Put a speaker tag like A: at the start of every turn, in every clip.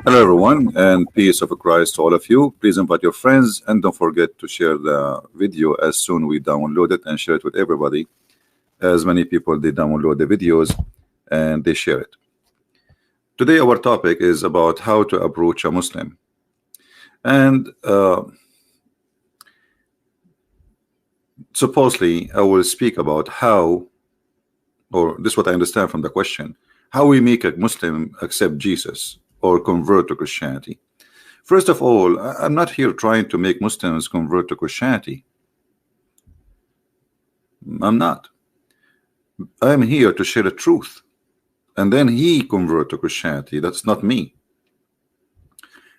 A: Hello, everyone, and peace of Christ to all of you. Please invite your friends and don't forget to share the video as soon we download it and share it with everybody. As many people they download the videos and they share it. Today, our topic is about how to approach a Muslim, and supposedly I will speak about how, or this is what I understand from the question, how we make a Muslim accept Jesus or convert to Christianity. First of all, I'm not here trying to make Muslims convert to Christianity. I'm not. I'm here to share the truth, and then he convert to Christianity. That's not me.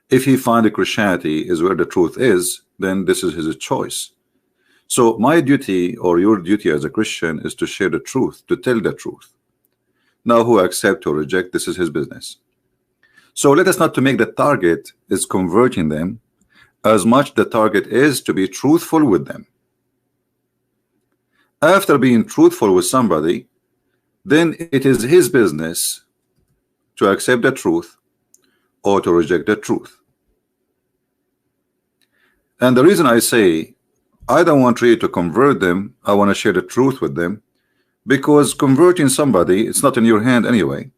A: If he find that Christianity is where the truth is, then this is his choice. So my duty or your duty as a Christian is to share the truth, to tell the truth. Now who accept or reject, this is his business. So let us not to make the target is converting them as much the target is to be truthful with them. After being truthful with somebody, then it is his business to accept the truth or to reject the truth. And the reason I say I don't want really to convert them, I want to share the truth with them, because converting somebody, it's not in your hand anyway.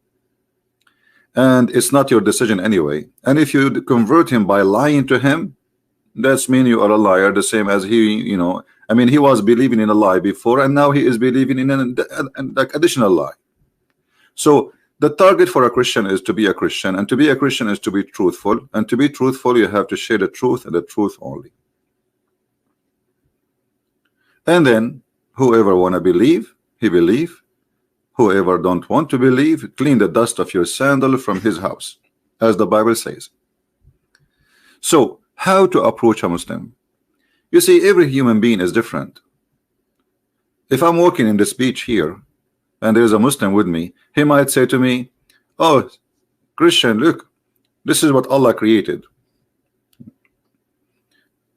A: And it's not your decision anyway. And if you convert him by lying to him, that's mean you are a liar, the same as he, I mean, he was believing in a lie before, and now he is believing in an additional lie. So the target for a Christian is to be a Christian, and to be a Christian is to be truthful, and to be truthful you have to share the truth and the truth only. And then whoever want to believe, he believe. Whoever don't want to believe, clean the dust of your sandal from his house, as the Bible says. So how to approach a Muslim? You see, every human being is different. If I'm walking in this beach here and there's a Muslim with me, he might say to me, oh, Christian, look, this is what Allah created.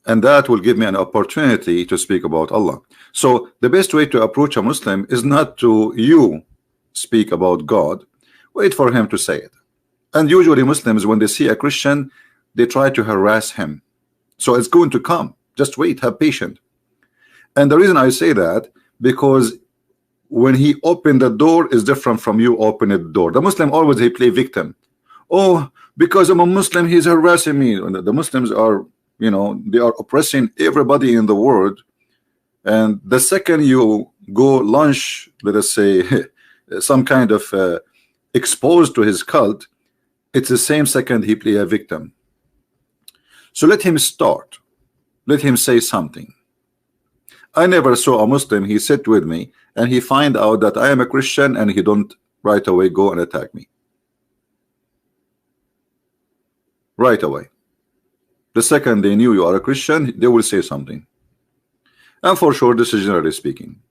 A: And that will give me an opportunity to speak about Allah. So the best way to approach a Muslim is not to you speak about God, wait for him to say it. And usually Muslims, when they see a Christian, they try to harass him. So it's going to come, just wait, have patience. And the reason I say that, because when he opened the door is different from you opening the door. The Muslim always he play victim. Oh, because I'm a Muslim, he's harassing me. The Muslims are, they are oppressing everybody in the world. And the second you go launch, let us say, some kind of exposed to his cult, it's the same second he play a victim. So let him start, let him say something. I never saw a Muslim, he sat with me and he find out that I am a Christian and he don't right away go and attack me. Right away. The second they knew you are a Christian, they will say something. And for sure, this is generally speaking.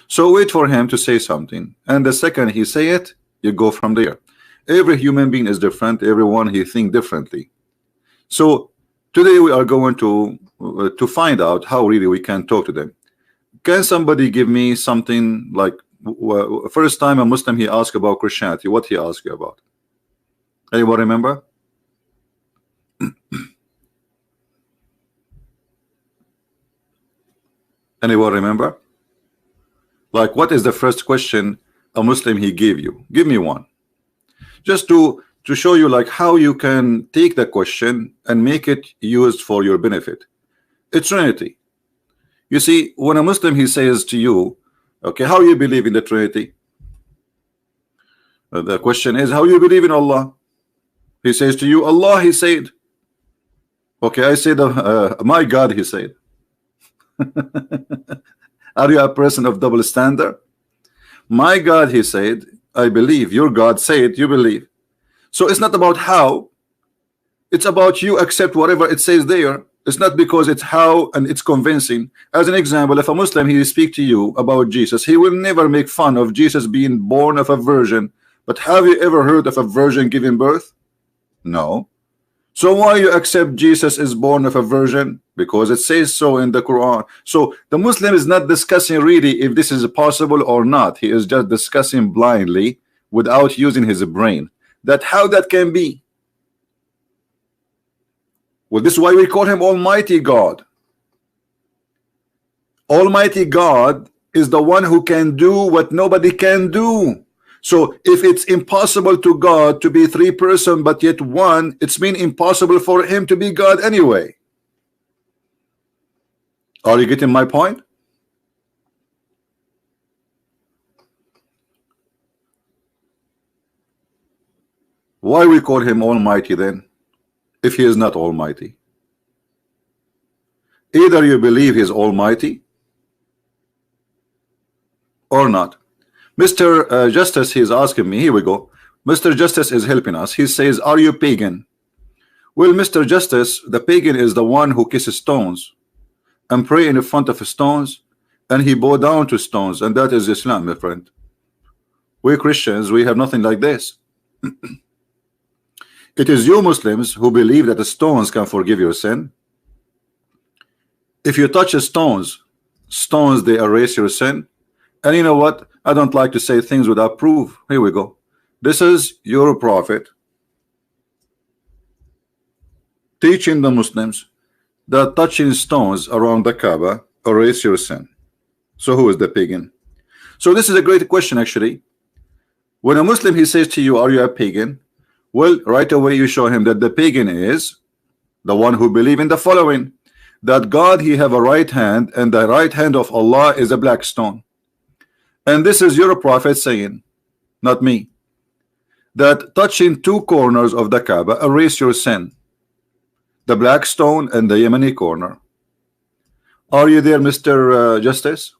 A: So wait for him to say something, and the second he say it, you go from there. Every human being is different. Everyone he think differently. So today we are going to find out how really we can talk to them. Can somebody give me something like first time a Muslim he asked about Christianity? What he asked you about? Anyone remember? Anyone remember? Like, what is the first question a Muslim he gave you? Give me one. Just to show you like how you can take the question and make it used for your benefit. It's Trinity. You see, when a Muslim he says to you, okay, how you believe in the Trinity? The question is, how you believe in Allah? He says to you, Allah, he said. Okay, I said, my God, he said. Are you a person of double standard? My God, he said, I believe. Your God said, you believe. So it's not about how, it's about you accept whatever it says there. It's not because it's how and it's convincing. As an example, if a Muslim he speak to you about Jesus, he will never make fun of Jesus being born of a virgin. But have you ever heard of a virgin giving birth? No. So why you accept Jesus is born of a virgin? Because it says so in the Quran. So the Muslim is not discussing really if this is possible or not. He is just discussing blindly without using his brain. That how that can be. Well, this is why we call him Almighty God. Almighty God is the one who can do what nobody can do. So if it's impossible to God to be three person but yet one, it's been impossible for him to be God anyway. Are you getting my point? Why we call him Almighty then, if he is not Almighty? Either you believe he is Almighty or not. Mr. Justice, he's asking me, here we go. Mr. Justice is helping us. He says, are you pagan? Well, Mr. Justice, the pagan is the one who kisses stones and pray in front of stones, and he bow down to stones, and that is Islam, my friend. We Christians, we have nothing like this. It is you Muslims who believe that the stones can forgive your sin. If you touch stones, they erase your sin. And you know what? I don't like to say things without proof. Here we go. This is your prophet teaching the Muslims that touching stones around the Kaaba erase your sin. So who is the pagan? So this is a great question actually. When a Muslim he says to you, are you a pagan? Well, right away you show him that the pagan is the one who believe in the following, that God he have a right hand, and the right hand of Allah is a black stone. And this is your prophet saying, not me, that touching two corners of the Kaaba erase your sin, the black stone and the Yemeni corner. Are you there, Mr. Justice?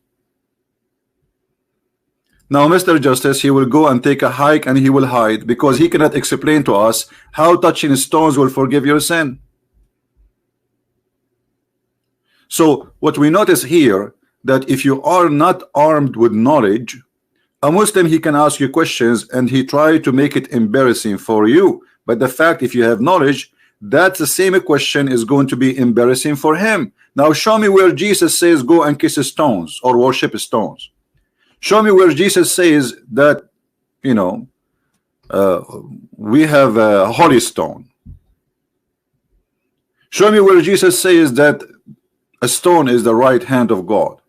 A: Now Mr. Justice, he will go and take a hike and he will hide, because he cannot explain to us how touching stones will forgive your sin. So what we notice here, that if you are not armed with knowledge, a Muslim he can ask you questions and he try to make it embarrassing for you. But the fact, if you have knowledge, that the same question is going to be embarrassing for him. Now show me where Jesus says go and kiss stones or worship stones. Show me where Jesus says that, you know, we have a holy stone. Show me where Jesus says that a stone is the right hand of God.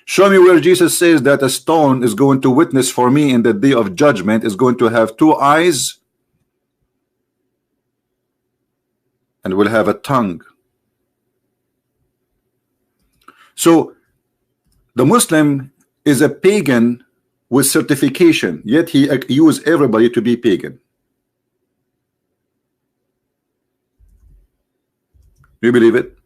A: Show me where Jesus says that a stone is going to witness for me in the day of judgment, is going to have two eyes and will have a tongue. So the Muslim is a pagan with certification, yet he accused everybody to be pagan. Do you believe it?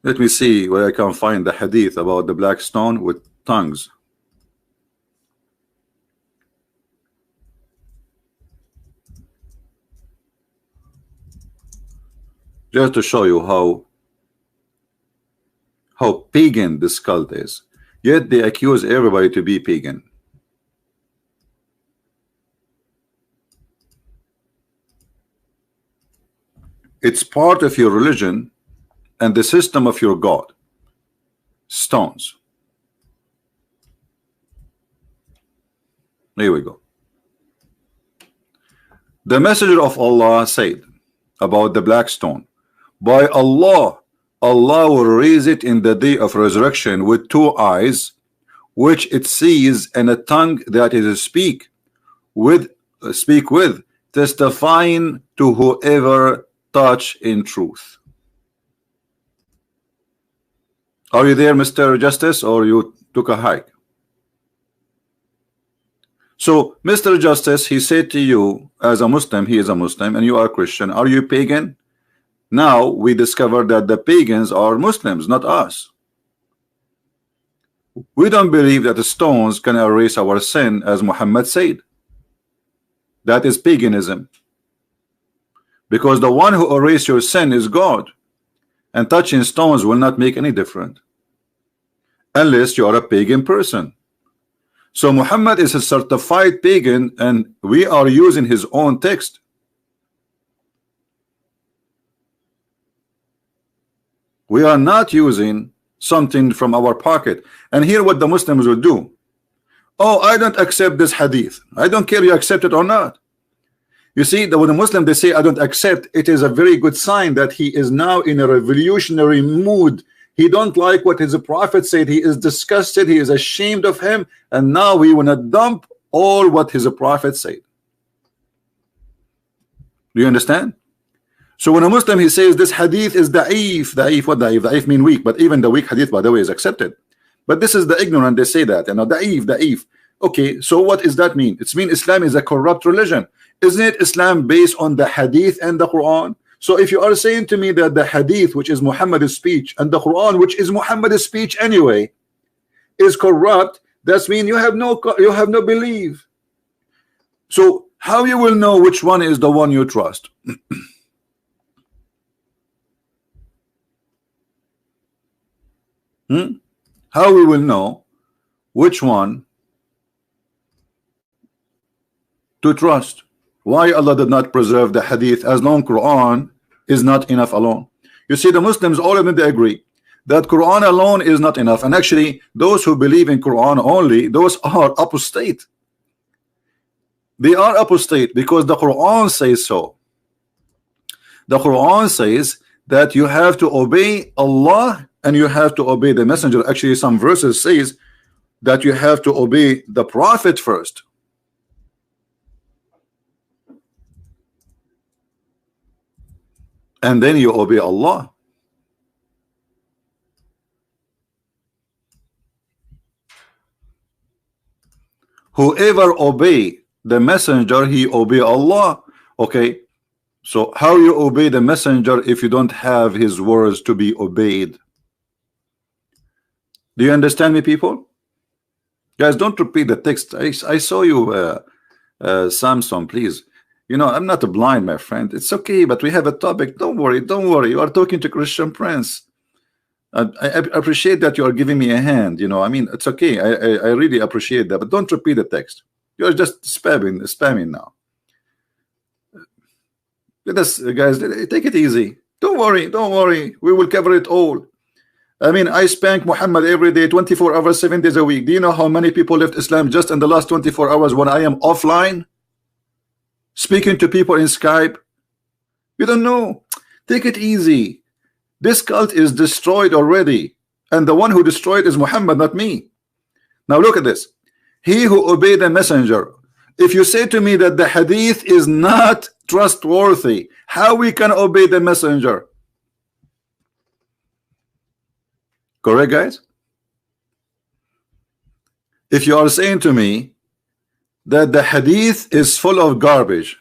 A: Let me see where I can find the hadith about the black stone with tongues. Just to show you how pagan this cult is. Yet they accuse everybody to be pagan. It's part of your religion and the system of your God. Stones. Here we go. The messenger of Allah said about the black stone, by Allah, Allah will raise it in the day of resurrection with two eyes, which it sees, and a tongue that it speak with, testifying to whoever touch in truth. Are you there, Mr. Justice, or you took a hike? So Mr. Justice, he said to you, as a Muslim, he is a Muslim, and you are a Christian, are you pagan? Now we discover that the pagans are Muslims, not us. We don't believe that the stones can erase our sin, as Muhammad said. That is paganism. Because the one who erases your sin is God, and touching stones will not make any difference unless you are a pagan person. So Muhammad is a certified pagan, and we are using his own text. We are not using something from our pocket. And here what the Muslims will do. Oh, I don't accept this hadith. I don't care you accept it or not. You see, when the Muslim they say I don't accept, it is a very good sign that he is now in a revolutionary mood. He don't like what his prophet said. He is disgusted. He is ashamed of him, and now he will not dump all what his prophet said. Do you understand? So when a Muslim he says this hadith is da'if, what da'if? Da'if mean weak, but even the weak hadith, by the way, is accepted. But this is the ignorant, they say that, you know, da'if. Okay, so what does that mean? It means Islam is a corrupt religion. Isn't it Islam based on the hadith and the Quran? So if you are saying to me that the hadith, which is Muhammad's speech, and the Quran, which is Muhammad's speech anyway, is corrupt, that means you have no belief. So how you will know which one is the one you trust? How we will know which one to trust? Why Allah did not preserve the hadith as long Quran is not enough alone? You see, the Muslims, all of them, they agree that Quran alone is not enough. And actually, those who believe in Quran only, those are apostate. They are apostate because the Quran says so. The Quran says that you have to obey Allah and you have to obey the messenger. Actually, some verses says that you have to obey the prophet first. And then you obey Allah. Whoever obey the messenger, he obey Allah. Okay, so how you obey the messenger if you don't have his words to be obeyed? Do you understand me, people? Guys, don't repeat the text. I saw you, Samson, please. You know, I'm not blind, my friend. It's okay, but we have a topic. Don't worry, don't worry. You are talking to Christian Prince. I appreciate that you are giving me a hand. You know, I mean, it's okay. I really appreciate that, but don't repeat the text. You are just spamming now. Let us, guys, take it easy. Don't worry, don't worry. We will cover it all. I mean, I spank Muhammad every day, 24 hours, 7 days a week. Do you know how many people left Islam just in the last 24 hours when I am offline? Speaking to people in Skype. You don't know. Take it easy. This cult is destroyed already, and the one who destroyed is Muhammad, not me. Now look at this. He who obeyed the messenger. If you say to me that the hadith is not trustworthy, how we can obey the messenger? Correct, guys? If you are saying to me that the hadith is full of garbage,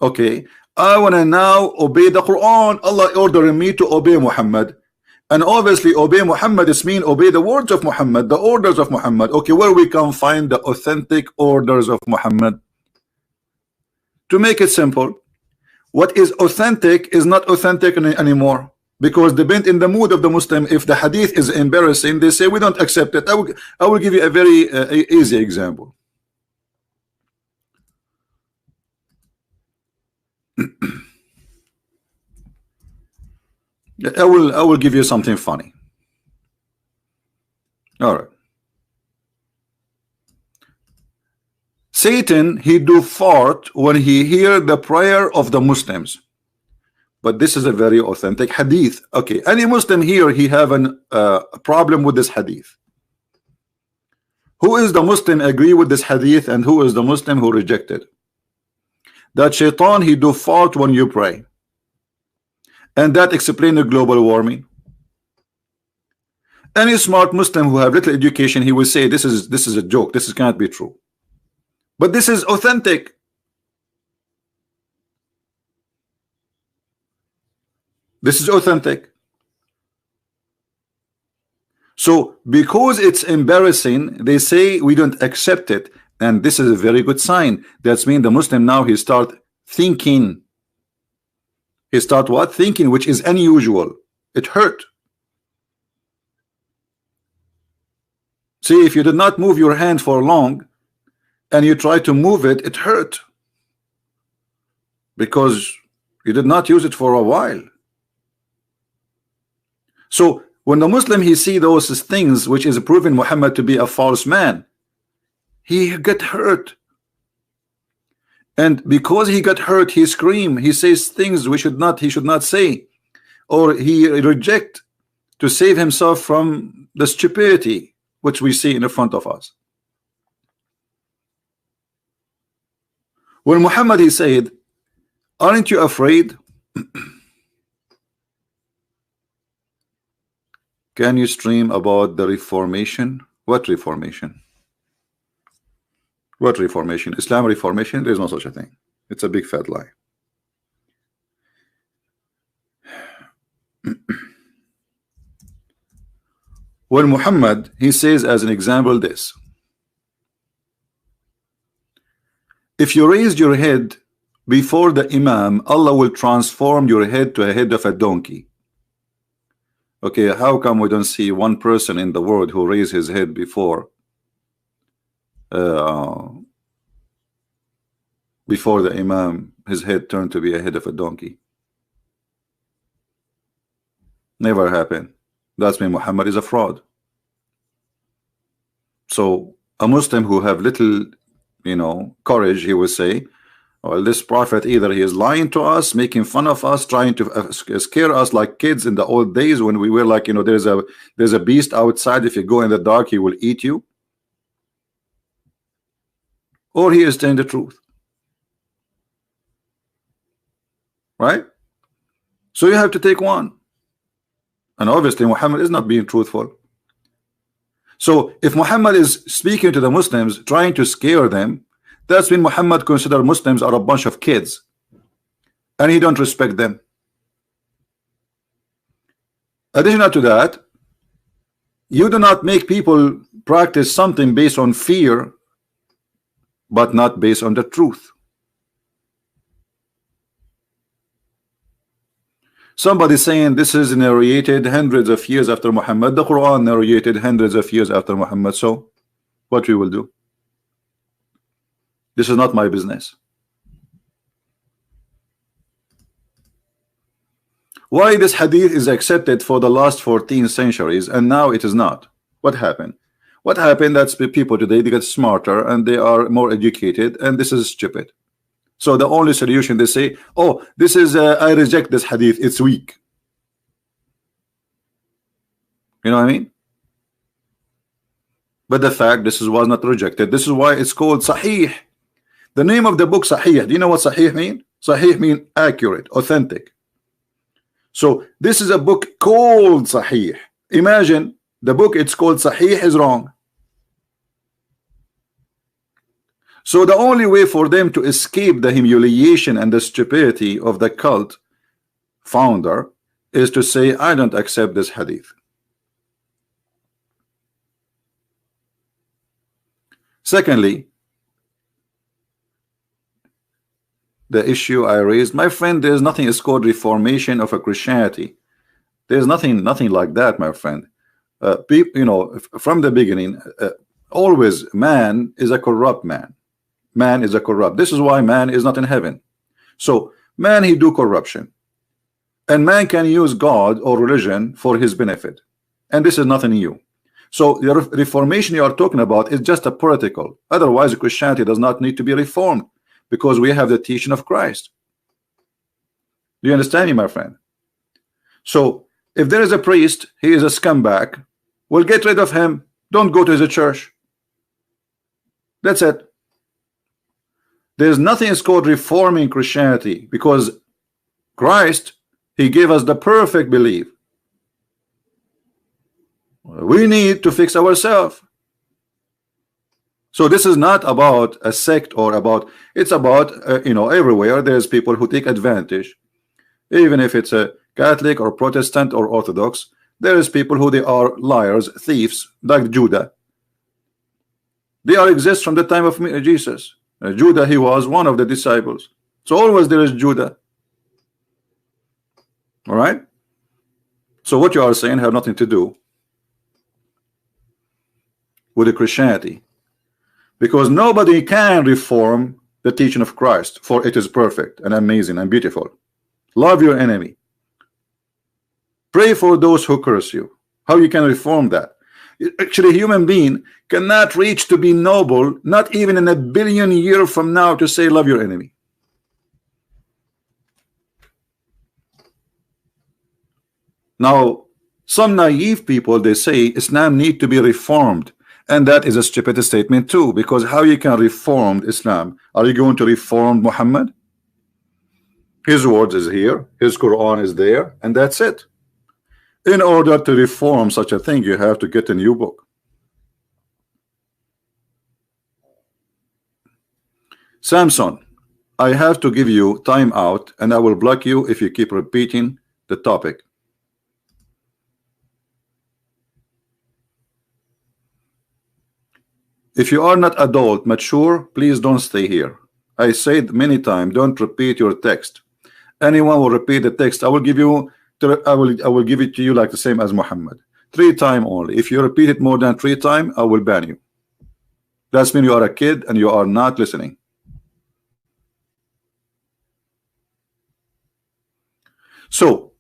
A: okay, I want to now obey the Quran. Allah ordering me to obey Muhammad, and obviously obey Muhammad is mean obey the words of Muhammad, the orders of Muhammad. Okay, where we can find the authentic orders of Muhammad? To make it simple, what is authentic is not authentic anymore, because depend in the mood of the Muslim. If the hadith is embarrassing, they say we don't accept it. I will give you a very easy example. I will give you something funny. All right. Satan, he do fart when he hear the prayer of the Muslims. But this is a very authentic hadith. Okay, any Muslim here, he have a problem with this hadith. Who is the Muslim agree with this hadith, and who is the Muslim who rejected? That Shaitan, he do fart when you pray. And that explain the global warming. Any smart Muslim who have little education, he will say this is a joke. This cannot be true. But this is authentic. This is authentic. So because it's embarrassing, they say we don't accept it, and this is a very good sign. That's mean the Muslim now he start thinking. He start what? Thinking, which is unusual. It hurt. See, if you did not move your hand for long and you try to move it, it hurt because you did not use it for a while. So when the Muslim he see those things which is proving Muhammad to be a false man, he get hurt. And because he got hurt, he scream, he says things he should not say, or he reject to save himself from the stupidity which we see in the front of us. When Muhammad he said, aren't you afraid? Can you stream about the Reformation? What Reformation? What Reformation? Islam Reformation? There is no such a thing. It's a big fat lie. When Muhammad he says as an example this, if you raise your head before the Imam, Allah will transform your head to a head of a donkey. Okay, how come we don't see one person in the world who raised his head before the Imam, his head turned to be a head of a donkey? Never happened. That's mean Muhammad is a fraud. So a Muslim who have little, courage, he will say, well, this prophet either he is lying to us, making fun of us, trying to scare us like kids in the old days when we were like, there's a beast outside, if you go in the dark he will eat you, or he is telling the truth, right? So you have to take one, and obviously Muhammad is not being truthful. So if Muhammad is speaking to the Muslims, trying to scare them, that's when Muhammad consider Muslims are a bunch of kids and he don't respect them. Additional to that, you do not make people practice something based on fear but not based on the truth. Somebody saying this is narrated hundreds of years after Muhammad. The Quran narrated hundreds of years after Muhammad. So what we will do? This is not my business. Why this hadith is accepted for the last 14 centuries and now it is not? What happened? What happened? That's people today, they get smarter and they are more educated, and this is stupid. So the only solution, they say, oh, this is I reject this hadith, it's weak. You know what I mean? But the fact this was not rejected. This is why it's called Sahih. The name of the book Sahih. Do you know what Sahih mean? Sahih mean accurate, authentic. So this is a book called Sahih. Imagine the book it's called Sahih is wrong. So the only way for them to escape the humiliation and the stupidity of the cult founder is to say, I don't accept this hadith. Secondly, the issue I raised, my friend, there's nothing is called reformation of a Christianity. There's nothing like that, my friend. From the beginning, always man is a corrupt man. Man is a corrupt. This is why man is not in heaven. So man, he do corruption, and man can use God or religion for his benefit, and this is nothing new. So the reformation you are talking about is just a political. Otherwise, Christianity does not need to be reformed, because we have the teaching of Christ. Do you understand me, my friend? So if there is a priest, he is a scumbag, we'll get rid of him. Don't go to his church. That's it. There's nothing is called reforming Christianity, because Christ, he gave us the perfect belief. We need to fix ourselves. So this is not about a sect or about, it's about everywhere there's people who take advantage. Even if it's a Catholic or Protestant or Orthodox, there is people who they are liars, thieves, like Judah. They are exist from the time of Jesus. Judah, he was one of the disciples. So always there is Judah. All right. So what you are saying have nothing to do with the Christianity, because nobody can reform the teaching of Christ, for it is perfect and amazing and beautiful. Love your enemy, Pray for those who curse you. How you can reform that? Actually, a human being cannot reach to be noble, not even in a billion years from now, to say love your enemy. Now, some naive people, they say Islam need to be reformed, and that is a stupid statement too, because how you can reform Islam? Are you going to reform Muhammad? His words is here, his Quran is there, and that's it. In order to reform such a thing, you have to get a new book. Samson, I have to give you time out, and I will block you if you keep repeating the topic. If you are not adult, mature, please don't stay here. I said many times, don't repeat your text. Anyone will repeat the text, I will give you, I will give it to you like the same as Muhammad. 3 times only. If you repeat it more than 3 times, I will ban you. That means you are a kid and you are not listening. So,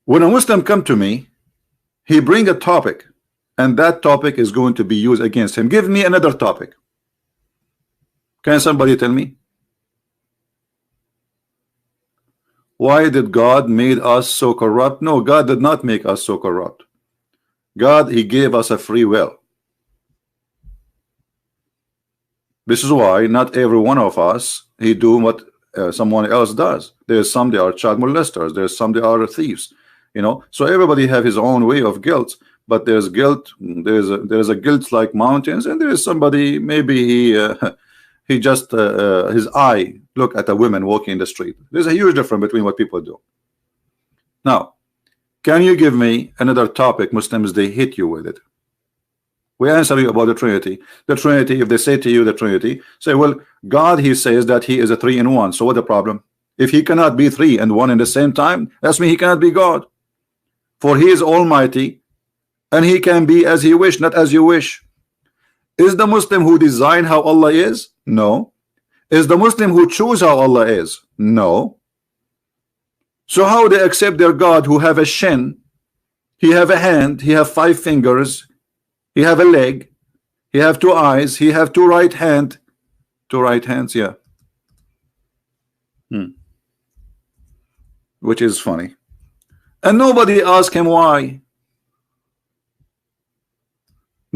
A: when a Muslim come to me, he bring a topic, and that topic is going to be used against him. Give me another topic. Can somebody tell me? Why did God made us so corrupt? No, God did not make us so corrupt. God, he gave us a free will. This is why not every one of us, he do what someone else does. There's some they are child molesters. There's some they are thieves. You know, so everybody have his own way of guilt. But there's guilt. There's a guilt like mountains, and there is somebody maybe he just his eye look at a woman walking in the street. There's a huge difference between what people do. Now, can you give me another topic Muslims they hit you with it? We answer you about the Trinity. The Trinity, if they say to you the Trinity, say, well, God, he says that he is a 3 in 1. So what the problem? If he cannot be 3 and 1 in the same time, that's mean he cannot be God. For he is almighty, and he can be as he wish, not as you wish. Is the Muslim who design how Allah is? No. Is the Muslim who choose how Allah is? No. So how they accept their God who have a shin, he have a hand, he have 5 fingers, he have a leg, he have 2 eyes, he have 2 right hand, 2 right hands, yeah. Which is funny. And nobody asked him why.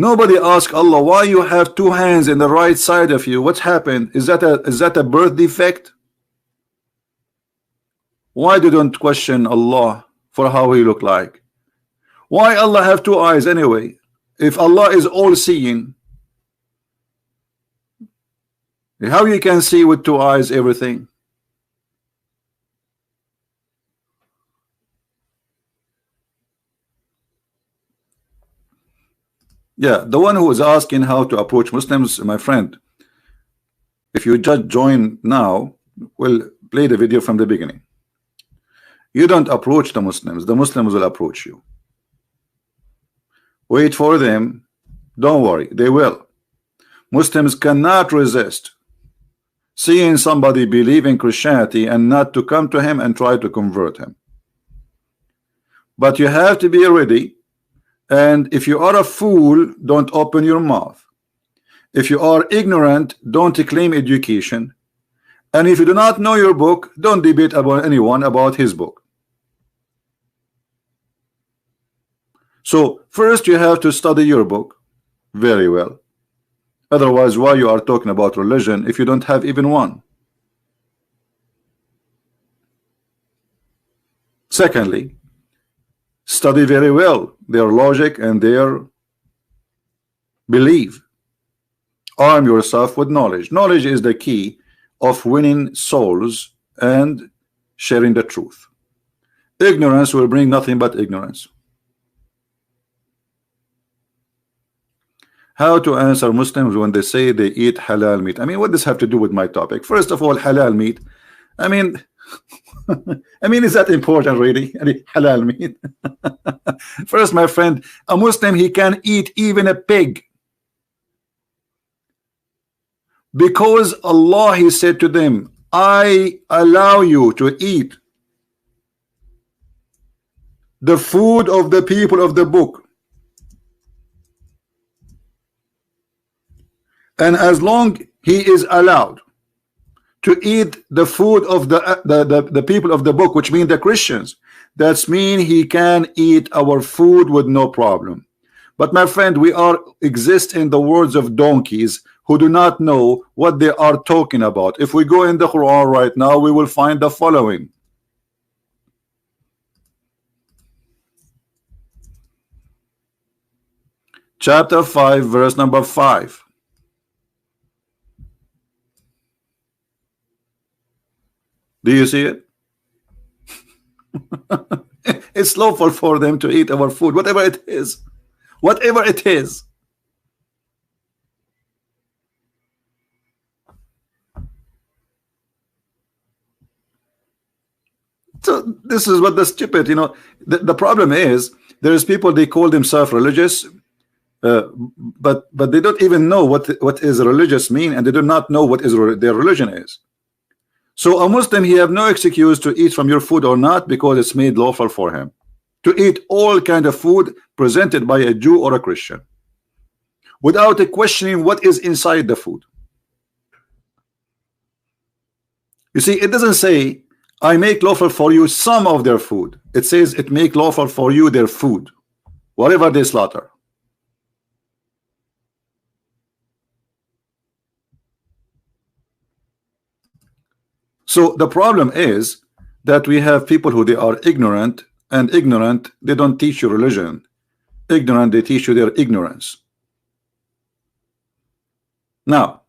A: Nobody asked Allah why you have 2 hands in the right side of you. What's happened? Is that a birth defect? Why they don't question Allah for how he look like? Why Allah have 2 eyes anyway? If Allah is all-seeing, how you can see with 2 eyes everything? Yeah, the one who is asking how to approach Muslims, my friend, if you just join now, we'll play the video from the beginning. You don't approach the Muslims will approach you. Wait for them, don't worry, they will. Muslims cannot resist seeing somebody believe in Christianity and not to come to him and try to convert him. But you have to be ready. And if you are a fool, don't open your mouth. If you are ignorant, don't claim education. And if you do not know your book, don't debate about anyone about his book. So first you have to study your book very well. Otherwise, why you are talking about religion if you don't have even one? Secondly, study very well their logic and their belief. Arm yourself with knowledge. Knowledge is the key of winning souls and sharing the truth. Ignorance will bring nothing but ignorance. How to answer Muslims when they say they eat halal meat? I mean, what does have to do with my topic? First of all, halal meat, I mean is that important really? Halal meat. First, my friend, a Muslim, he can eat even a pig, because Allah, he said to them, I allow you to eat the food of the people of the book. And as long he is allowed to eat the food of the people of the book, which means the Christians, that's mean he can eat our food with no problem. But my friend, we are exist in the words of donkeys who do not know what they are talking about. If we go in the Quran right now, we will find the following. Chapter 5, verse number 5. Do you see it? It's lawful for them to eat our food, whatever it is. Whatever it is. So this is what the stupid, you know, the problem is there is people, they call themselves religious, but they don't even know what is religious mean, and they do not know what is their religion is. So a Muslim, he have no excuse to eat from your food or not, because it's made lawful for him to eat all kind of food presented by a Jew or a Christian without questioning what is inside the food. You see, it doesn't say I make lawful for you some of their food. It says it make lawful for you their food, whatever they slaughter. So the problem is that we have people who they are ignorant, and ignorant, they don't teach you religion. Ignorant, they teach you their ignorance. Now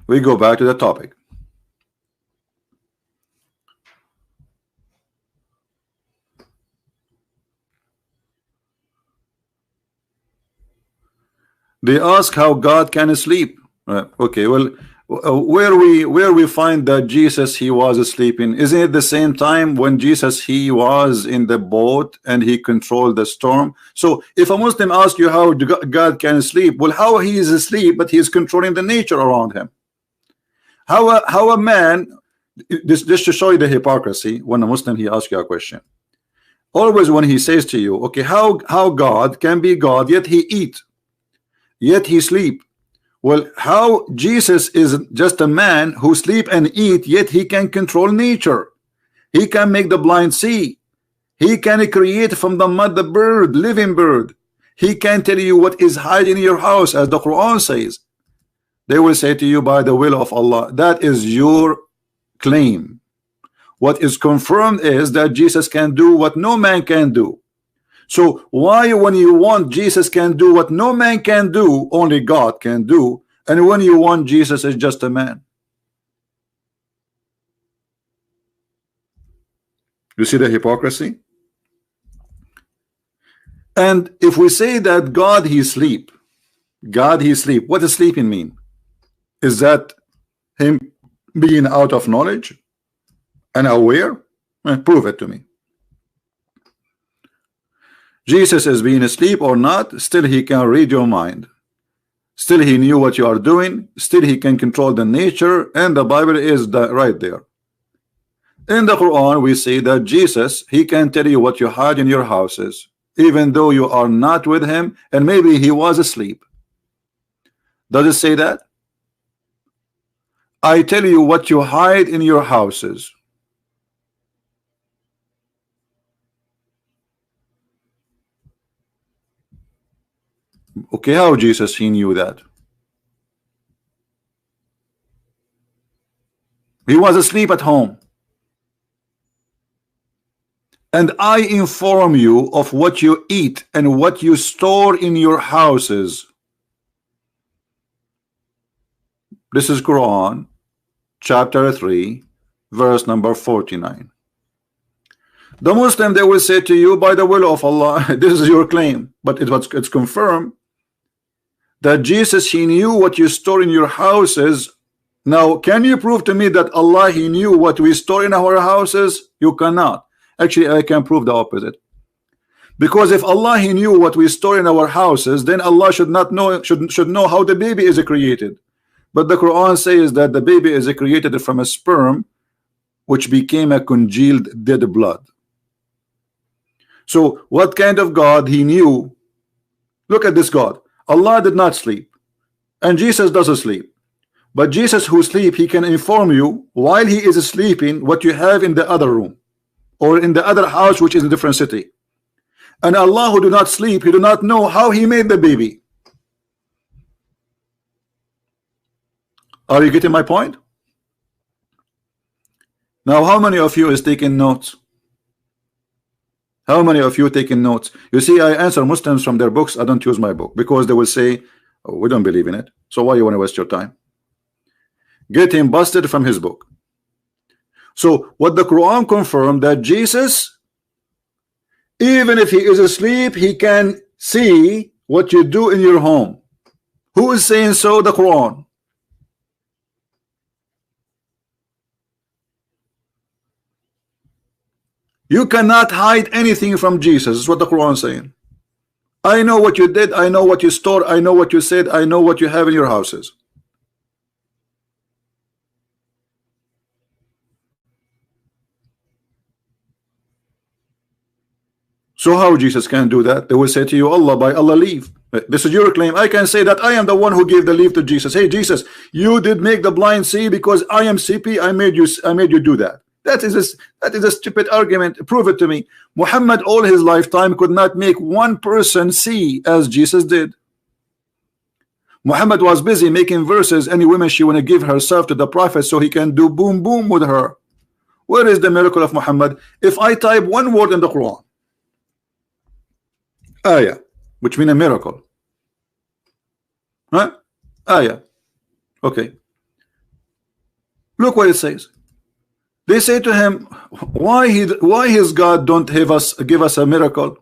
A: we go back to the topic. They ask how God can sleep. Okay, well, where we find that Jesus, he was sleeping? Isn't it the same time when Jesus, he was in the boat and he controlled the storm? So if a Muslim asks you how God can sleep, well, how he is asleep but he is controlling the nature around him? How a man, just to show you the hypocrisy, when a Muslim, he asks you a question, always when he says to you, okay, how God can be God yet he eat, yet he sleep? Well, how Jesus is just a man who sleep and eat, yet he can control nature? He can make the blind see. He can create from the mud the bird, living bird. He can tell you what is hiding in your house, as the Quran says. They will say to you, by the will of Allah. That is your claim. What is confirmed is that Jesus can do what no man can do. So why, when you want Jesus can do what no man can do, only God can do, and when you want Jesus is just a man? You see the hypocrisy? And if we say that God he sleep, what does sleeping mean? Is that him being out of knowledge and aware? Prove it to me. Jesus is being asleep or not, still he can read your mind. Still he knew what you are doing. Still he can control the nature, and the Bible is right there. In the Quran we see that Jesus, he can tell you what you hide in your houses, even though you are not with him, and maybe he was asleep. Does it say that? I tell you what you hide in your houses. Okay, how Jesus he knew that? He was asleep at home. And I inform you of what you eat and what you store in your houses. This is Quran chapter 3 verse number 49. The Muslim, they will say to you, by the will of Allah. This is your claim, but it's confirmed that Jesus he knew what you store in your houses. Now can you prove to me that Allah he knew what we store in our houses? You cannot. Actually, I can prove the opposite, because if Allah he knew what we store in our houses, then Allah should not know, should know how the baby is created. But the Quran says that the baby is created from a sperm which became a congealed dead blood. So what kind of God he knew? Look at this God. Allah did not sleep, and Jesus doesn't sleep. But Jesus who sleep, he can inform you while he is sleeping what you have in the other room or in the other house, which is in a different city. And Allah who do not sleep, he do not know how he made the baby. Are you getting my point? Now, how many of you is taking notes? How many of you taking notes? You see, I answer Muslims from their books. I don't use my book because they will say, oh, we don't believe in it. So why you want to waste your time? Get him busted from his book. So what the Quran confirmed that Jesus, even if he is asleep, he can see what you do in your home. Who is saying so? The Quran. You cannot hide anything from Jesus. Is what the Quran is saying. I know what you did. I know what you stored. I know what you said. I know what you have in your houses. So how Jesus can do that? They will say to you, Allah, by Allah leave. This is your claim. I can say that I am the one who gave the leave to Jesus. Hey Jesus, you did make the blind see because I am CP. I made you do that. That is a stupid argument. Prove it to me. Muhammad all his lifetime could not make one person see as Jesus did. Muhammad was busy making verses. Any woman she want to give herself to the prophet so he can do boom boom with her. Where is the miracle of Muhammad? If I type one word in the Quran, ayah, which means a miracle, huh? Ayah, okay. Look what it says. They say to him, why his God don't give us a miracle?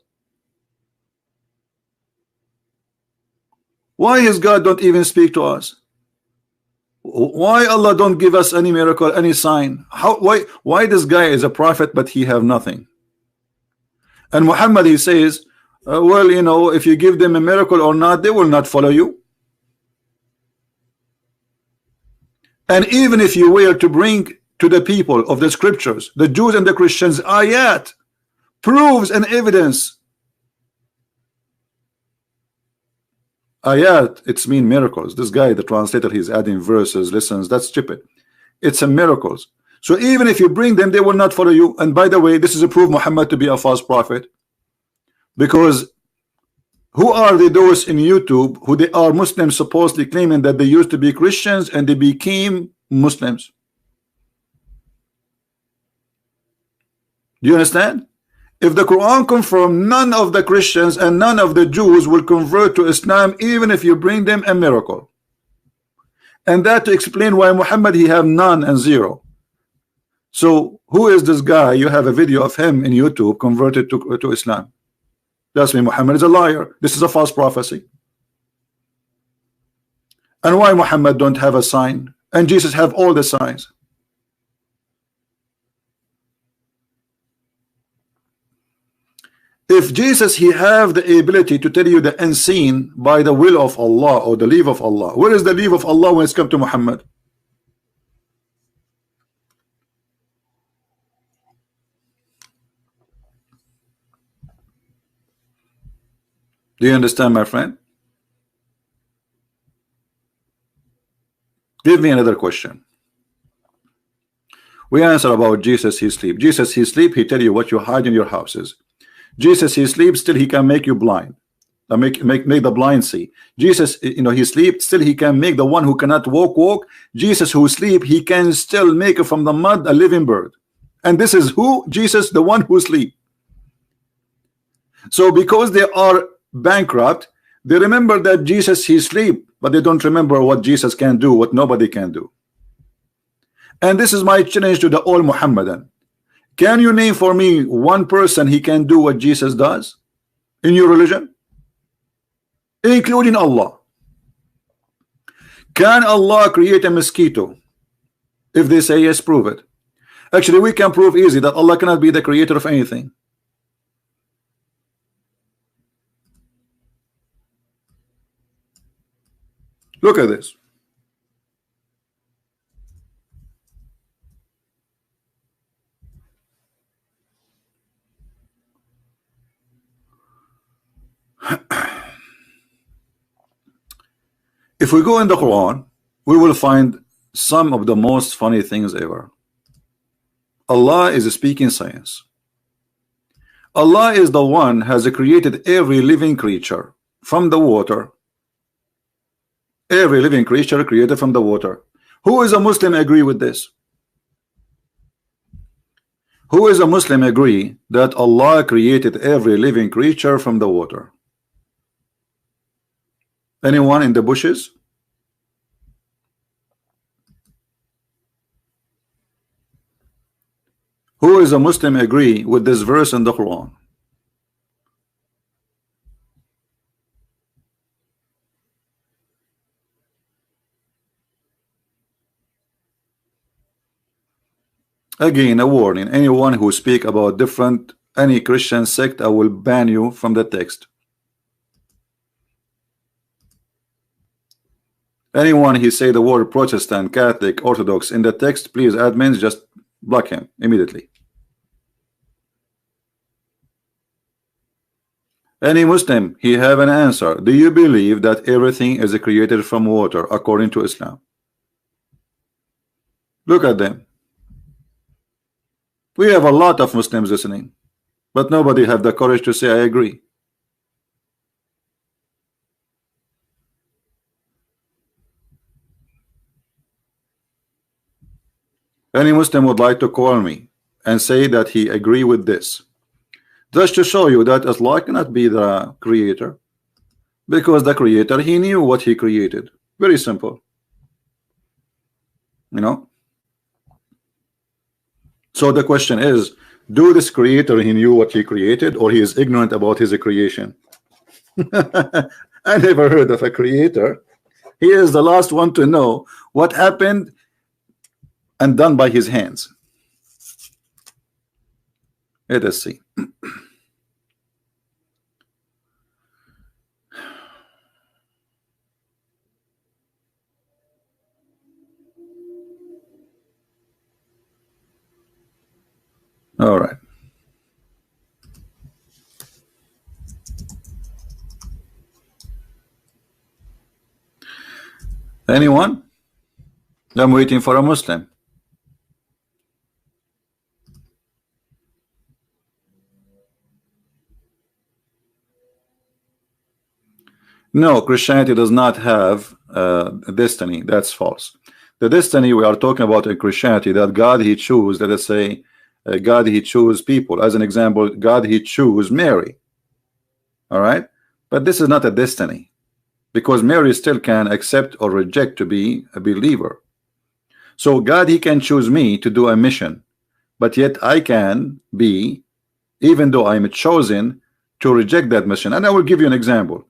A: Why his God don't even speak to us? Why Allah don't give us any miracle, any sign? Why this guy is a prophet but he have nothing? And Muhammad, he says, well, you know, if you give them a miracle or not, they will not follow you. And even if you were to bring to the people of the scriptures, the Jews and the Christians, ayat, proofs and evidence. Ayat, it's mean miracles. This guy, the translator, he's adding verses, listens, that's stupid. It's a miracles. So even if you bring them, they will not follow you. And by the way, this is a proof Muhammad to be a false prophet. Because who are those in YouTube who they are Muslims supposedly claiming that they used to be Christians and they became Muslims? Do you understand? If the Quran confirms none of the Christians and none of the Jews will convert to Islam even if you bring them a miracle. And that to explain why Muhammad he have none and zero. So who is this guy? You have a video of him in YouTube converted to Islam. That's me. Muhammad is a liar. This is a false prophecy. And why Muhammad don't have a sign and Jesus have all the signs? If Jesus he have the ability to tell you the unseen by the will of Allah or the leave of Allah, where is the leave of Allah when it's come to Muhammad? Do you understand, my friend? Give me another question. We answer about Jesus he sleep. Jesus he sleep, he tell you what you hide in your houses. Jesus he sleeps, still he can make you blind. Make the blind see. Jesus, you know, he sleep, still he can make the one who cannot walk. Jesus who sleep, he can still make from the mud a living bird. And this is who? Jesus, the one who sleep. So because they are bankrupt, they remember that Jesus he sleep, but they don't remember what Jesus can do, what nobody can do. And this is my challenge to the all Muhammadan. Can you name for me one person he can do what Jesus does in your religion, including Allah? Can Allah create a mosquito? If they say yes, prove it. Actually, we can prove easy that Allah cannot be the creator of anything. Look at this. If we go in the Quran, we will find some of the most funny things ever. Allah is speaking science. Allah is the one has created every living creature from the water. Every living creature created from the water. Who is a Muslim agree with this? Who is a Muslim agree that Allah created every living creature from the water? Anyone in the bushes? Who is a Muslim agree with this verse in the Quran? Again, a warning. Anyone who speak about any Christian sect, I will ban you from the text. Anyone who say the word Protestant, Catholic, Orthodox in the text, please admins just block him immediately. Any Muslim, he have an answer. Do you believe that everything is created from water according to Islam? Look at them. We have a lot of Muslims listening, but nobody have the courage to say I agree. Any Muslim would like to call me and say that he agree with this, just to show you that Allah cannot be the creator, because the creator, he knew what he created. Very simple, you know. So the question is, do this creator, he knew what he created, or he is ignorant about his creation? I never heard of a creator. He is the last one to know what happened and done by his hands. Let us see. All right. Anyone? I'm waiting for a Muslim. No, Christianity does not have a destiny. That's false. The destiny we are talking about in Christianity, that God he chose, let us say, God he chose people. As an example, God he chose Mary. All right, but this is not a destiny, because Mary still can accept or reject to be a believer. So God he can choose me to do a mission, but yet I can be, even though I'm chosen, to reject that mission. And I will give you an example.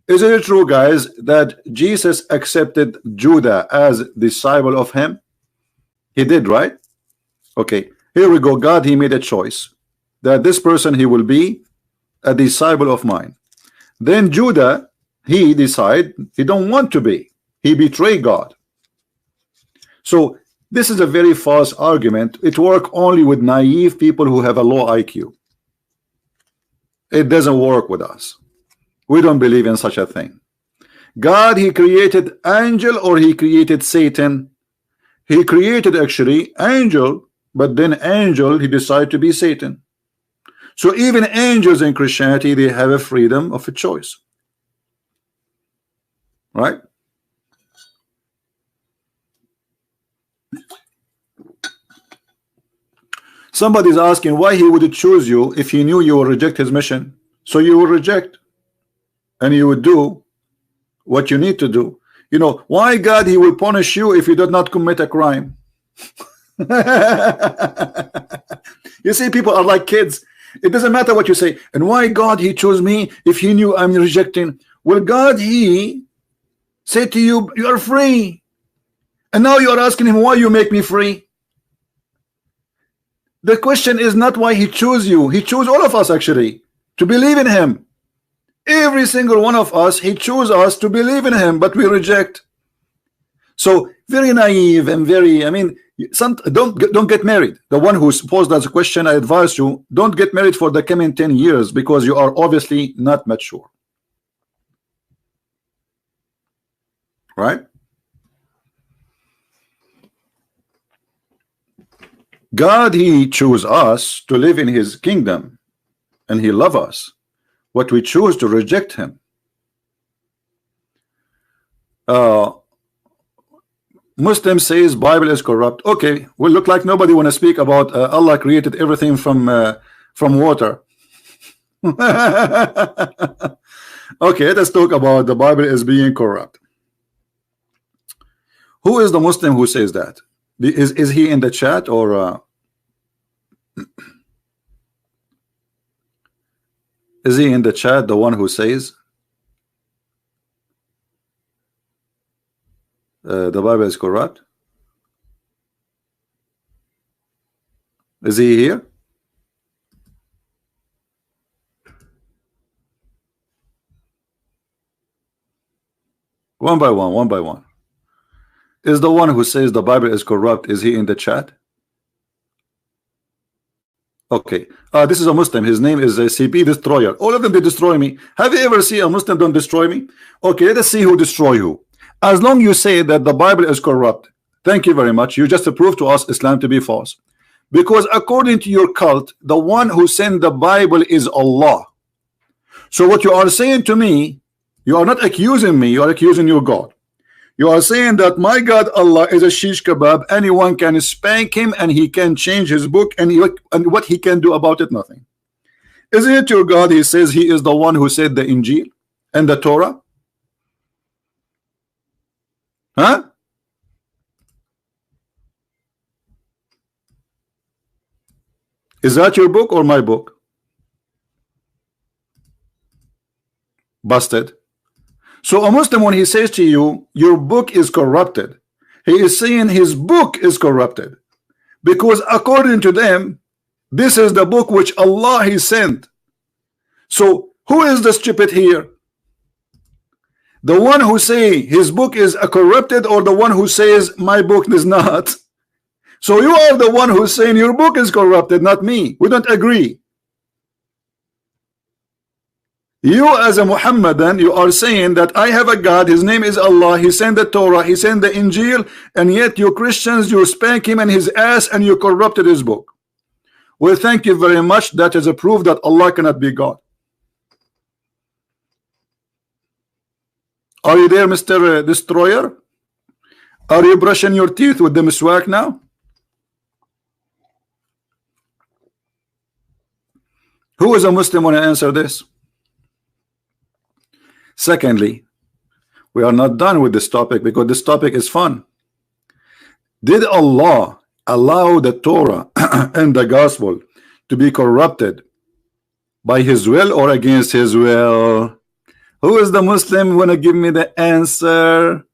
A: Is it true, guys, that Jesus accepted Judah as disciple of him? He did, right? Okay, here we go. God he made a choice that this person he will be a disciple of mine. Then Judah, he decide he don't want to be. He betrayed God. So this is a very false argument. It works only with naive people who have a low IQ. It doesn't work with us. We don't believe in such a thing. God he created angel, or he created Satan? He created actually angel, but then angel he decided to be Satan. So even angels in Christianity, they have a freedom of a choice, right? Somebody's asking why he would choose you if he knew you will reject his mission. So you will reject, and you would do what you need to do. You know, why God he will punish you if you did not commit a crime? You see, people are like kids. It doesn't matter what you say. And why God he chose me if he knew I'm rejecting? Well, God he said to you, you are free, and now you are asking him why you make me free. The question is not why he chose you. He chose all of us actually to believe in him. Every single one of us, he chose us to believe in him, but we reject. So very naive and very, I mean, don't get married. The one who posed that question, I advise you, don't get married for the coming 10 years, because you are obviously not mature. right? God, he chose us to live in his kingdom and he love us, but we choose to reject him. Muslim says Bible is corrupt. Okay, well, look like nobody want to speak about Allah created everything from water. Okay, let's talk about the Bible as being corrupt. Who is the Muslim who says that? Is he in the chat, or is he in the chat, the one who says the Bible is corrupt? Is he here? One by one, one by one. Is the one who says the Bible is corrupt, is he in the chat? Okay, this is a Muslim. His name is CP Destroyer. All of them, they destroy me. Have you ever seen a Muslim don't destroy me? Okay, let us see who destroy who. As long you say that the Bible is corrupt, thank you very much. You just proved to us Islam to be false. Because according to your cult, the one who sent the Bible is Allah. So what you are saying to me, you are not accusing me, you are accusing your God. You are saying that my God Allah is a shish kebab, anyone can spank him and he can change his book, and what he can do about it, nothing. Isn't it your God? He says he is the one who said the Injeel and the Torah. Huh? Is that your book or my book? Busted. So a Muslim, when he says to you, your book is corrupted, he is saying his book is corrupted. Because according to them, this is the book which Allah he sent. So who is the stupid here? The one who say his book is corrupted, or the one who says my book is not? So you are the one who's saying your book is corrupted, not me. We don't agree. You as a Muhammadan, you are saying that I have a God, his name is Allah, he sent the Torah, he sent the Injeel, and yet you Christians, you spank him and his ass and you corrupted his book. Well, thank you very much. That is a proof that Allah cannot be God. Are you there, Mr. Destroyer? Are you brushing your teeth with the miswak now? Who is a Muslim when I answer this? Secondly, we are not done with this topic because this topic is fun. Did Allah allow the Torah and the gospel to be corrupted by his will or against his will? Who is the Muslim want to give me the answer?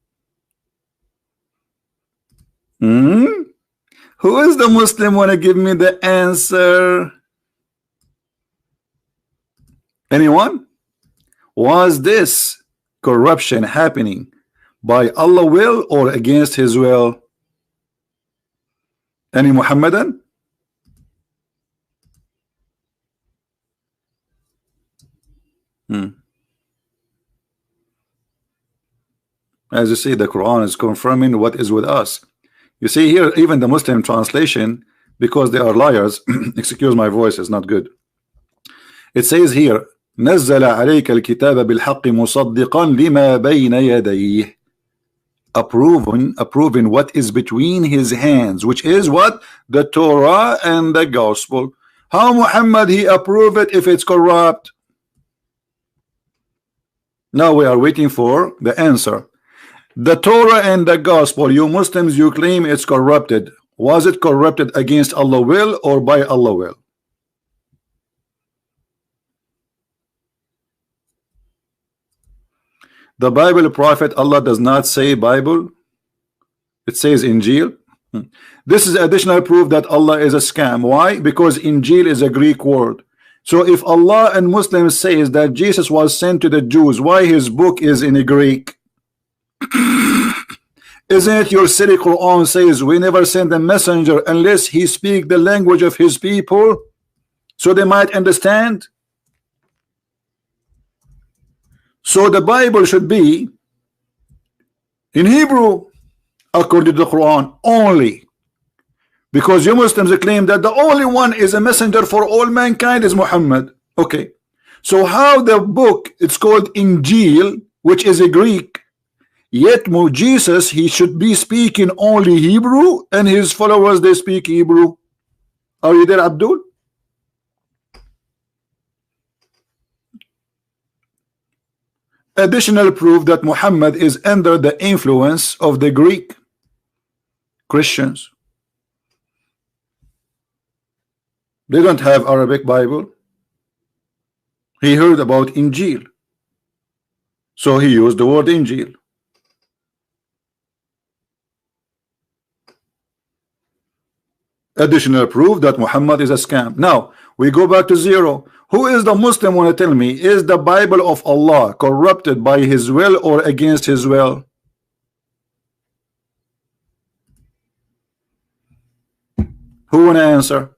A: Who is the Muslim want to give me the answer? Anyone? Was this corruption happening by Allah will or against his will? Any Muhammadan? As you see, the Quran is confirming what is with us. You see here, even the Muslim translation, because they are liars, excuse my voice, is not good. It says here, نزل عليك الكتاب بالحق مصدقا لما بين يديه, approving what is between his hands, which is what? The Torah and the gospel. How Muhammad he approve it if it's corrupt? Now we are waiting for the answer. The Torah and the gospel, you Muslims, you claim it's corrupted. Was it corrupted against Allah will or by Allah will? The Bible prophet, Allah does not say Bible, it says Injeel. This is additional proof that Allah is a scam. Why? Because Injeel is a Greek word. So if Allah and Muslims says that Jesus was sent to the Jews, why his book is in Greek? Isn't it your silly Quran says we never send a messenger unless he speak the language of his people so they might understand? So the Bible should be in Hebrew, according to the Quran only. Because you Muslims claim that the only one is a messenger for all mankind is Muhammad. Okay, so how the book, it's called Injeel, which is a Greek, yet Jesus, he should be speaking only Hebrew, and his followers, they speak Hebrew. Are you there, Abdul? Additional proof that Muhammad is under the influence of the Greek Christians. They don't have Arabic Bible. He heard about Injeel, so he used the word Injeel. Additional proof that Muhammad is a scam. Now we go back to zero. Who is the Muslim want to tell me, is the Bible of Allah corrupted by his will or against his will? Who want to answer?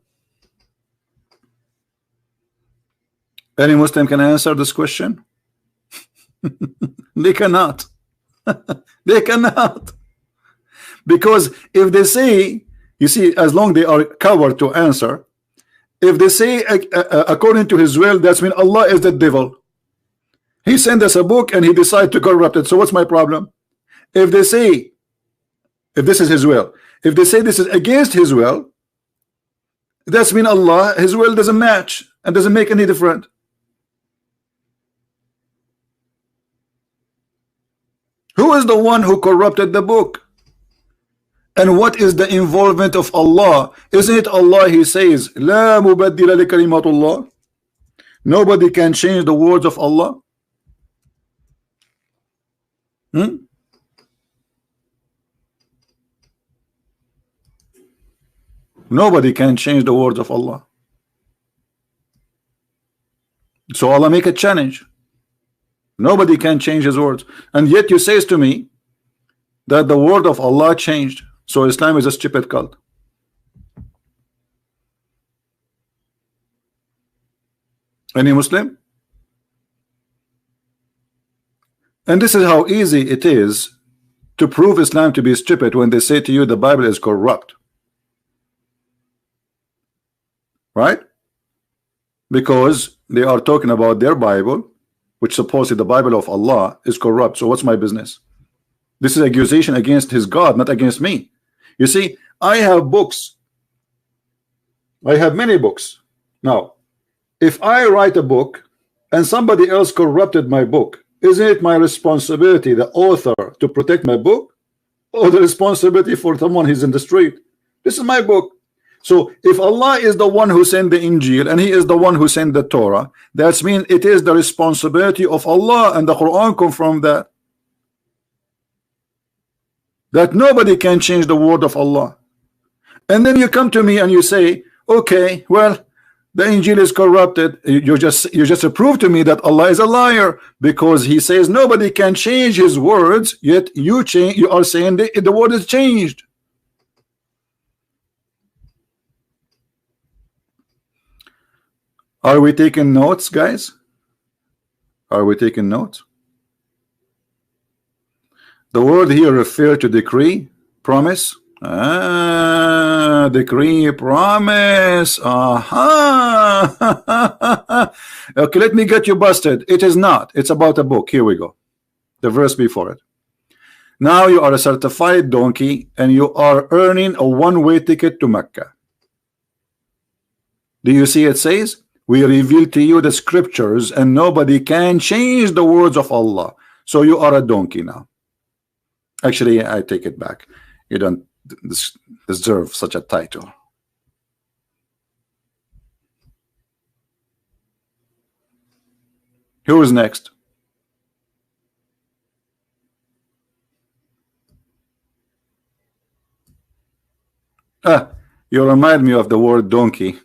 A: Any Muslim can answer this question? They cannot. They cannot. Because if they say, you see, as long they are covered to answer, if they say according to his will, that's mean Allah is the devil. He sent us a book and he decided to corrupt it. So what's my problem? If they say, if this is his will, if they say this is against his will, that's mean Allah, his will doesn't match and doesn't make any difference. Who is the one who corrupted the book? And what is the involvement of Allah? Isn't it Allah? He says, "La mubaddila li kalimatullah." Nobody can change the words of Allah. Nobody can change the words of Allah. So Allah make a challenge. Nobody can change his words, and yet you says to me that the word of Allah changed. So Islam is a stupid cult. Any Muslim? And this is how easy it is to prove Islam to be stupid when they say to you the Bible is corrupt. Right? Because they are talking about their Bible, which supposedly the Bible of Allah is corrupt. So what's my business? This is accusation against his God, not against me. You see, I have books. I have many books. Now, if I write a book and somebody else corrupted my book, isn't it my responsibility, the author, to protect my book, or the responsibility for someone who's in the street? This is my book. So if Allah is the one who sent the Injeel and he is the one who sent the Torah, that means it is the responsibility of Allah, and the Quran comes from that. That nobody can change the word of Allah. And then you come to me and you say, okay, well, the Injeel is corrupted. You just prove to me that Allah is a liar, because he says nobody can change his words, yet you are saying the word is changed. Are we taking notes, guys? Are we taking notes? The word here refer to decree, promise. Decree, promise. Aha. Okay, let me get you busted. It is not. It's about a book. Here we go. The verse before it. Now you are a certified donkey and you are earning a one-way ticket to Mecca. Do you see it says, we reveal to you the scriptures and nobody can change the words of Allah. So you are a donkey now. Actually, I take it back. You don't deserve such a title. Who is next? You remind me of the word donkey.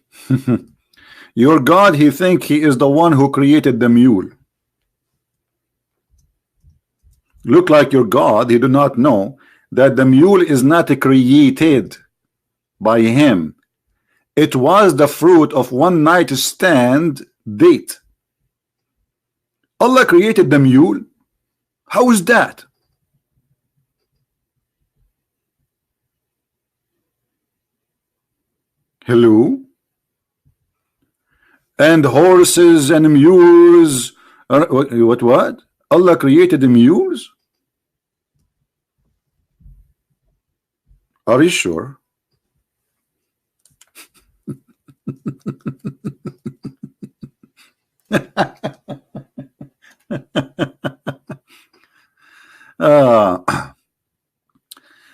A: Your God, he think he is the one who created the mule. Look like your God, he do not know that the mule is not created by him. It was the fruit of one night stand date. Allah created the mule. How is that? Hello? And horses and mules. What? Allah created the mules? Are you sure?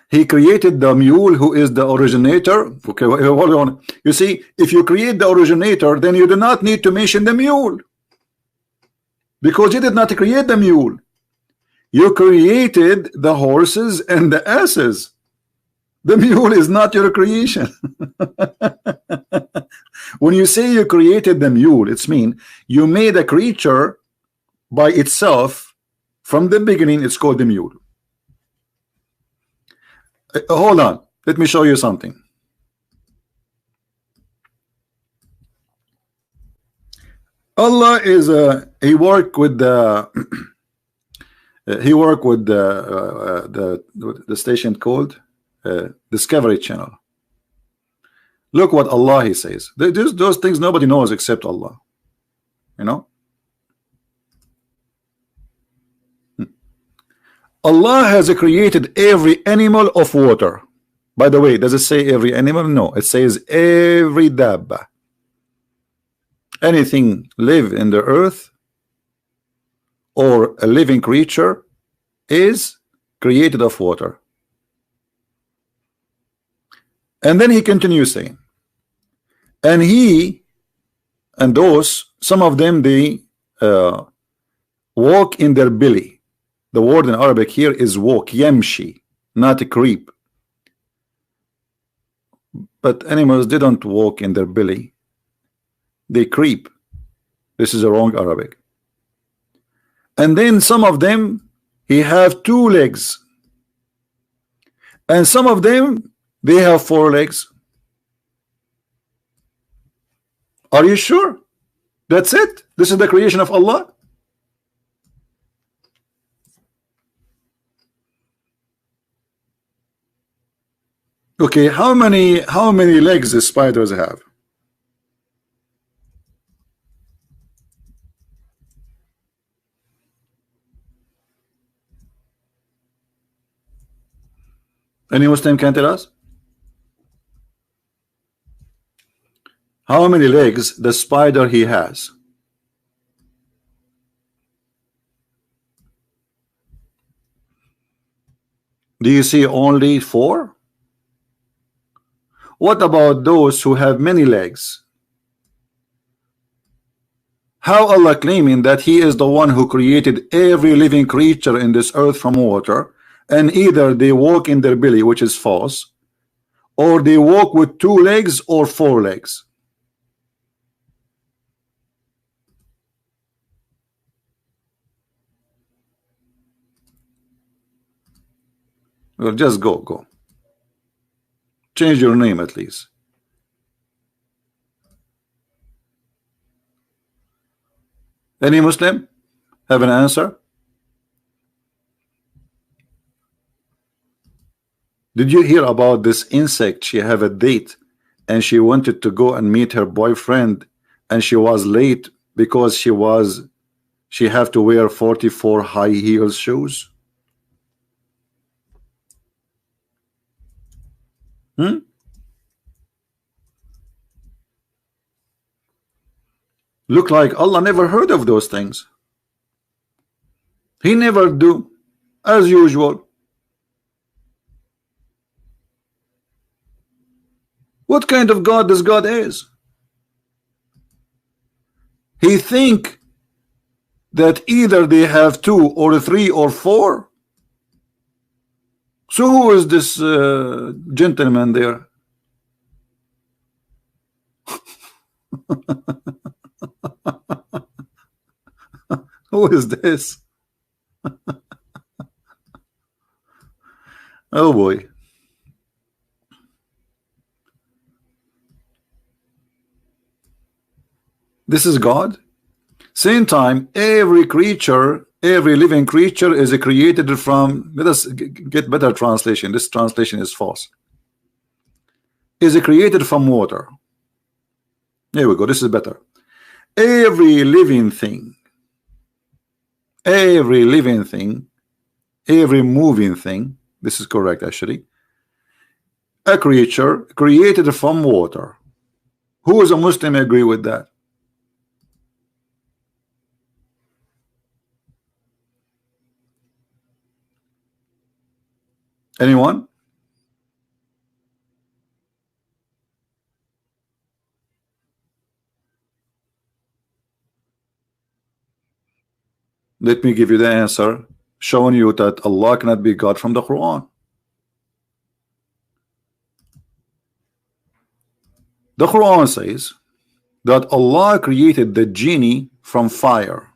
A: He created the mule, who is the originator. Okay, hold on. You see, if you create the originator, then you do not need to mention the mule, because you did not create the mule. You created the horses and the asses. The mule is not your creation. When you say you created the mule, it's mean you made a creature by itself from the beginning. It's called the mule. Hold on, let me show you something. Allah is he worked with the the station called Discovery Channel. Look what Allah he says. Those things nobody knows except Allah. You know, Allah has created every animal of water. By the way, does it say every animal? No, it says every dabba. Anything live in the earth or a living creature is created of water. And then he continues saying, and he and those, some of them, they walk in their belly. The word in Arabic here is walk, yamshi, not a creep. But animals, they don't walk in their belly, they creep. This is the wrong Arabic. And then some of them, he have 2 legs, and some of them, they have 4 legs. Are you sure? That's it? This is the creation of Allah? Okay, how many legs the spiders have? Any Muslim can tell us? How many legs the spider he has? Do you see only 4? What about those who have many legs? How Allah claiming that he is the one who created every living creature in this earth from water, and either they walk in their belly, which is false, or they walk with 2 legs or 4 legs? Well, just go. Change your name at least. Any Muslim have an answer? Did you hear about this insect? She have a date and she wanted to go and meet her boyfriend, and she was late because she have to wear 44 high heels shoes. Look like Allah never heard of those things. He never do, as usual. What kind of God this God is? He think that either they have 2 or 3 or 4. So who is this gentleman there? Who is this? Oh boy. This is God. Same time, every creature, every living creature is created from, let us get better translation. This translation is false. Is created from water. Here we go. This is better. Every living thing, every living thing, every moving thing, this is correct actually, a creature created from water. Who is a Muslim agree with that? Anyone? Let me give you the answer, showing you that Allah cannot be God from the Quran. The Quran says that Allah created the genie from fire.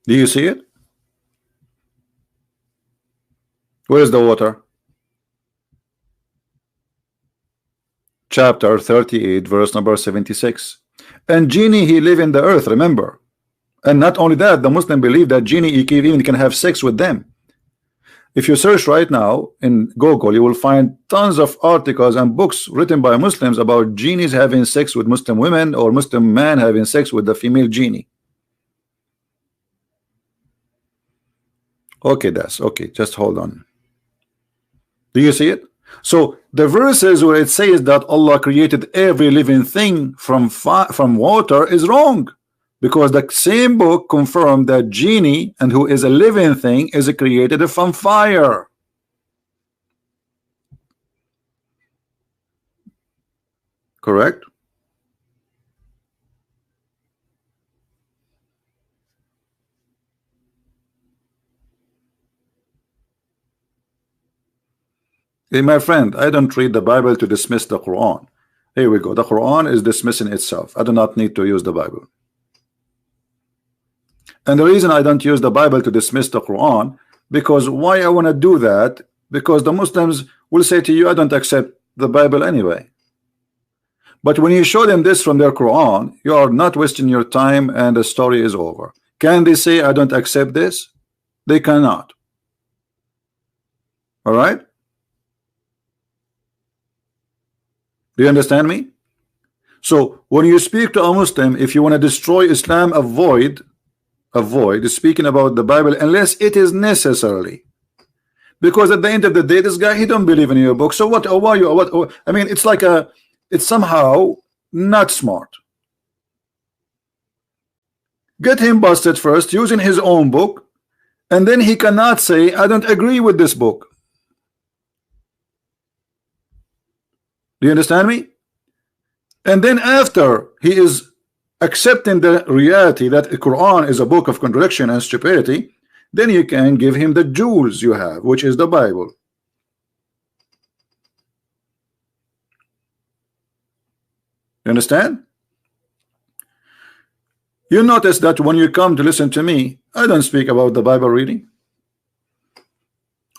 A: Do you see it? Where is the water? Chapter 38, verse number 76. And genie, he live in the earth, remember. And not only that, the Muslim believe that genie even can have sex with them. If you search right now in Google, you will find tons of articles and books written by Muslims about genies having sex with Muslim women, or Muslim man having sex with the female genie. Okay, that's okay. Just hold on. Do you see it? So the verses where it says that Allah created every living thing from water is wrong, because the same book confirmed that genie, and who is a living thing, is created from fire. Correct? Hey, my friend, I don't read the Bible to dismiss the Quran. Here we go. The Quran is dismissing itself. I do not need to use the Bible. And the reason I don't use the Bible to dismiss the Quran, because why I want to do that? Because the Muslims will say to you, I don't accept the Bible anyway. But when you show them this from their Quran, you are not wasting your time and the story is over. Can they say, I don't accept this? They cannot. All right? Do you understand me? So when you speak to a Muslim, if you want to destroy Islam, avoid speaking about the Bible unless it is necessarily, because at the end of the day, this guy, he don't believe in your book. So what? Or why you? What? I mean, it's like it's somehow not smart. Get him busted first using his own book, and then he cannot say, I don't agree with this book. Do you understand me? And then after he is accepting the reality that the Quran is a book of contradiction and stupidity, then you can give him the jewels you have, which is the Bible. You understand? You notice that when you come to listen to me, I don't speak about the Bible reading.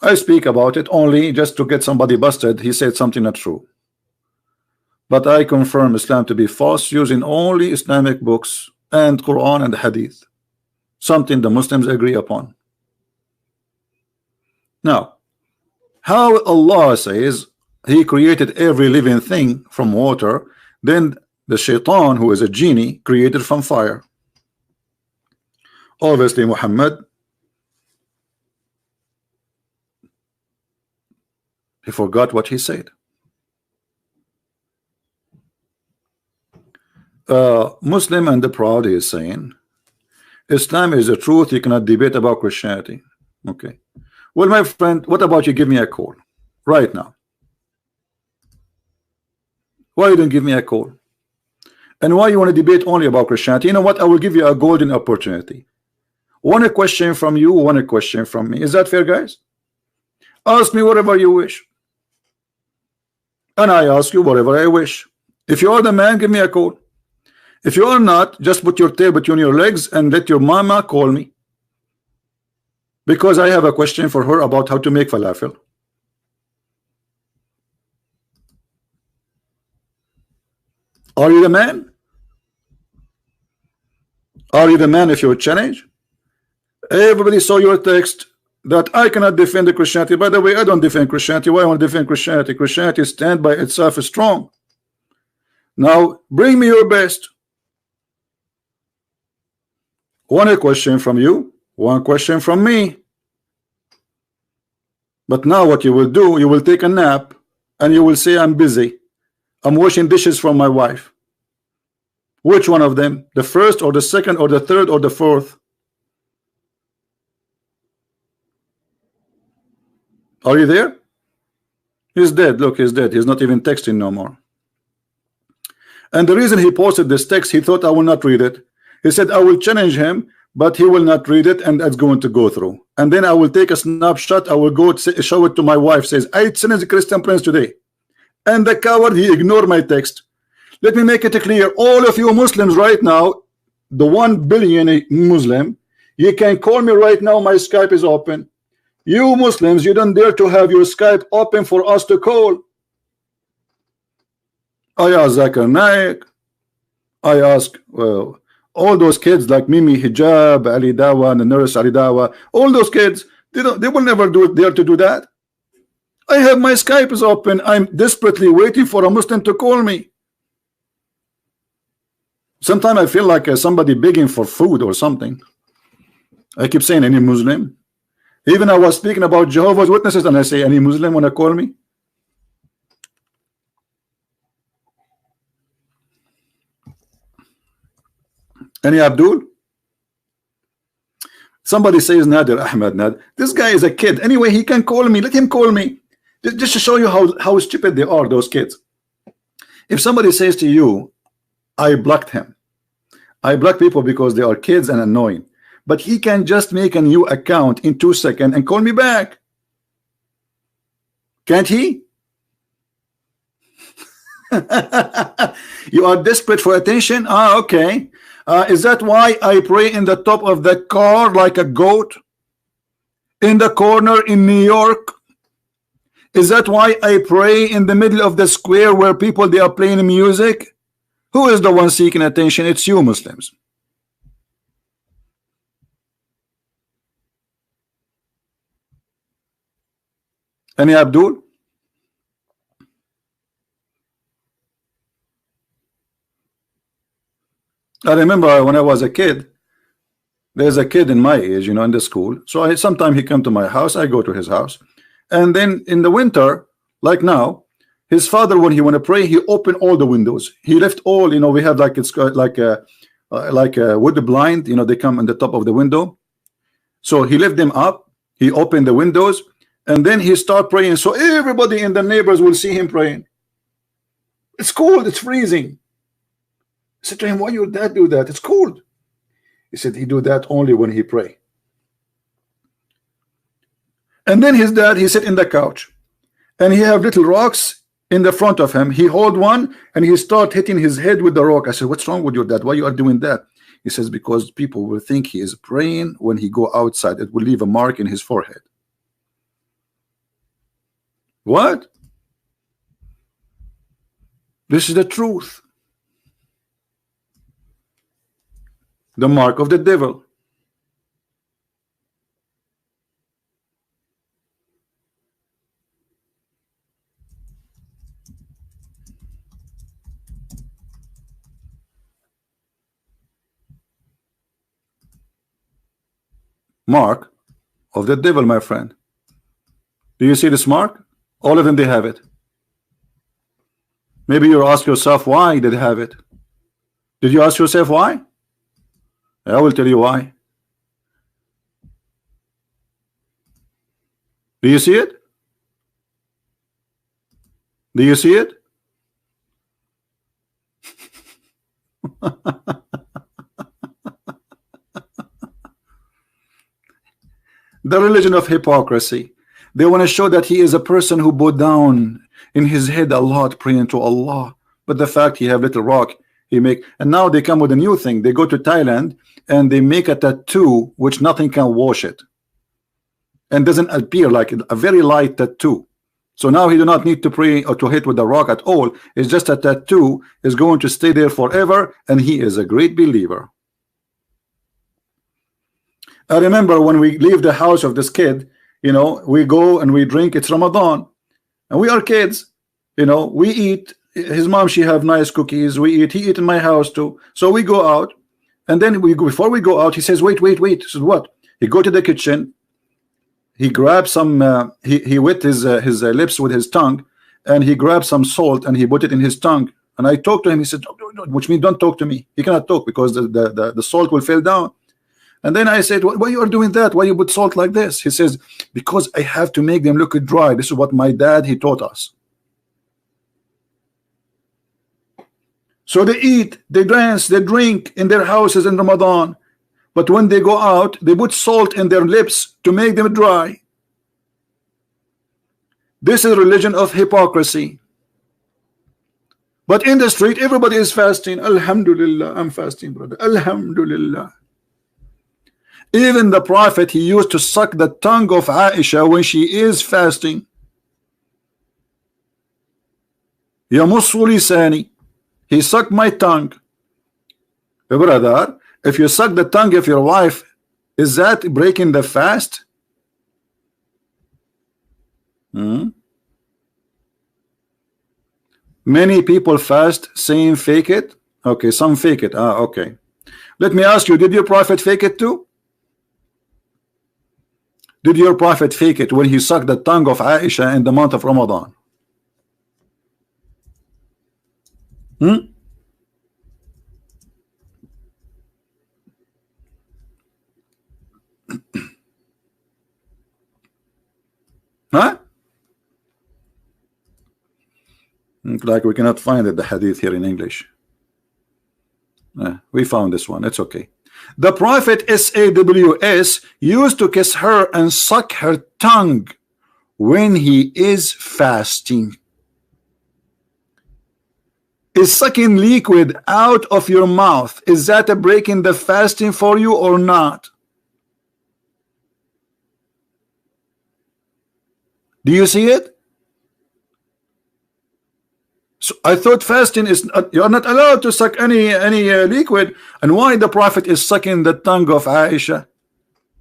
A: I speak about it only just to get somebody busted. He said something not true. But I confirm Islam to be false using only Islamic books and Quran and Hadith, something the Muslims agree upon. Now, how Allah says He created every living thing from water, then the Shaitan, who is a genie, created from fire. Obviously, Muhammad, he forgot what he said. Muslim and the proud is saying Islam is the truth, you cannot debate about Christianity. Okay, well, my friend, what about you give me a call right now? Why you don't give me a call? And why you want to debate only about Christianity? You know what, I will give you a golden opportunity. One question from you, one question from me. Is that fair, guys? Ask me whatever you wish, and I ask you whatever I wish. If you are the man, give me a call. If you are not, just put your tail between your legs and let your mama call me. Because I have a question for her about how to make falafel. Are you the man? Are you the man if you challenge? Everybody saw your text that I cannot defend the Christianity. By the way, I don't defend Christianity. Why I want to defend Christianity? Christianity stand by itself is strong. Now bring me your best. One question from you, one question from me. But now what you will do, you will take a nap and you will say I'm busy. I'm washing dishes from my wife. Which one of them? The first or the second or the third or the fourth? Are you there? He's dead. Look, he's dead. He's not even texting no more. And the reason he posted this text, he thought I will not read it. He said I will challenge him, but he will not read it, and that's going to go through. And then I will take a snapshot. I will go show it to my wife. Says I challenge the Christian Prince today, and the coward, he ignored my text. Let me make it clear, all of you Muslims right now, the 1 billion Muslim, you can call me right now. My Skype is open. You Muslims, you don't dare to have your Skype open for us to call. I ask Zakir Naik, I ask all those kids like Mimi Hijab, Ali Dawa, and the nurse Ali Dawa, all those kids, they will never dare to do that. I have my Skype is open. I'm desperately waiting for a Muslim to call me. Sometimes I feel like somebody begging for food or something. I keep saying any Muslim. Even I was speaking about Jehovah's Witnesses and I say any Muslim want to call me. Any Abdul? Somebody says Nadir Ahmed. Nadir. This guy is a kid. Anyway, he can call me. Let him call me. Just to show you how stupid they are, those kids. If somebody says to you, I blocked him. I block people because they are kids and annoying. But he can just make a new account in 2 seconds and call me back. Can't he? You are desperate for attention? Ah, okay. Is that why I pray in the top of the car like a goat? In the corner in New York? Is that why I pray in the middle of the square where people they are playing music? Who is the one seeking attention? It's you Muslims. Any Abdul? I remember when I was a kid, there's a kid in my age, you know, in the school. So sometimes he come to my house, I go to his house. And then in the winter, like now, his father, when he want to pray, he opened all the windows. He left all, you know, we have like it's like a wood blind, you know, they come on the top of the window. So he left them up. He opened the windows, and then he start praying. So everybody in the neighbors will see him praying. It's cold. It's freezing. I said to him, why your dad do that? It's cold. He said he do that only when he pray. And then his dad, he sit in the couch, and he have little rocks in the front of him. He hold one and he start hitting his head with the rock. I said, what's wrong with your dad? Why you are doing that? He says, because people will think he is praying when he go outside. It will leave a mark in his forehead. What? This is the truth. The mark of the devil. Mark of the devil, my friend. Do you see this mark? All of them, they have it. Maybe you ask yourself why they have it. Did you ask yourself why? I will tell you why. Do you see it? Do you see it? The religion of hypocrisy. They want to show that he is a person who bowed down in his head a lot, praying to Allah. But the fact he have little rock, he make, and now they come with a new thing. They go to Thailand and they make a tattoo which nothing can wash it. and doesn't appear like a very light tattoo. So now he do not need to pray or to hit with the rock at all. It's just a tattoo is going to stay there forever, and he is a great believer. I remember when we leave the house of this kid, you know, we go and we drink. It's Ramadan, and we are kids, you know. We eat. His mom, she have nice cookies. We eat. He eat in my house too. So we go out, and then we go, before we go out, he says, "Wait, wait, wait." He says, "What?" He go to the kitchen. He grabs some. He wet his lips with his tongue, and he grabs some salt and he put it in his tongue. And I talked to him. He said, which means don't talk to me. He cannot talk because the salt will fall down. And then I said, why you are doing that? Why you put salt like this? He says, because I have to make them look dry. This is what my dad, he taught us. So they eat, they dance, they drink in their houses in Ramadan. But when they go out, they put salt in their lips to make them dry. This is religion of hypocrisy. But in the street, everybody is fasting. Alhamdulillah, I'm fasting, brother. Alhamdulillah. Even the Prophet, he used to suck the tongue of Aisha when she is fasting. Yamussu lisani. He sucked my tongue. Brother, if you suck the tongue of your wife, is that breaking the fast? Many people fast saying fake it. Okay, some fake it. Okay. Let me ask you, did your Prophet fake it too? Did your Prophet fake it when he sucked the tongue of Aisha in the month of Ramadan? Huh? Like we cannot find it, the hadith here in English. We found this one. It's okay. The Prophet SAWS used to kiss her and suck her tongue when he is fasting. Is sucking liquid out of your mouth, is that a break in the fasting for you or not? Do you see it? So I thought fasting is you're not allowed to suck any liquid. And why the Prophet is sucking the tongue of Aisha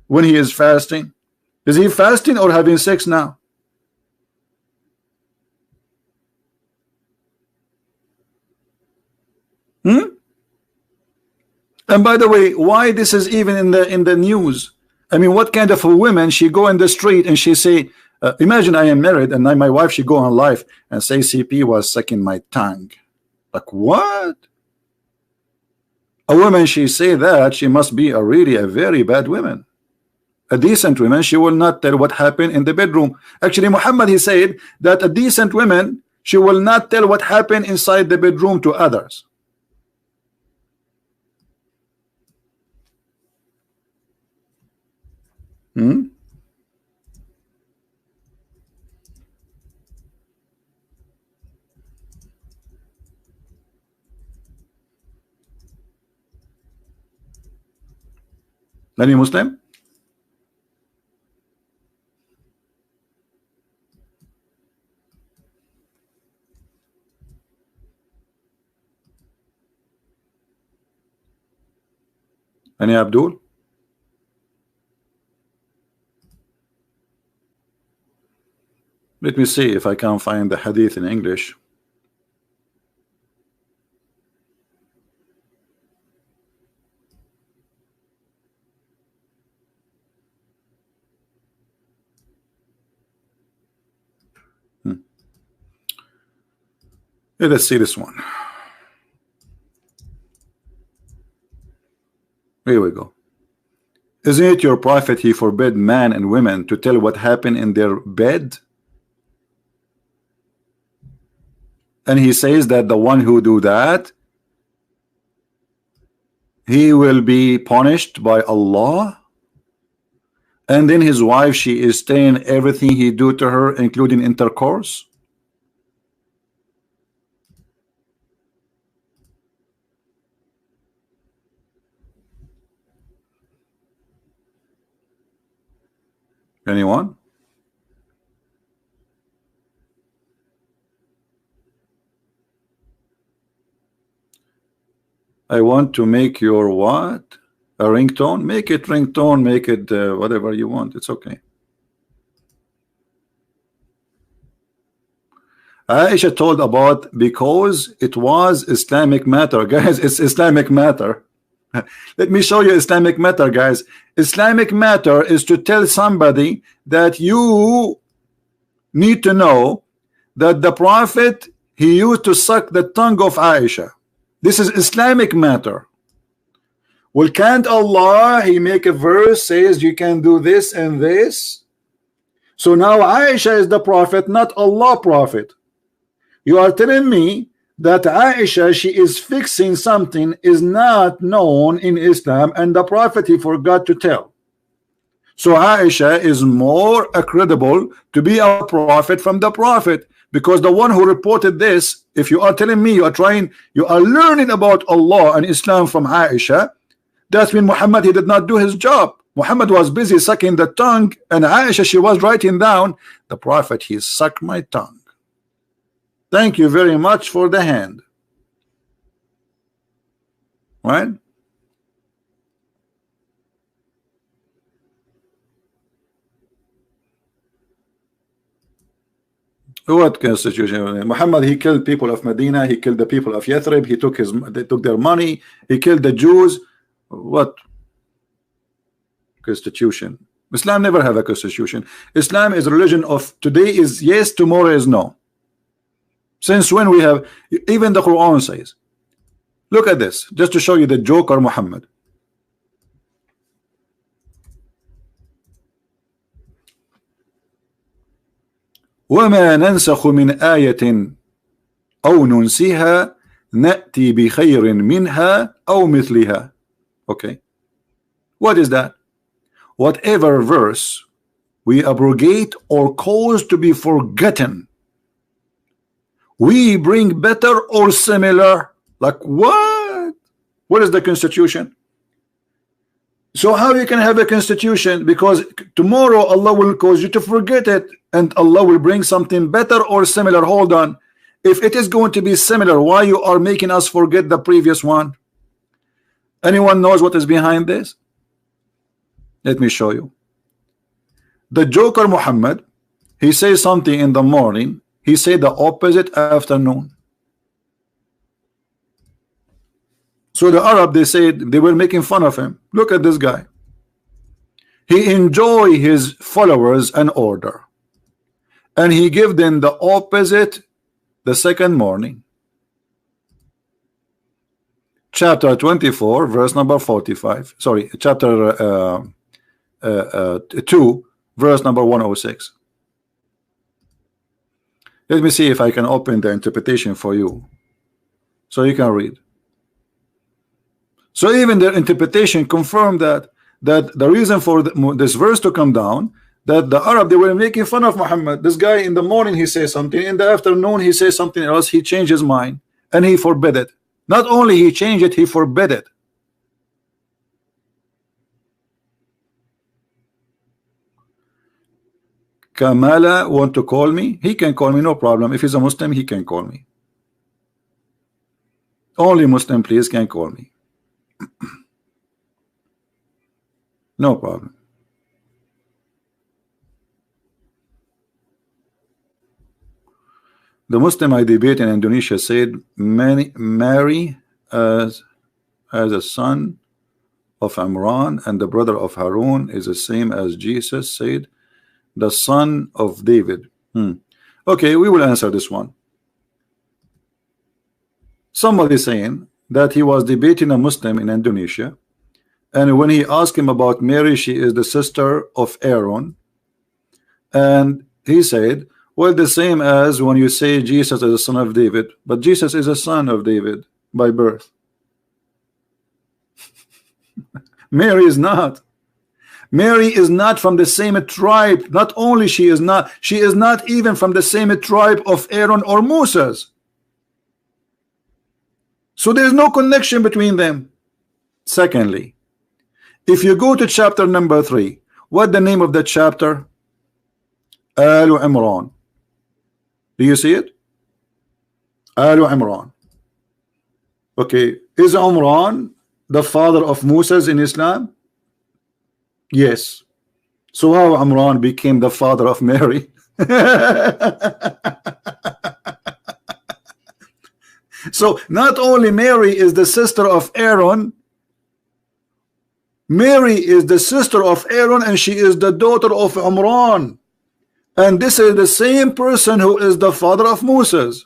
A: when he is fasting? Is he fasting or having sex now? And by the way, why this is even in the news? I mean, what kind of a woman she go in the street and she say, imagine I am married and my wife, she go on live and say CP was sucking my tongue. Like what? A woman, she say that, she must be really a very bad woman. A decent woman, she will not tell what happened in the bedroom. Actually, Muhammad, he said that a decent woman, she will not tell what happened inside the bedroom to others. Any Muslim? Any Abdul? Let me see if I can find the hadith in English. Let's see this one. Here we go. Isn't it your Prophet, he forbid man and women to tell what happened in their bed? And he says that the one who do that, he will be punished by Allah. And then his wife, she is staying everything he do to her, including intercourse. Anyone? I want to make your what? A ringtone? Make it ringtone, make it whatever you want. It's okay. Aisha told about because it was Islamic matter. Guys, it's Islamic matter. Let me show you Islamic matter, guys. Islamic matter is to tell somebody that you need to know that the Prophet, he used to suck the tongue of Aisha. This is Islamic matter. Well, can't Allah, he make a verse says you can do this and this? So now Aisha is the Prophet, not Allah Prophet. You are telling me that Aisha, she is fixing something is not known in Islam, and the Prophet, he forgot to tell. So Aisha is more credible to be a prophet from the Prophet, because the one who reported this, if you are telling me you are learning about Allah and Islam from Aisha, that means Muhammad, he did not do his job. Muhammad was busy sucking the tongue, and Aisha, she was writing down, the Prophet, he sucked my tongue. Thank you very much for the hand. Right? What constitution? Muhammad, he killed people of Medina, he killed the people of Yathrib, they took their money, he killed the Jews. What constitution? Islam never have a constitution. Islam is a religion of today is yes, tomorrow is no. Since when we have, even the Quran says, look at this, just to show you the joker Muhammad. وَمَا نَنْسَخُ مِنْ آيَةٍ أَوْ نُنْسِهَا نَأْتِي بِخَيْرٍ مِنْهَا أَوْ مِثْلِهَا. Okay, what is that? Whatever verse we abrogate or cause to be forgotten, we bring better or similar. Like what? What is the constitution? So how you can have a constitution? Because tomorrow Allah will cause you to forget it, and Allah will bring something better or similar. Hold on, if it is going to be similar, why you are making us forget the previous one? Anyone knows what is behind this? Let me show you. The joker Muhammad, he says something in the morning, he said the opposite afternoon. So the Arab, they said, they were making fun of him. Look at this guy. He enjoy his followers an order, and he give them the opposite the second morning. Chapter 24, verse number 45. Sorry, chapter 2, verse number 106. Let me see if I can open the interpretation for you, so you can read. So even their interpretation confirmed that the reason for this verse to come down, that the Arab, they were making fun of Muhammad. This guy in the morning he says something, in the afternoon he says something else. He changed his mind and he forbid it. Not only he changed it, he forbid it. Kamala want to call me? He can call me, no problem. If he's a Muslim, he can call me. Only Muslim, please, can call me. No problem. The Muslim I debate in Indonesia said Mary as a son of Imran and the brother of Harun is the same as Jesus said the son of David. Okay, we will answer this one. Somebody saying that he was debating a Muslim in Indonesia, and when he asked him about Mary, she is the sister of Aaron, and he said, well, the same as when you say Jesus is a son of David, but Jesus is a son of David by birth. Mary is not. Mary is not from the same tribe. Not only she is not even from the same tribe of Aaron or Moses. So there is no connection between them. Secondly, if you go to chapter number 3, what the name of the chapter? Imran. Do you see it? Imran. Okay, is Imran the father of Moses in Islam? Yes. So how Imran became the father of Mary? So not only Mary is the sister of Aaron, Mary is the sister of Aaron, and she is the daughter of Imran. And this is the same person who is the father of Moses.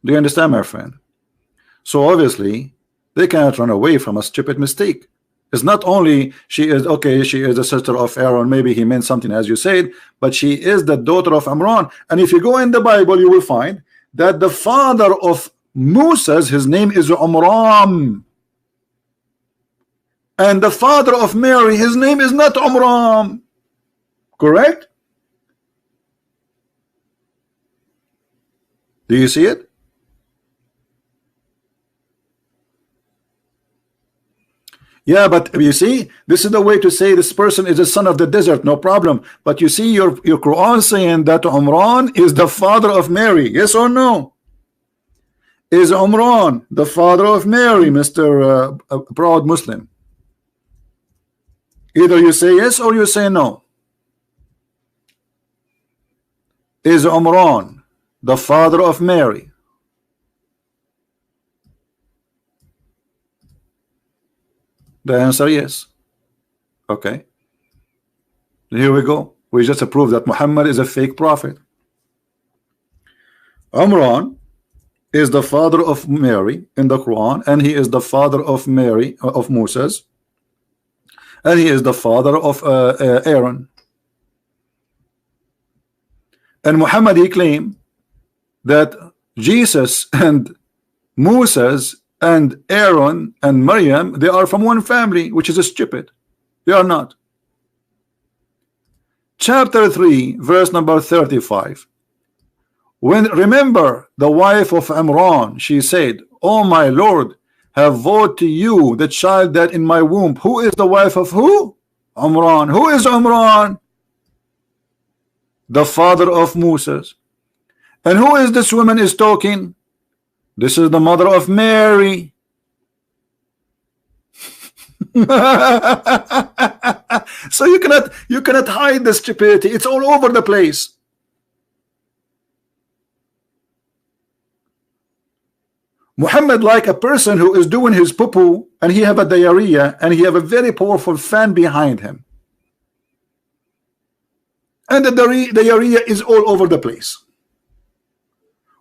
A: Do you understand, my friend? So obviously they cannot run away from a stupid mistake. It's not only she is okay, she is the sister of Aaron, maybe he meant something as you said, but she is the daughter of Imran. And if you go in the Bible, you will find that the father of Moses, his name is Imran, and the father of Mary, his name is not Imran. Correct? Do you see it? Yeah, but you see, this is the way to say this person is a son of the desert, no problem. But you see your Quran saying that Imran is the father of Mary. Yes or no? Is Imran the father of Mary, Mr. Proud Muslim? Either you say yes or you say no. Is Imran the father of Mary? The answer yes. Okay, here we go. We just proved that Muhammad is a fake prophet. Imran is the father of Mary in the Quran, and he is the father of Mary, of Moses, and he is the father of Aaron. And Muhammad, he claimed that Jesus and Moses and Aaron and Maryam, they are from one family, which is stupid. They are not. Chapter 3, verse number 35. When remember the wife of Imran, she said, "Oh my Lord, have vowed to you the child that in my womb." Who is the wife of who? Imran. Who is Imran? The father of Moses. And who is this woman is talking? This is the mother of Mary. So you cannot hide the stupidity. It's all over the place. Muhammad, like a person who is doing his poo-poo and he have a diarrhea and he have a very powerful fan behind him, and the diarrhea is all over the place.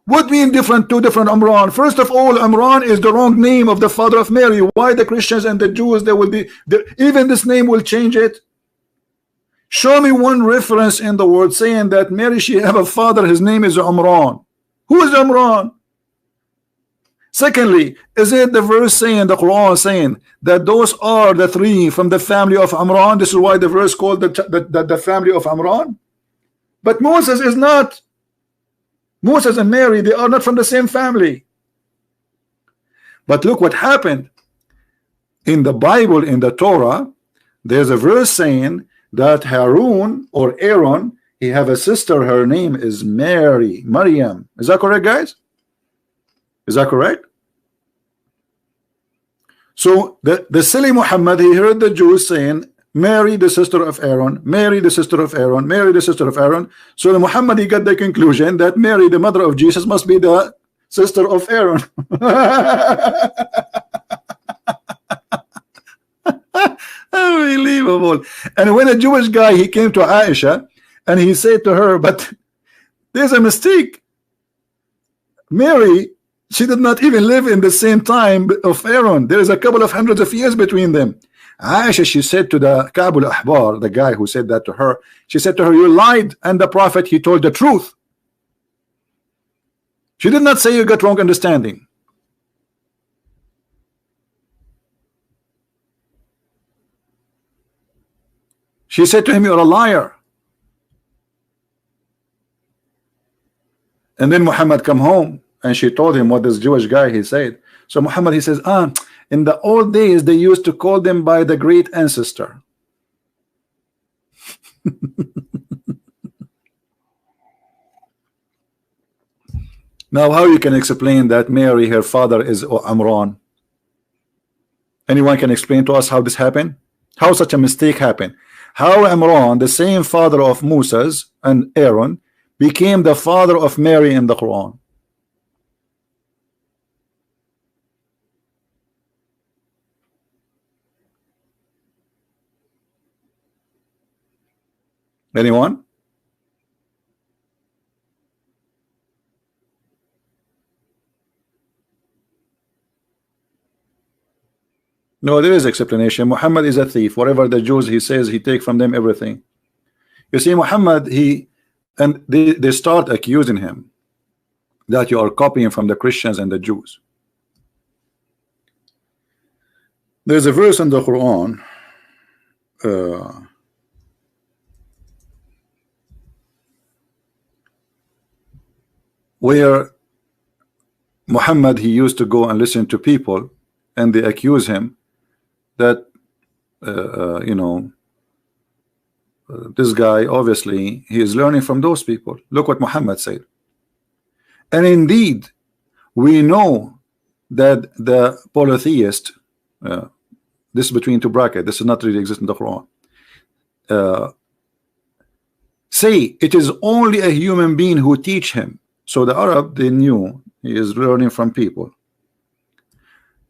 A: What mean two different Imran? First of all, Imran is the wrong name of the father of Mary. Why the Christians and the Jews, they will be even this name will change it? Show me one reference in the word saying that Mary, she have a father, his name is Imran. Who is Imran? Secondly, is it the verse saying, the Quran saying that those are the three from the family of Imran? This is why the verse called the family of Imran. But Moses is not. Moses and Mary, they are not from the same family. But look what happened in the Bible, in the Torah. There's a verse saying that Harun or Aaron, he have a sister, her name is Mary, Maryam. Is that correct, guys? Is that correct? So the silly Muhammad, he heard the Jews saying Mary the sister of Aaron, Mary the sister of Aaron, Mary the sister of Aaron. So the Muhammad, he got the conclusion that Mary the mother of Jesus must be the sister of Aaron. Unbelievable. And when a Jewish guy, he came to Aisha and he said to her, but there's a mistake. Mary, she did not even live in the same time of Aaron. There is a couple of hundreds of years between them. Aisha, she said to the Kabul Ahbar, the guy who said that to her, she said to her, you lied, and the prophet, he told the truth. She did not say you got wrong understanding. She said to him, you're a liar. And then Muhammad come home and she told him what this Jewish guy he said. So Muhammad, he says, in the old days they used to call them by the great ancestor. Now, how you can explain that Mary, her father is Imran? Anyone can explain to us how this happened? How such a mistake happened? How Imran, the same father of Moses and Aaron, became the father of Mary in the Quran? Anyone? No, there is explanation. Muhammad is a thief. Whatever the Jews he says, he take from them everything. You see, Muhammad, they start accusing him that you are copying from the Christians and the Jews. There's a verse in the Quran where Muhammad, he used to go and listen to people and they accuse him that you know, this guy obviously he is learning from those people. Look what Muhammad said. And indeed we know that the polytheist, this is between two brackets, this is not really exist in the Quran, say it is only a human being who teach him. So the Arab, they knew he is learning from people.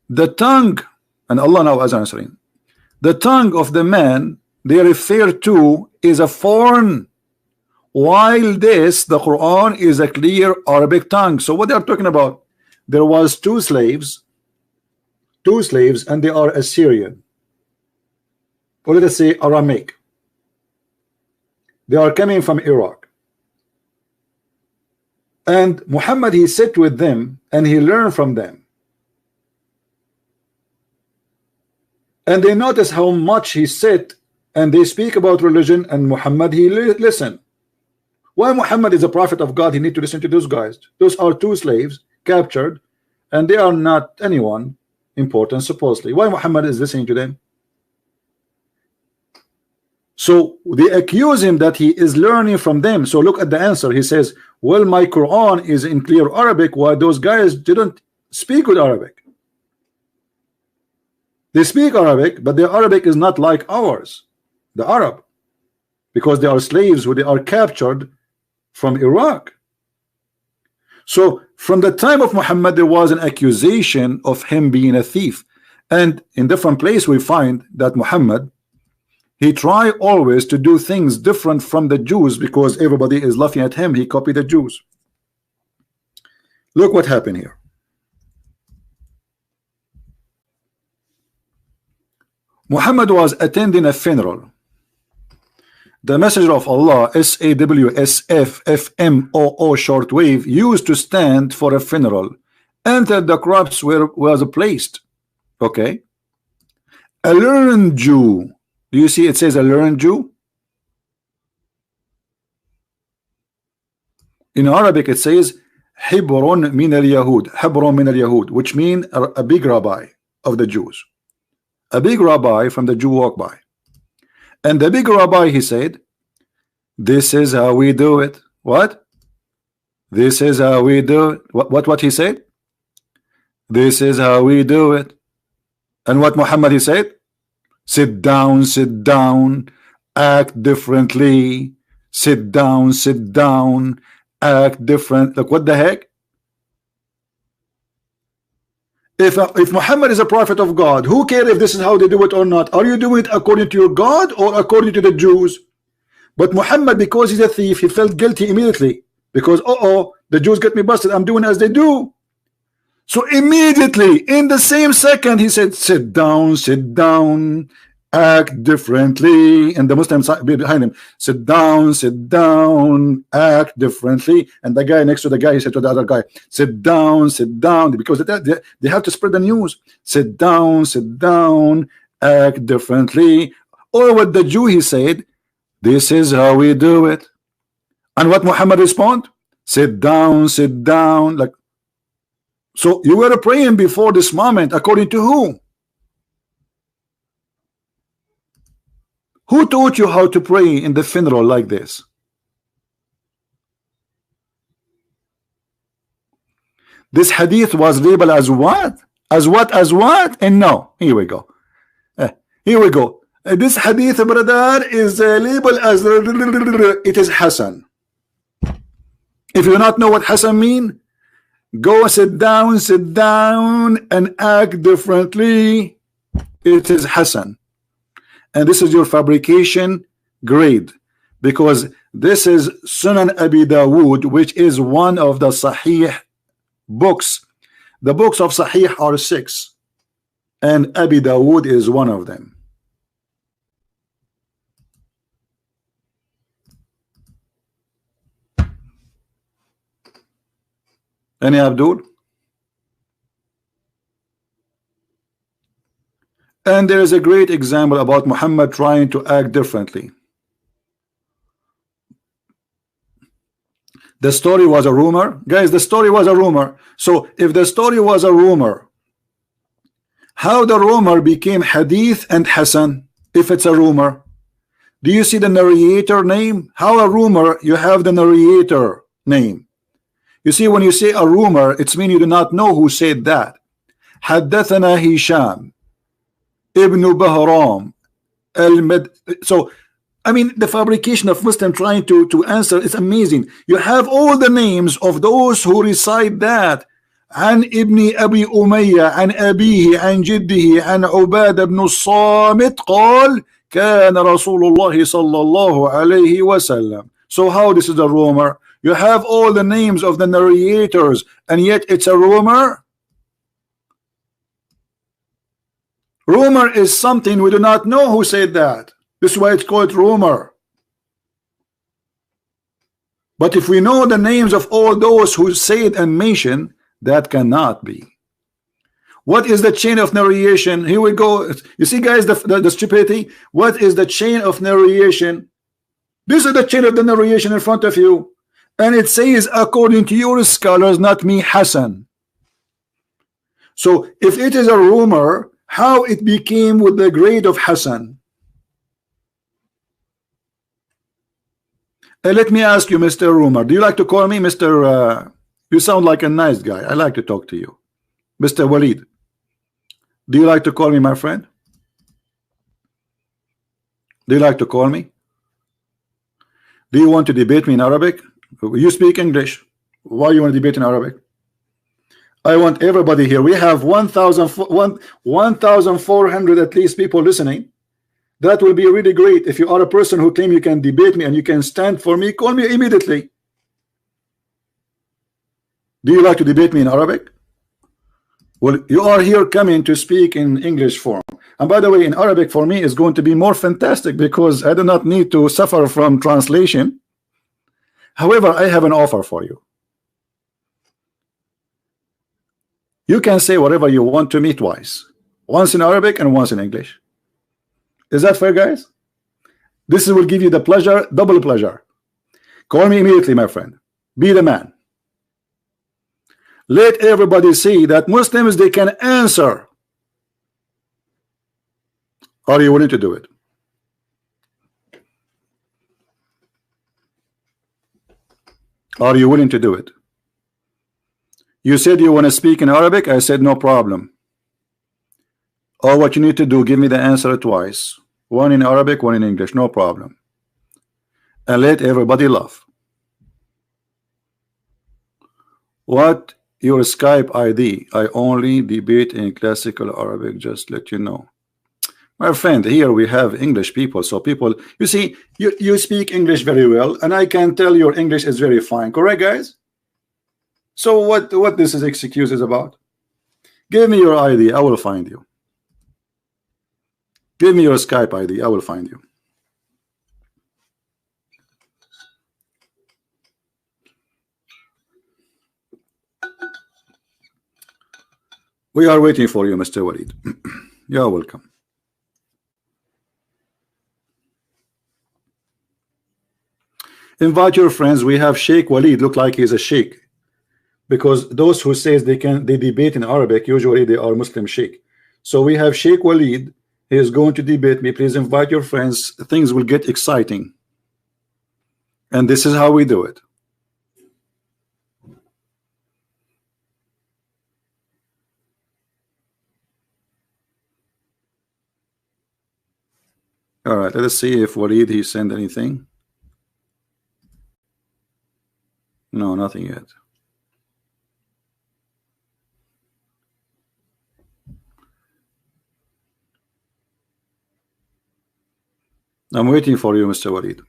A: The tongue, and Allah now is answering, the tongue of the man they refer to is a foreign, while this, the Quran, is a clear Arabic tongue. So what they are talking about, there was two slaves and they are Assyrian, or let us say Aramaic. They are coming from Iraq, and Muhammad, he sat with them and he learned from them. And they notice how much he sit and they speak about religion, and Muhammad, he listen. Why Muhammad is a prophet of God, he need to listen to those guys? Those are two slaves captured and they are not anyone important supposedly. Why Muhammad is listening to them? So they accuse him that he is learning from them. So look at the answer. He says, well, my Quran is in clear Arabic, while those guys didn't speak with Arabic. They speak Arabic, but their Arabic is not like ours, the Arab, because they are slaves who they are captured from Iraq. So from the time of Muhammad, there was an accusation of him being a thief. And in different places we find that Muhammad, he tried always to do things different from the Jews because everybody is laughing at him. He copied the Jews. Look what happened here. Muhammad was attending a funeral. The messenger of Allah, SAWSFFMOO shortwave, used to stand for a funeral, entered the crops where was placed. Okay. A learned Jew. Do you see it says a learned Jew? In Arabic it says Hebron min al-Yahud, Hebron min al-Yahud, which means a big rabbi of the Jews. A big rabbi from the Jew walked by, and the big rabbi, he said, this is how we do it. What? This is how we do it. What he said? This is how we do it. And what Muhammad, he said? Sit down, act differently. Sit down, act different. Like, what the heck? If Muhammad is a prophet of God, who cares if this is how they do it or not? Are you doing it according to your God or according to the Jews? But Muhammad, because he's a thief, he felt guilty immediately because the Jews get me busted, I'm doing as they do. So immediately in the same second he said, sit down, act differently. And the Muslims behind him, sit down, act differently. And the guy next to the guy, he said to the other guy, sit down, because they have to spread the news. Sit down, act differently. Or what the Jew, he said, this is how we do it. And what Muhammad respond? Sit down. Like, so you were praying before this moment according to who? Who taught you how to pray in the funeral like this? This hadith was labeled as what? As what? As what? And no, here we go. Here we go. This hadith, brother, is labeled as it is Hassan. If you do not know what Hassan mean, go sit down and act differently. It is Hassan. And this is your fabrication grade, because this is Sunan Abi Dawood, which is one of the Sahih books. The books of Sahih are 6, and Abi Dawood is one of them. Any Abdul? And there is a great example about Muhammad trying to act differently. The story was a rumor. Guys, the story was a rumor. So if the story was a rumor, how the rumor became hadith and Hassan if it's a rumor? Do you see the narrator name? How a rumor, you have the narrator name. You see, when you say a rumor, it's mean you do not know who said that. Haddathana Hisham Ibn Bahram al-Med. So I mean, the fabrication of Muslim trying to answer is amazing. You have all the names of those who recite that. An Ibn Abi Umayyah, an Abihi, an Jiddihi, an Ubaid ibn Samit قال كان رسول الله صلى الله عليه وسلم. So how this is a rumor? You have all the names of the narrators, and yet it's a rumor. Rumor is something we do not know who said that. This is why it's called rumor. But if we know the names of all those who say it and mention, that cannot be. What is the chain of narration? Here we go. You see, guys, the stupidity. What is the chain of narration? This is the chain of the narration in front of you, and it says according to your scholars, not me, Hassan. So if it is a rumor, how it became with the grade of Hassan? Let me ask you, Mr. Rumor, do you like to call me Mr. You sound like a nice guy. I like to talk to you. Mr. Wleed, do you like to call me my friend? Do you like to call me? Do you want to debate me in Arabic? You speak English. Why you want to debate in Arabic? I want everybody here. We have 1,400 at least people listening. That will be really great. If you are a person who claim you can debate me and you can stand for me, call me immediately. Do you like to debate me in Arabic? Well, you are here coming to speak in English form. And by the way, in Arabic for me is going to be more fantastic because I do not need to suffer from translation. However, I have an offer for you. You can say whatever you want to me twice. Once in Arabic and once in English. Is that fair, guys? This will give you the pleasure, double pleasure. Call me immediately, my friend. Be the man. Let everybody see that Muslims, they can answer. Are you willing to do it? Are you willing to do it? You said you want to speak in Arabic. I said no problem. All what you need to do, give me the answer twice. One in Arabic, one in English, no problem. And let everybody laugh. What your Skype ID? I only debate in classical Arabic, just let you know. My friend, here we have English people, so people, you see, you speak English very well, and I can tell your English is very fine, correct, guys? So what this is excuses about? Give me your ID, I will find you. Give me your Skype ID, I will find you. We are waiting for you, Mr. Wleed. You are welcome. Invite your friends. We have Sheikh Wleed, look like he's a sheikh, because those who says they debate in Arabic, usually they are Muslim sheikh. So we have Sheikh Wleed He is going to debate me. Please invite your friends. Things will get exciting. And this is how we do it. All right, let us see if Waleed he sent anything. No, nothing yet. I'm waiting for you, Mr. Waleed.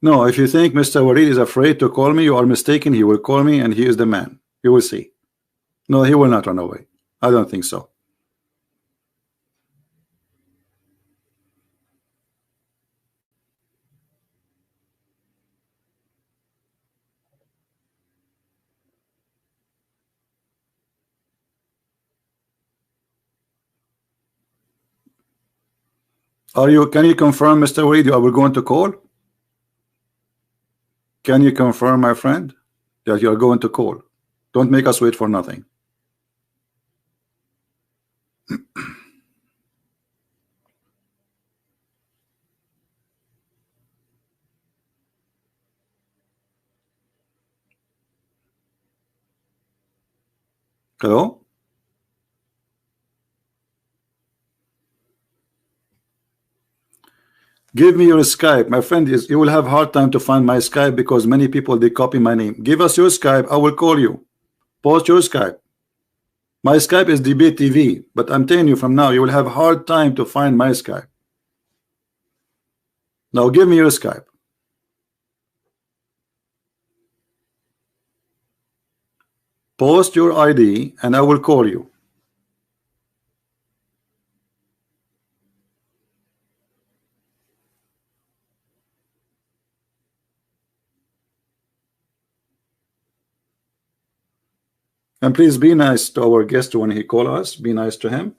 A: No, if you think Mr. Waleed is afraid to call me, you are mistaken. He will call me and he is the man. You will see. No, he will not run away. I don't think so. Can you confirm, Mr. Waleed, you are going to call? Can you confirm, my friend, that you are going to call? Don't make us wait for nothing. Hello? Give me your Skype. My friend, you will have hard time to find my Skype because many people, they copy my name. Give us your Skype. I will call you. Post your Skype. My Skype is Debate TV, but I'm telling you from now, you will have hard time to find my Skype. Now give me your Skype. Post your ID and I will call you. And please be nice to our guest when he calls us. Be nice to him.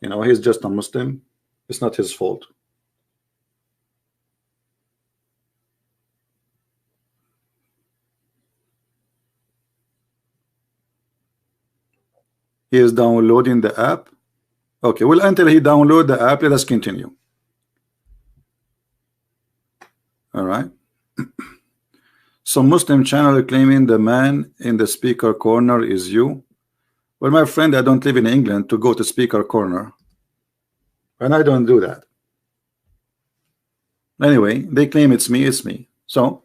A: You know, he's just a Muslim. It's not his fault. He is downloading the app. Okay, well, until he download the app, let us continue. All right. Some Muslim channel claiming the man in the speaker corner is you. Well, my friend, I don't live in England to go to speaker corner, and I don't do that. Anyway, they claim it's me. It's me. So,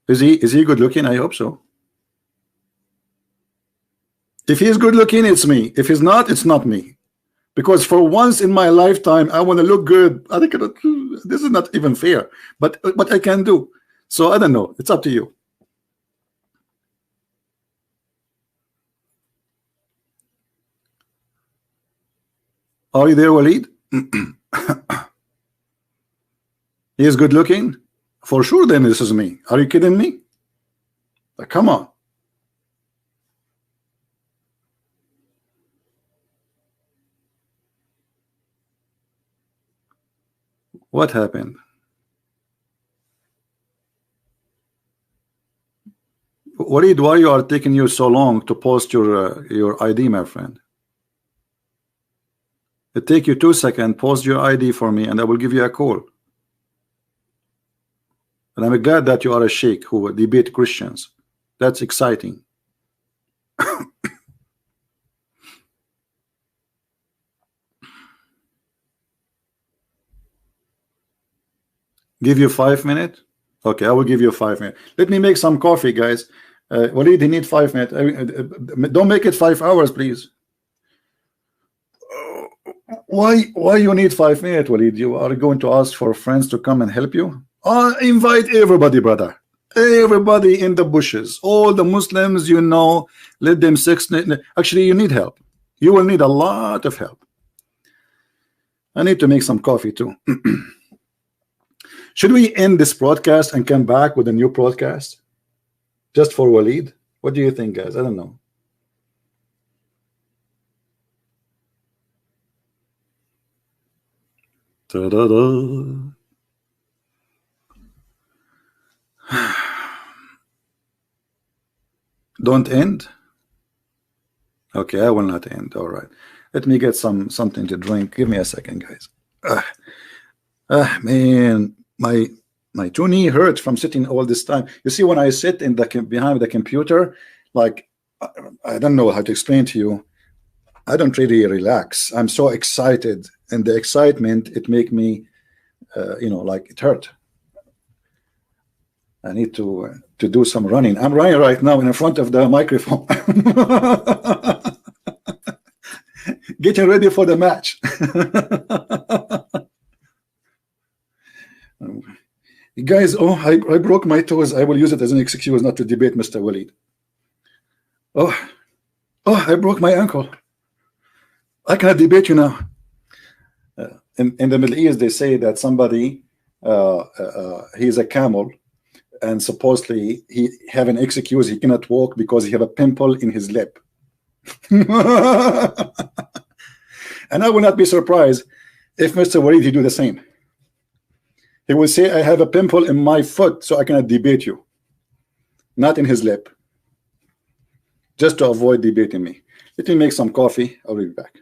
A: is he good looking? I hope so. If he's good looking, it's me. If he's not, it's not me. Because for once in my lifetime, I want to look good. I think this is not even fair, but what I can do. So I don't know. It's up to you. Are you there, Waleed? He is good looking? For sure, then this is me. Are you kidding me? Come on. What happened? Waleed, why you are taking you so long to post your ID, my friend? It take you 2 seconds. Post your ID for me, and I will give you a call. And I'm glad that you are a sheikh who debate Christians. That's exciting. Give you 5 minutes. Okay, I will give you 5 minutes. Let me make some coffee, guys. Waleed, you need 5 minutes. Don't make it 5 hours, please. Why you need 5 minutes, Waleed? You are going to ask for friends to come and help you? Invite everybody, brother. Everybody in the bushes, all the Muslims, you know, let them actually, you need help. You will need a lot of help. I need to make some coffee too. Should we end this broadcast and come back with a new broadcast just for Waleed? What do you think, guys? I don't know. Ta-da-da. Don't end. Okay, I will not end. All right. Let me get something to drink. Give me a second, guys. Man, my two knee hurts from sitting all this time. You see, when I sit in the behind the computer, like I don't know how to explain to you. I don't really relax. I'm so excited, and the excitement it make me, like it hurt. I need to do some running. I'm running right now in front of the microphone, getting ready for the match. Guys, oh, I broke my toes. I will use it as an excuse not to debate Mr. Wleed. Oh, I broke my ankle. I cannot debate you now. In the Middle East, they say that somebody, he's a camel, and supposedly he have an excuse he cannot walk because he have a pimple in his lip. And I will not be surprised if Mr. Wleed he do the same. He will say, I have a pimple in my foot, so I cannot debate you. Not in his lip. Just to avoid debating me. Let me make some coffee. I'll be back.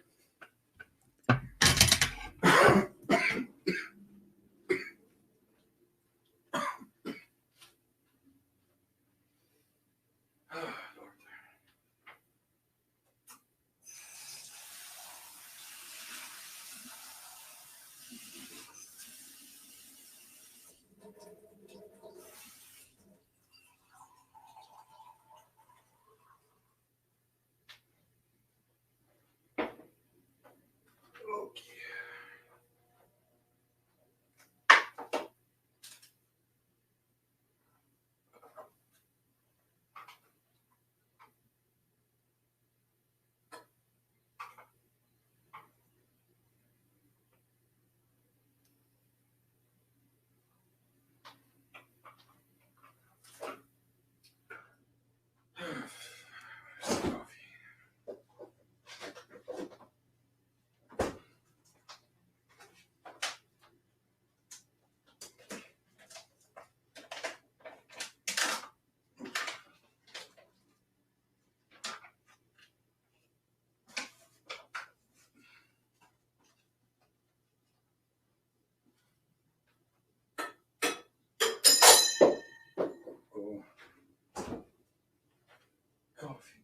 A: Coffee.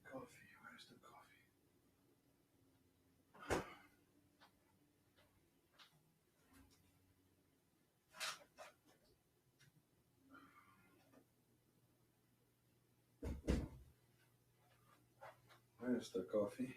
A: Where's the coffee? Where's the coffee?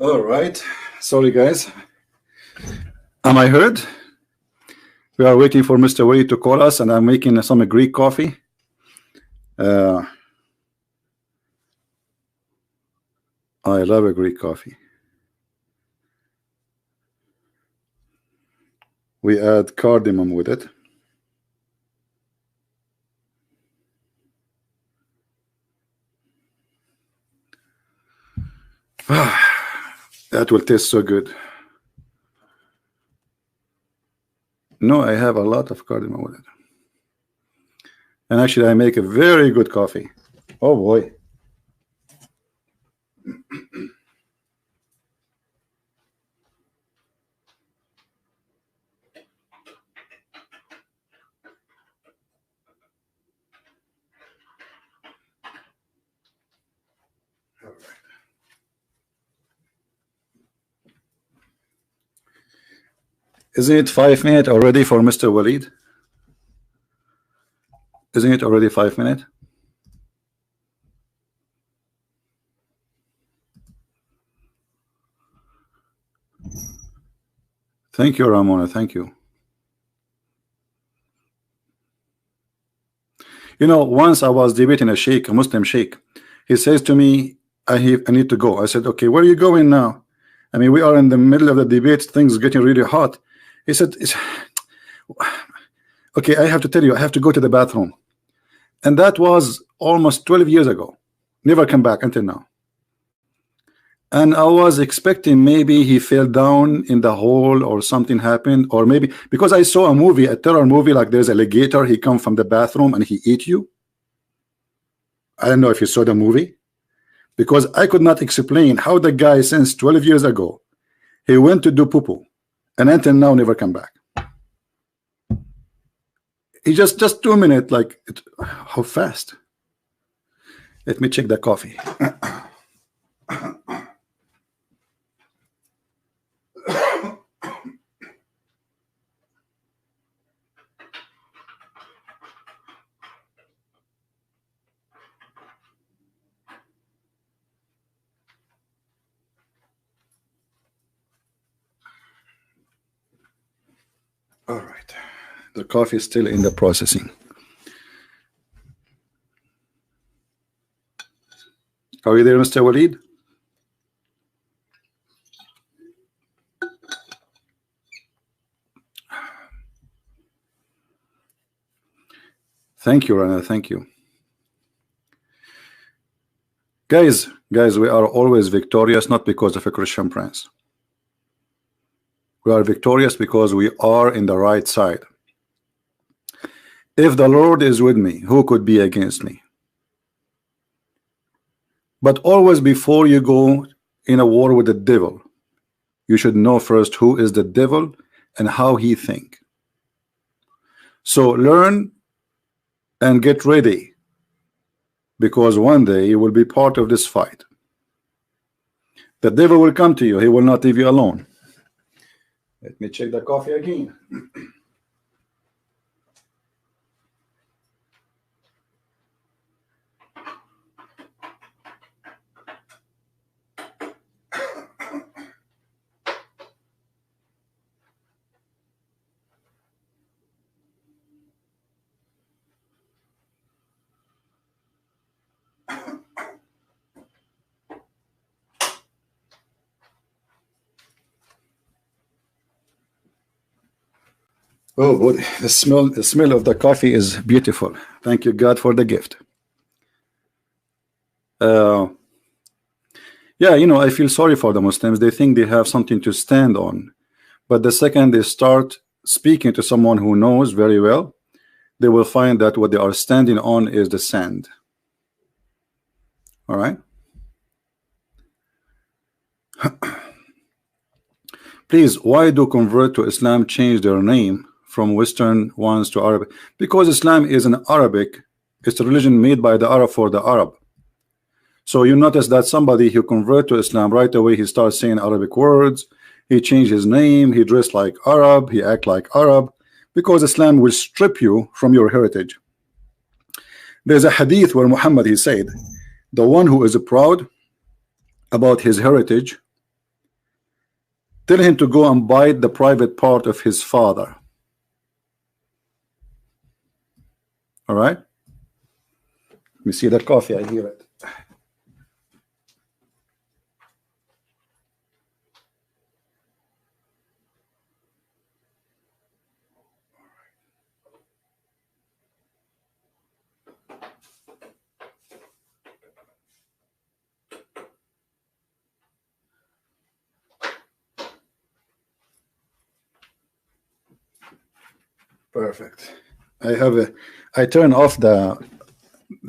A: All right. Sorry, guys. Am I heard? We are waiting for Mr. Wleed to call us, and I'm making some Greek coffee. I love a Greek coffee. We add cardamom with it. That will taste so good. No, I have a lot of cardamom with it. And actually, I make a very good coffee. Oh boy. Isn't it 5 minutes already for Mr. Waleed? Isn't it already 5 minutes? Thank you, Ramona. Thank you. You know, once I was debating a sheikh, a Muslim sheikh. He says to me, I need to go. I said, okay, where are you going now? I mean, we are in the middle of the debate. Things getting really hot. He said, okay, I have to tell you, I have to go to the bathroom. And that was almost 12 years ago. Never come back until now. And I was expecting maybe he fell down in the hole or something happened, or maybe because I saw a movie, a terror movie, like there's a alligator, he come from the bathroom and he eat you. I don't know if you saw the movie, because I could not explain how the guy since 12 years ago he went to do poo-poo and until now never come back. He just 2 minutes, like how fast. Let me check the coffee. All right, the coffee is still in the processing. Are you there, Mr. Waleed? Thank you, Rana. Thank you. Guys, we are always victorious, not because of a Christian prince. We are victorious because we are in the right side. If the Lord is with me, who could be against me? But always before you go in a war with the devil, you should know first who is the devil and how he think. So learn and get ready, because one day you will be part of this fight. The devil will come to you. He will not leave you alone. Let me check the coffee again. Oh, boy, the smell of the coffee is beautiful. Thank you, God, for the gift. Yeah, you know, I feel sorry for the Muslims. They think they have something to stand on, but the second they start speaking to someone who knows very well, they will find that what they are standing on is the sand. All right. Please, why do convert to Islam change their name from Western ones to Arabic? Because Islam is an Arabic, it's a religion made by the Arab for the Arab. So you notice that somebody who convert to Islam right away, he starts saying Arabic words, he changed his name, he dressed like Arab, he act like Arab, because Islam will strip you from your heritage. There's a hadith where Muhammad, he said, the one who is proud about his heritage, tell him to go and bite the private part of his father. All right. Let me see that coffee. I hear it. Perfect. I turn off the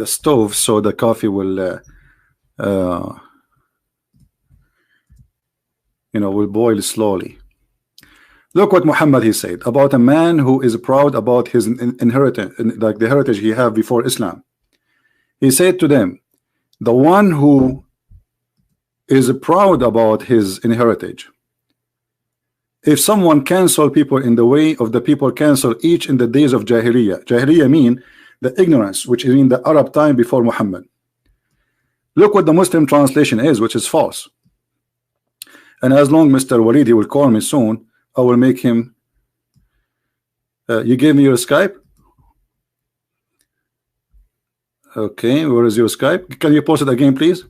A: stove so the coffee will will boil slowly. Look what Muhammad, he said about a man who is proud about his inheritance, like the heritage he have before Islam. He said to them, the one who is proud about his inheritance, if someone cancel people in the way of the people cancel each in the days of Jahiliyyah. Jahiliyyah mean the ignorance, which is in the Arab time before Muhammad. Look what the Muslim translation is, which is false. And as long Mr. Waleed, he will call me soon, I will make him. You gave me your Skype? Okay, where is your Skype? Can you post it again, please?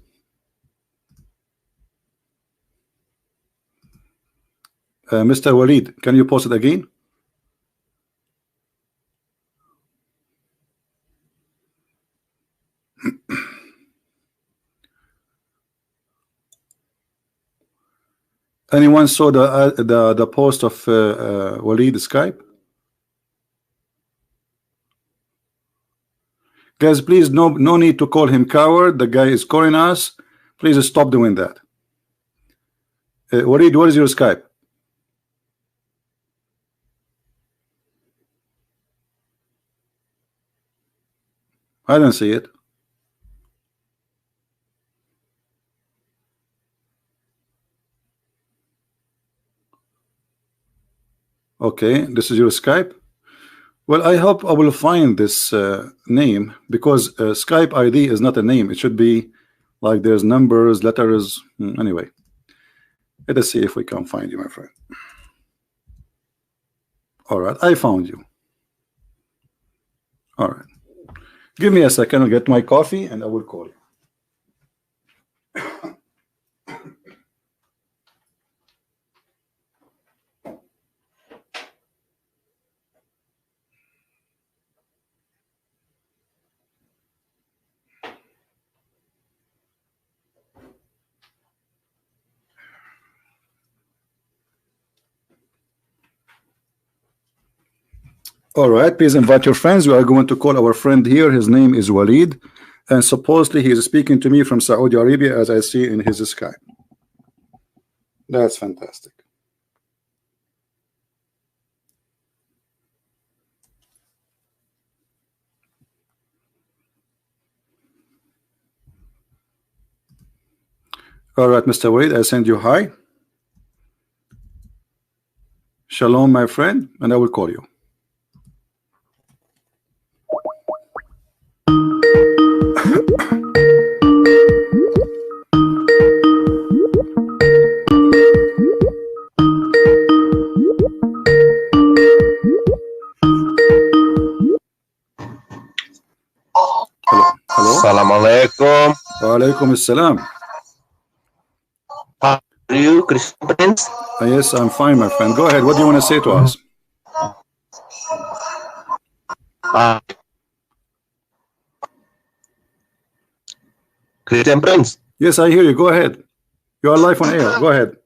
A: Mr. Waleed, can you post it again? Anyone saw the post of Waleed Skype? Guys, please, no need to call him coward. The guy is calling us. Please stop doing that. Waleed, what is your Skype? I don't see it. Okay, this is your Skype. Well, I hope I will find this name, because Skype ID is not a name. It should be like there's numbers, letters. Anyway, let us see if we can find you, my friend. All right, I found you. All right, give me a second. I'll get my coffee and I will call you. All right, please invite your friends. We are going to call our friend here. His name is Waleed, and supposedly he is speaking to me from Saudi Arabia, as I see in his Skype. That's fantastic. All right, Mr. Waleed, I send you hi. Shalom, my friend, and I will call you.
B: Assalamu alaikum.
A: Wa alaikum assalam.
B: How are you, Christian Prince?
A: Yes, I'm fine, my friend. Go ahead. What do you want to say to us?
B: Christian Prince?
A: Yes, I hear you. Go ahead. You are live on air. Go ahead.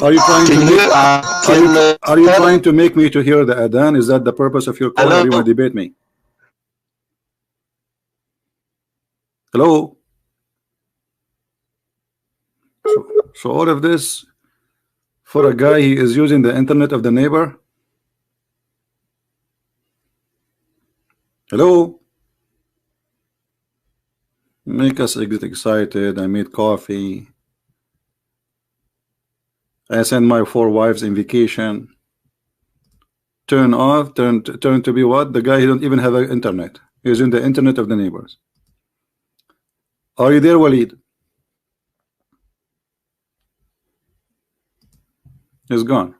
A: Are you trying to make, are you trying to make me to hear the adhan? Is that the purpose of your call? Or do you want to debate me? Hello? So all of this for a guy, he is using the internet of the neighbor? Hello? Make us get excited. I made coffee. I send my 4 wives in vacation. Turn off, turn to be what? The guy, he don't even have an internet. He's in the internet of the neighbors. Are you there, Waleed? He's gone.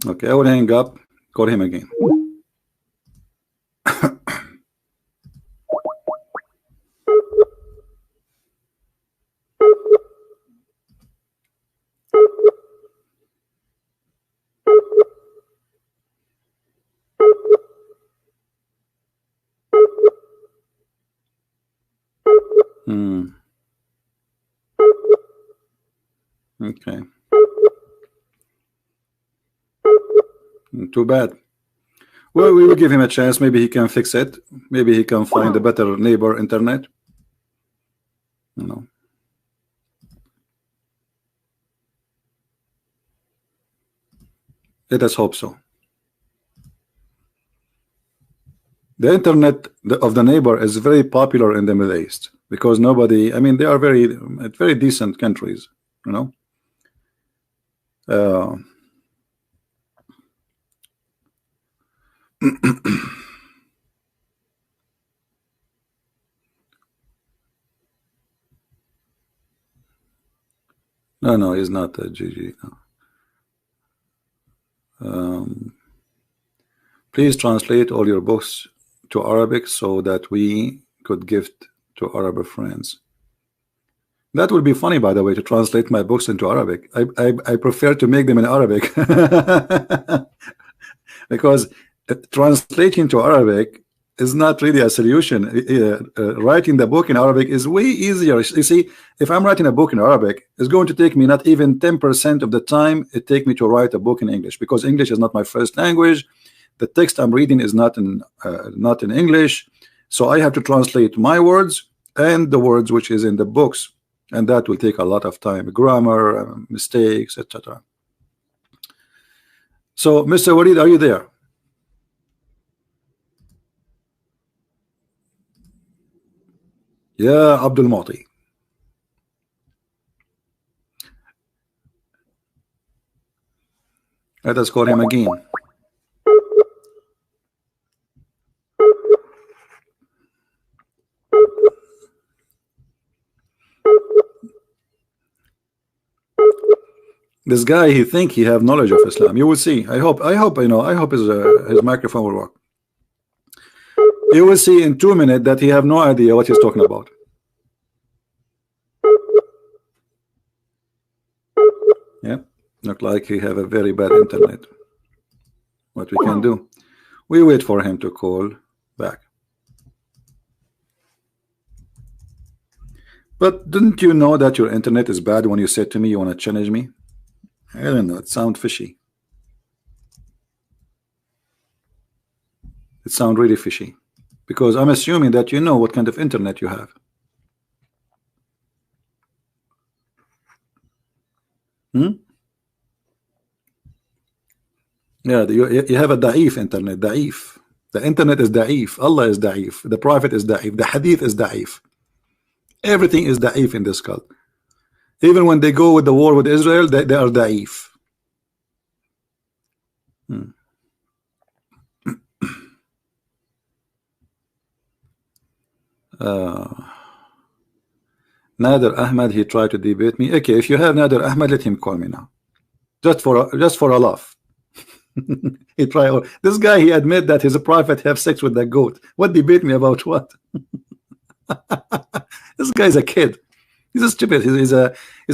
A: Okay, I will hang up. Call him again. Okay. Too bad. Well, we will give him a chance. Maybe he can fix it. Maybe he can find a better neighbor internet. No. Let us hope so. The internet of the neighbor is very popular in the Middle East because nobody, I mean, they are very decent countries, you know. No, it's not a GG. No. Please translate all your books to Arabic so that we could gift to Arab friends. That would be funny, by the way, to translate my books into Arabic. I prefer to make them in Arabic because translating to Arabic is not really a solution. Writing the book in Arabic is way easier. You see, if I'm writing a book in Arabic, it's going to take me not even 10% of the time it takes me to write a book in English, because English is not my first language. The text I'm reading is not in English, so I have to translate my words and the words which is in the books, and that will take a lot of time, grammar, mistakes, etc. So, Mr. Wleed, are you there? Yeah, Abdul Mati. Let us call him again. This guy, he think he have knowledge of Islam. You will see. I hope his microphone will work. You will see in 2 minutes that he have no idea what he's talking about. Yeah, look like he have a very bad internet. What we can do? We wait for him to call back. But didn't you know that your internet is bad when you said to me you want to challenge me? I don't know, it sounds fishy. It sounds really fishy, because I'm assuming that you know what kind of internet you have. Yeah, you have a da'if internet. Da'if. The internet is da'if. Allah is da'if. The Prophet is da'if. The Hadith is da'if. Everything is da'if in this cult. Even when they go with the war with Israel, they are da'if. Nader Ahmad, he tried to debate me. Okay, if you have Nader Ahmad, let him call me now. Just for a laugh. He try. This guy, he admit that his prophet have sex with the goat. What debate me about what? This guy's a kid. He's a stupid. He's a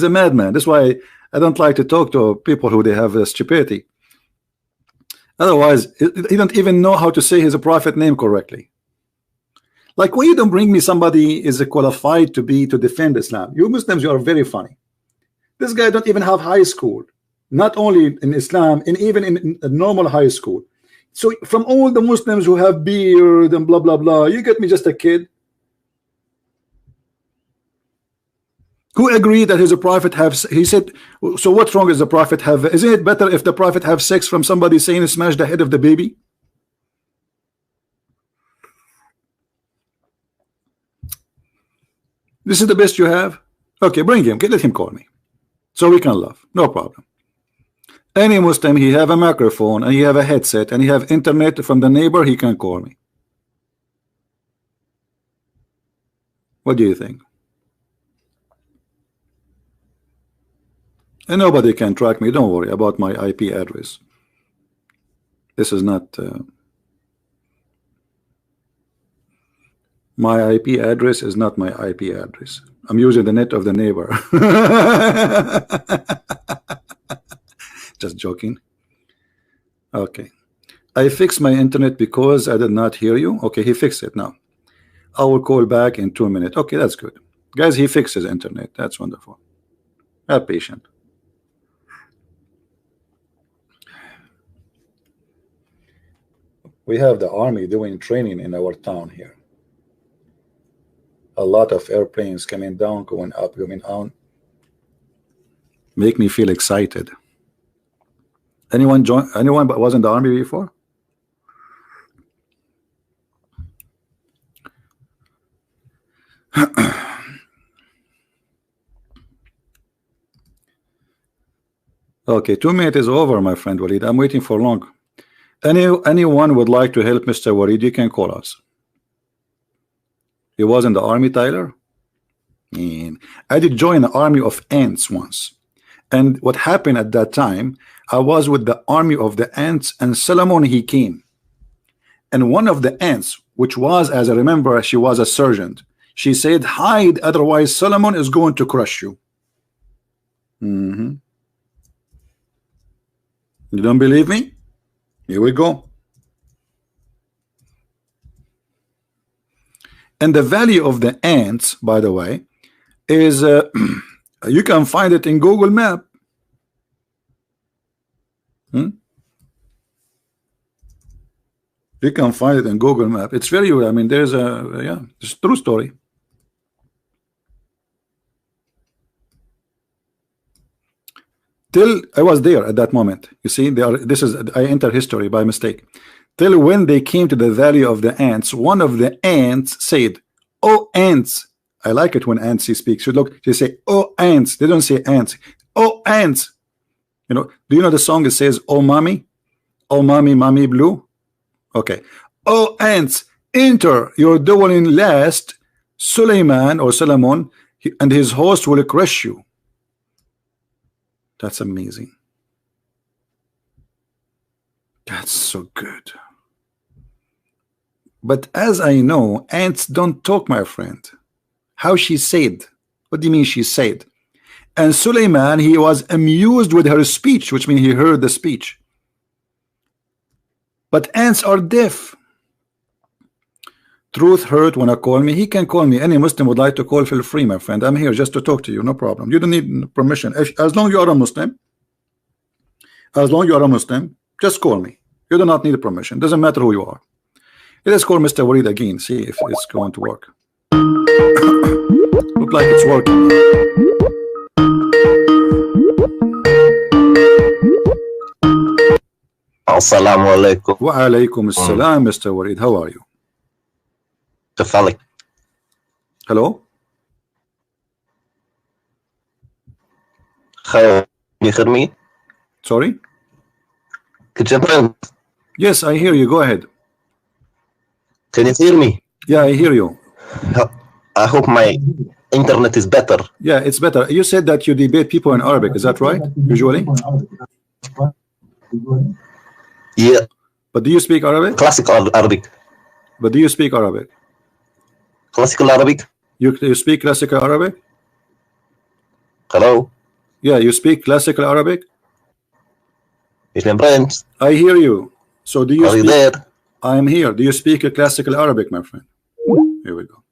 A: madman. That's why I don't like to talk to people who they have stupidity. Otherwise, he don't even know how to say his prophet name correctly. Like, when you don't bring me somebody is qualified to defend Islam. You Muslims, you are very funny. This guy don't even have high school. Not only in Islam, and even in a normal high school. So from all the Muslims who have beard and blah blah blah, you get me just a kid who agreed that his prophet have. He said, so what's wrong is the prophet have? Isn't it better if the prophet have sex from somebody saying smash the head of the baby? This is the best you have? Okay, bring him. Let him call me so we can laugh. No problem. Any Muslim, he have a microphone and he have a headset and he have internet from the neighbor, he can call me. What do you think? And nobody can track me. Don't worry about my IP address. This is not my IP address is not my IP address. I'm using the net of the neighbor. Just joking. Okay, I fixed my internet because I did not hear you. Okay, he fixed it now. I will call back in 2 minutes. Okay, that's good, guys. He fixed his internet. That's wonderful. Have patience. We have the army doing training in our town here. A lot of airplanes coming down, going up, going down. Make me feel excited. Anyone but was in the army before? Okay, 2 minutes is over, my friend Waleed. I'm waiting for long. Anyone would like to help Mr. Waleed, you can call us. He was in the army, Tyler. And I did join the army of ants once. And what happened at that time, I was with the army of the ants, and Solomon, he came. And one of the ants, which was, as I remember, she was a sergeant, she said, hide, otherwise Solomon is going to crush you. You don't believe me? Here we go. And the value of the ants, by the way, is you can find it in Google Map. You can find it in Google Map. It's very, I mean, there's a, yeah, it's a true story. Till I was there at that moment. You see, this is, I enter history by mistake. Till when they came to the valley of the ants, one of the ants said, "Oh ants." I like it when ants speak. So look, they say, "Oh ants." They don't say ants. "Oh ants." You know, do you know the song that says, "Oh mommy, mommy blue"? Okay. "Oh ants, enter your dwelling last, Suleiman or Solomon, and his host will crush you." That's amazing. That's so good. But as I know, ants don't talk, my friend. How she said? What do you mean she said? And Suleiman, he was amused with her speech, which means he heard the speech. But ants are deaf. Truth hurt when I call me. He can call me. Any Muslim would like to call, feel free, my friend. I'm here just to talk to you, no problem. You don't need permission. As long as you are a Muslim, just call me. You do not need permission. Doesn't matter who you are. Let's call Mr. Wleed again, see if it's going to work. Look like it's working.
B: Assalamu alaikum.
A: Wa alaikum assalam, Mr. Wleed. How are you?
B: كيف
A: Hello?
B: Can you hear me?
A: Sorry?
B: Could you print?
A: Yes, I hear you. Go ahead.
B: Can you hear me?
A: Yeah, I hear you.
B: I hope my internet is better.
A: Yeah, it's better. You said that you debate people in Arabic. Is that right? Usually?
B: Yeah.
A: But do you speak Arabic?
B: Classical Arabic.
A: But do you speak Arabic?
B: Classical Arabic.
A: You speak classical Arabic?
B: Hello.
A: Yeah, you speak classical Arabic?
B: Is my friends?
A: I hear you. So do you
B: Are
A: speak?
B: you there?
A: I am here. Do you speak a classical Arabic, my friend? Here we go.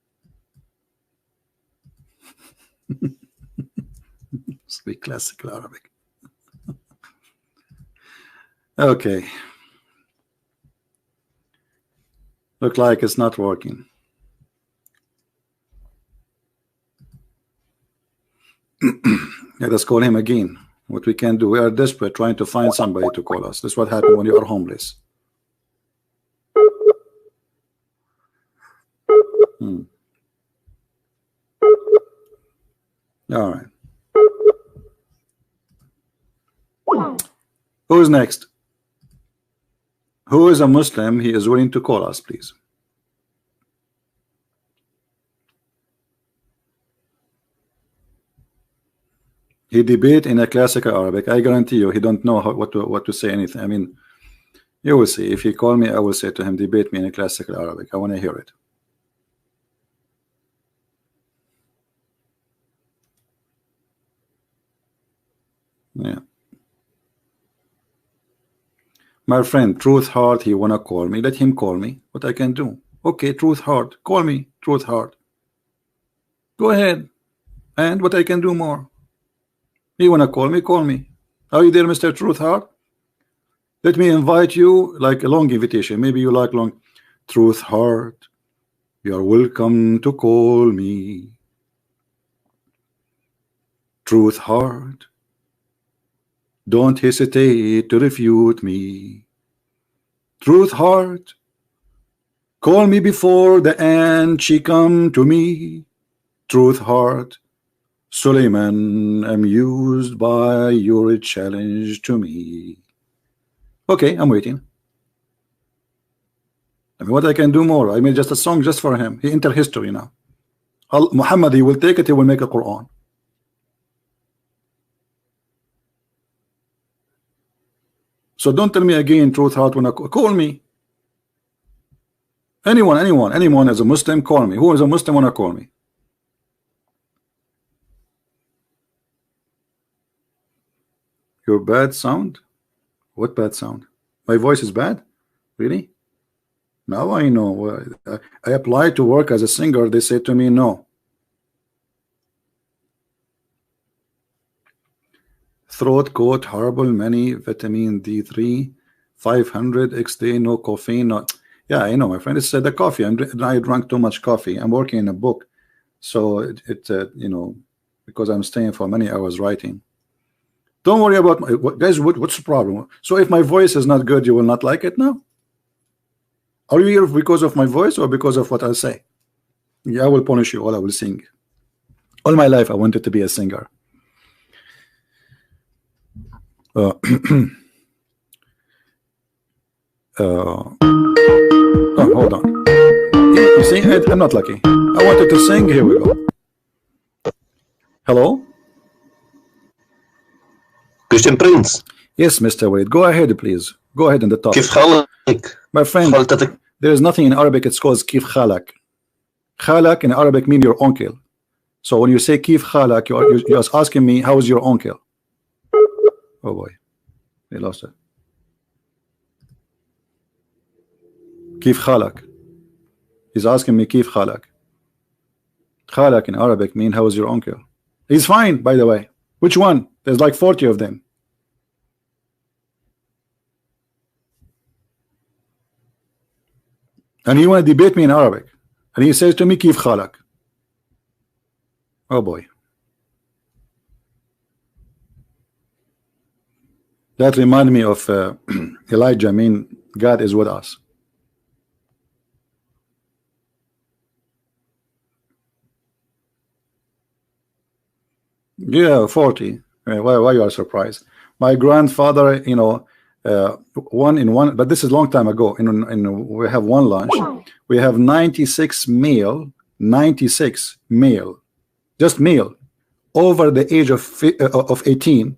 A: Speak classical Arabic. Okay. Look like it's not working. Let us call him again. What we can do, we are desperate trying to find somebody to call us. This is what happens when you are homeless. All right. Who is next? Who is a Muslim? He is willing to call us, please. He debate in a classical Arabic. I guarantee you, he don't know what to say anything. I mean, you will see. If he call me, I will say to him, debate me in a classical Arabic. I want to hear it. Yeah. My friend, truth heart, he wanna call me. Let him call me. What I can do? Okay, truth heart, call me, truth heart. Go ahead. And what I can do more? You wanna call me? Call me. Are you there, Mr. Truth Heart? Let me invite you like a long invitation. Maybe you like long. Truth Heart, you are welcome to call me. Truth Heart, don't hesitate to refute me. Truth Heart, call me before the end she come to me. Truth heart, Suleiman, amused by your challenge to me. Okay, I'm waiting. I mean, what I can do more? I made just a song just for him. He enter history now. Muhammad, he will take it, he will make a Quran. So don't tell me again, truth heart, when I call me. Anyone as a Muslim, call me. Who is a Muslim wanna call me? Your bad sound? What bad sound? My voice is bad? Really? Now I know. I applied to work as a singer. They said to me, no. Throat coat, horrible, many vitamin D3, 500 XD, no caffeine. No. Yeah, I know, my friend. It's the coffee. I drank too much coffee. I'm working in a book, so you know, because I'm staying for many hours writing. Don't worry about guys. What's the problem? So if my voice is not good, you will not like it now? Are you here because of my voice or because of what I say? Yeah, I will punish you all. I will sing. All my life I wanted to be a singer. Oh, hold on. You see, I'm not lucky. I wanted to sing. Here we go. Hello?
B: Christian Prince.
A: Yes, Mr. Wade. Go ahead, please. Go ahead in the top.
B: كيف حالك؟
A: My friend, there is nothing in Arabic. It's called kif khalak. Khalak in Arabic means your uncle. So when you say kif khalak, you're asking me, how is your uncle? Oh boy, they lost it. Kif khalak. He's asking me kif khalak. Khalak in Arabic means how is your uncle? He's fine, by the way. Which one? There's like 40 of them. And he want to debate me in Arabic. And he says to me, Kif khalak. Oh boy. That reminded me of Elijah. I mean, God is with us. Yeah, 40. Why you are surprised? My grandfather, you know, one in one, but this is a long time ago. We have one lunch. We have 96 male, 96 male, just male, over the age of 18,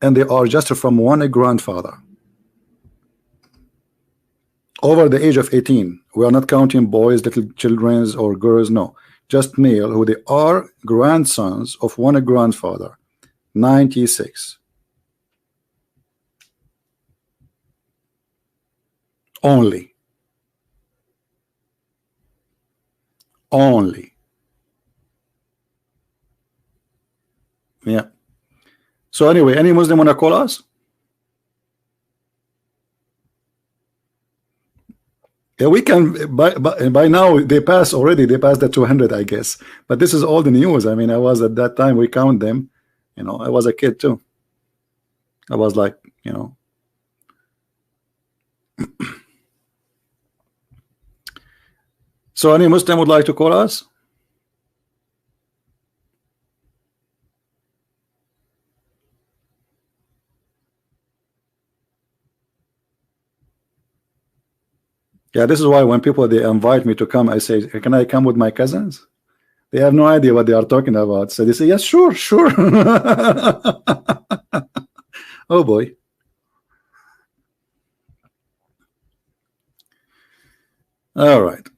A: and they are just from one grandfather. Over the age of 18. We are not counting boys, little children, or girls. No, just male, who they are grandsons of one grandfather. 96. Only. Yeah. So anyway, any Muslim wanna call us? Yeah, we can. By now they pass already. They passed the 200, I guess. But this is all the news. I mean, I was at that time. We count them. You know, I was a kid too. I was like, you know. So any Muslim would like to call us? Yeah, this is why when people they invite me to come, I say, can I come with my cousins? They have no idea what they are talking about. So they say, yes, sure. Oh boy. All right.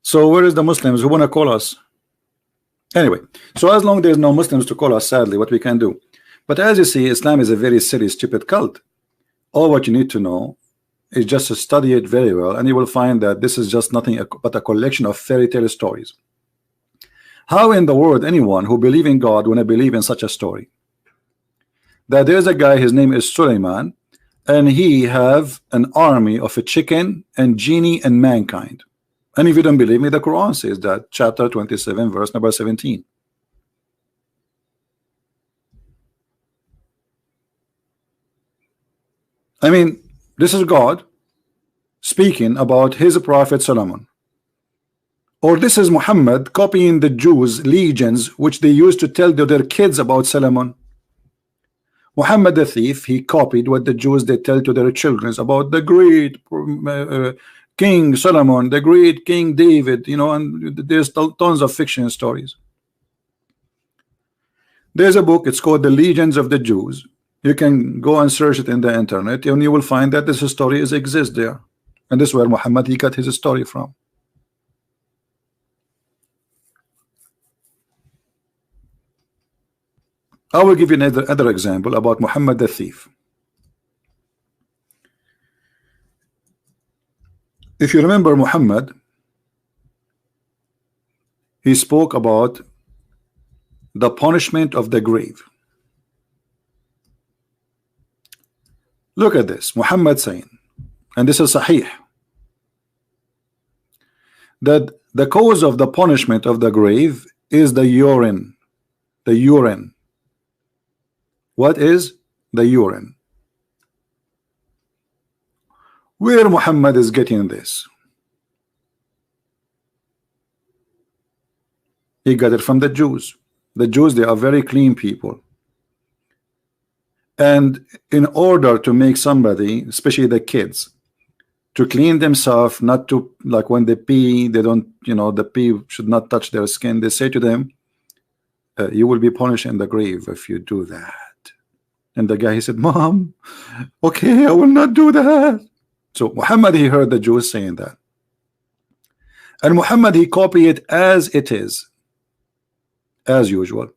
A: So where is the Muslims who want to call us? Anyway, so as long as there's no Muslims to call us, sadly, what we can do. But as you see, Islam is a very silly, stupid cult. All what you need to know is just to study it very well, and you will find that this is just nothing but a collection of fairy tale stories. How in the world anyone who believes in God want to believe in such a story? That there's a guy, his name is Suleiman, and he have an army of a chicken and genie and mankind. And if you don't believe me, the Quran says that, chapter 27, verse number 17. I mean, this is God speaking about his prophet Solomon. Or this is Muhammad copying the Jews' legions which they used to tell to their kids about Solomon. Muhammad the thief, he copied what the Jews they tell to their children about the great King Solomon, the great King David, you know, and there's tons of fiction stories. There's a book, it's called The Legions of the Jews. You can go and search it in the internet and you will find that this story exists there. And this is where Muhammad he got his story from. I will give you another example about Muhammad the thief. If you remember Muhammad, he spoke about the punishment of the grave. Look at this, Muhammad saying, and this is Sahih, that the cause of the punishment of the grave is the urine. The urine. What is the urine? Where Muhammad is getting this? He got it from the Jews. The Jews, they are very clean people. And in order to make somebody, especially the kids, to clean themselves, not to, like when they pee, they don't, you know, the pee should not touch their skin. They say to them, you will be punished in the grave if you do that. And the guy, he said, Mom, okay, I will not do that. So Muhammad, he heard the Jews saying that. And Muhammad, he copied it as it is, as usual.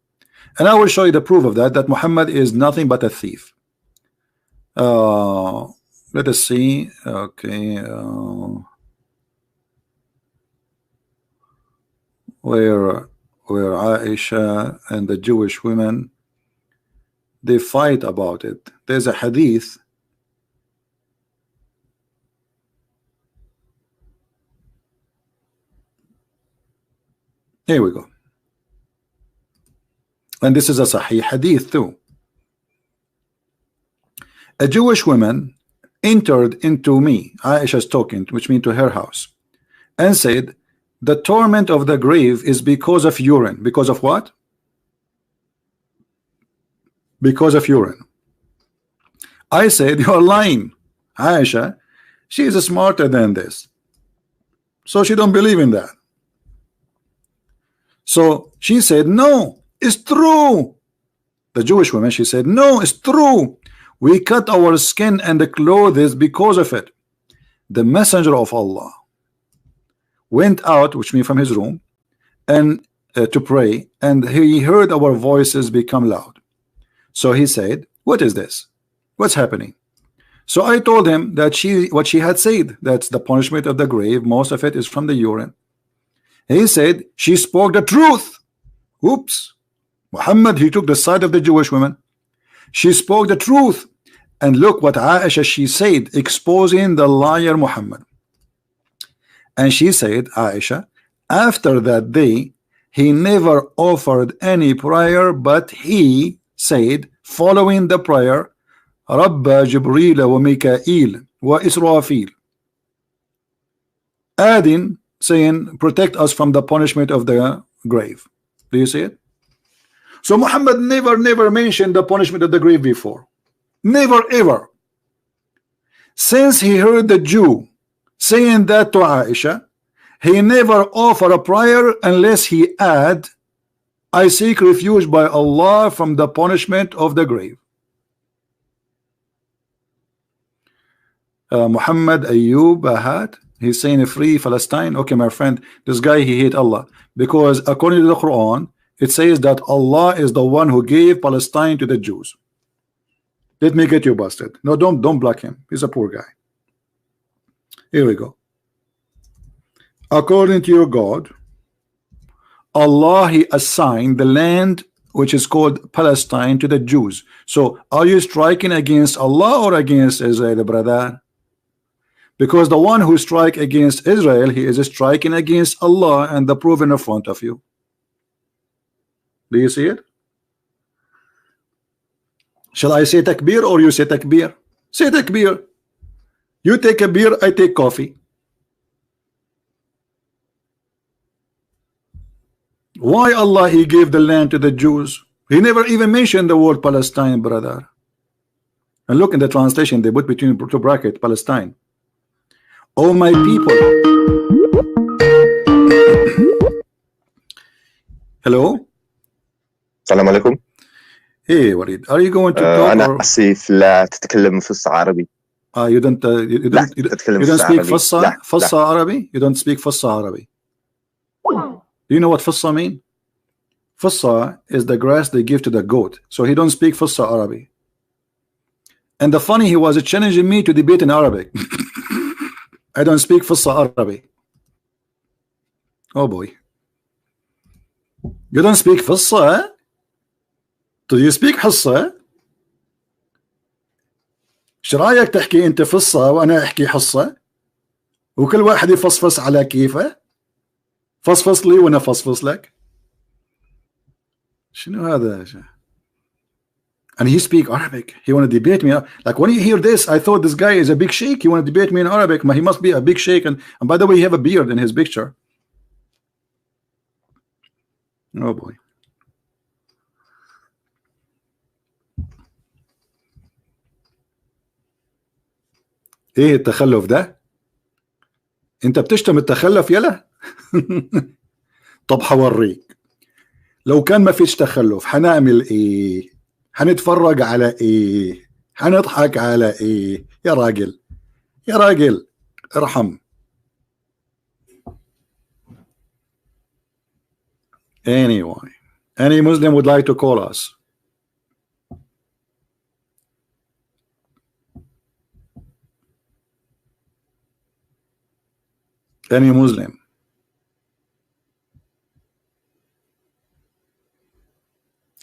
A: And I will show you the proof of that, that Muhammad is nothing but a thief. Let us see. Okay. Where Aisha and the Jewish women, they fight about it. There's a hadith. Here we go. And this is a Sahih hadith too. A Jewish woman entered into me, Aisha's talking, which means to her house, and said, the torment of the grave is because of urine. Because of what? Because of urine. I said, you are lying, Aisha. She is smarter than this, so she don't believe in that. So she said, no, it's true. The Jewish woman, she said, no, it's true. We cut our skin and the clothes because of it. The messenger of Allah went out, which means from his room, and to pray, and he heard our voices become loud. So he said, what is this? What's happening? So I told him that what she had said, that's the punishment of the grave, most of it is from the urine. He said, she spoke the truth. Oops. Muhammad, he took the side of the Jewish woman. She spoke the truth. And look what Aisha, she said, exposing the liar Muhammad. And she said, Aisha, after that day, he never offered any prayer, but he said, following the prayer, Rabba Jibreel wa Mikael wa Israfil, adding, saying, protect us from the punishment of the grave. Do you see it? So Muhammad never mentioned the punishment of the grave before. Never ever. Since he heard the Jew saying that to Aisha, he never offered a prayer unless he add, I seek refuge by Allah from the punishment of the grave. Muhammad Ayub Ahad, he's saying free Palestine. Okay, my friend, this guy, he hate Allah, because according to the Quran, it says that Allah is the one who gave Palestine to the Jews. Let me get you busted. No, don't block him. He's a poor guy. Here we go. According to your God, Allah, he assigned the land which is called Palestine to the Jews. So are you striking against Allah or against Israel, brother? Because the one who strike against Israel, he is striking against Allah, and the proof in front of you. Do you see it? Shall I say takbir or you say takbir? Say takbir. You take a beer, I take coffee. Why Allah he gave the land to the Jews? He never even mentioned the word Palestine, brother. And look in the translation, they put between two brackets Palestine. Oh my people. Hello.
B: السلام عليكم.
A: Hey Wleed, are you going to talk
B: أنا آسف لا تتكلم فصحى عربي.
A: You don't speak Fassa Arabic? You don't speak Fassa Arabic. Do you know what Fassa mean? Fassa is the grass they give to the goat. So he don't speak Fassa Arabic. And the funny, he was challenging me to debate in Arabic. I don't speak Fassa Arabic. Oh boy. You don't speak Fassa? Do you speak حصة؟ ايش رايك تحكي انت فصة وانا احكي حصة وكل واحد يفصفص على كيفه؟ فصفص لي وانا فصفص لك. شنو هذا؟ And he speak Arabic. He want to debate me. Like when you hear this, I thought this guy is a big sheikh. He want to debate me in Arabic. He must be a big sheikh. And by the way, he have a beard in his picture. Oh boy. ايه التخلف ده؟ انت بتشتم التخلف يلا؟ طب حوريك. لو كان ما فيش تخلف حنعمل ايه؟ حنتفرج على ايه؟ حنضحك على ايه؟ يا راجل يا راجل ارحم. Anyway, any Muslim would like to call us? Any Muslim?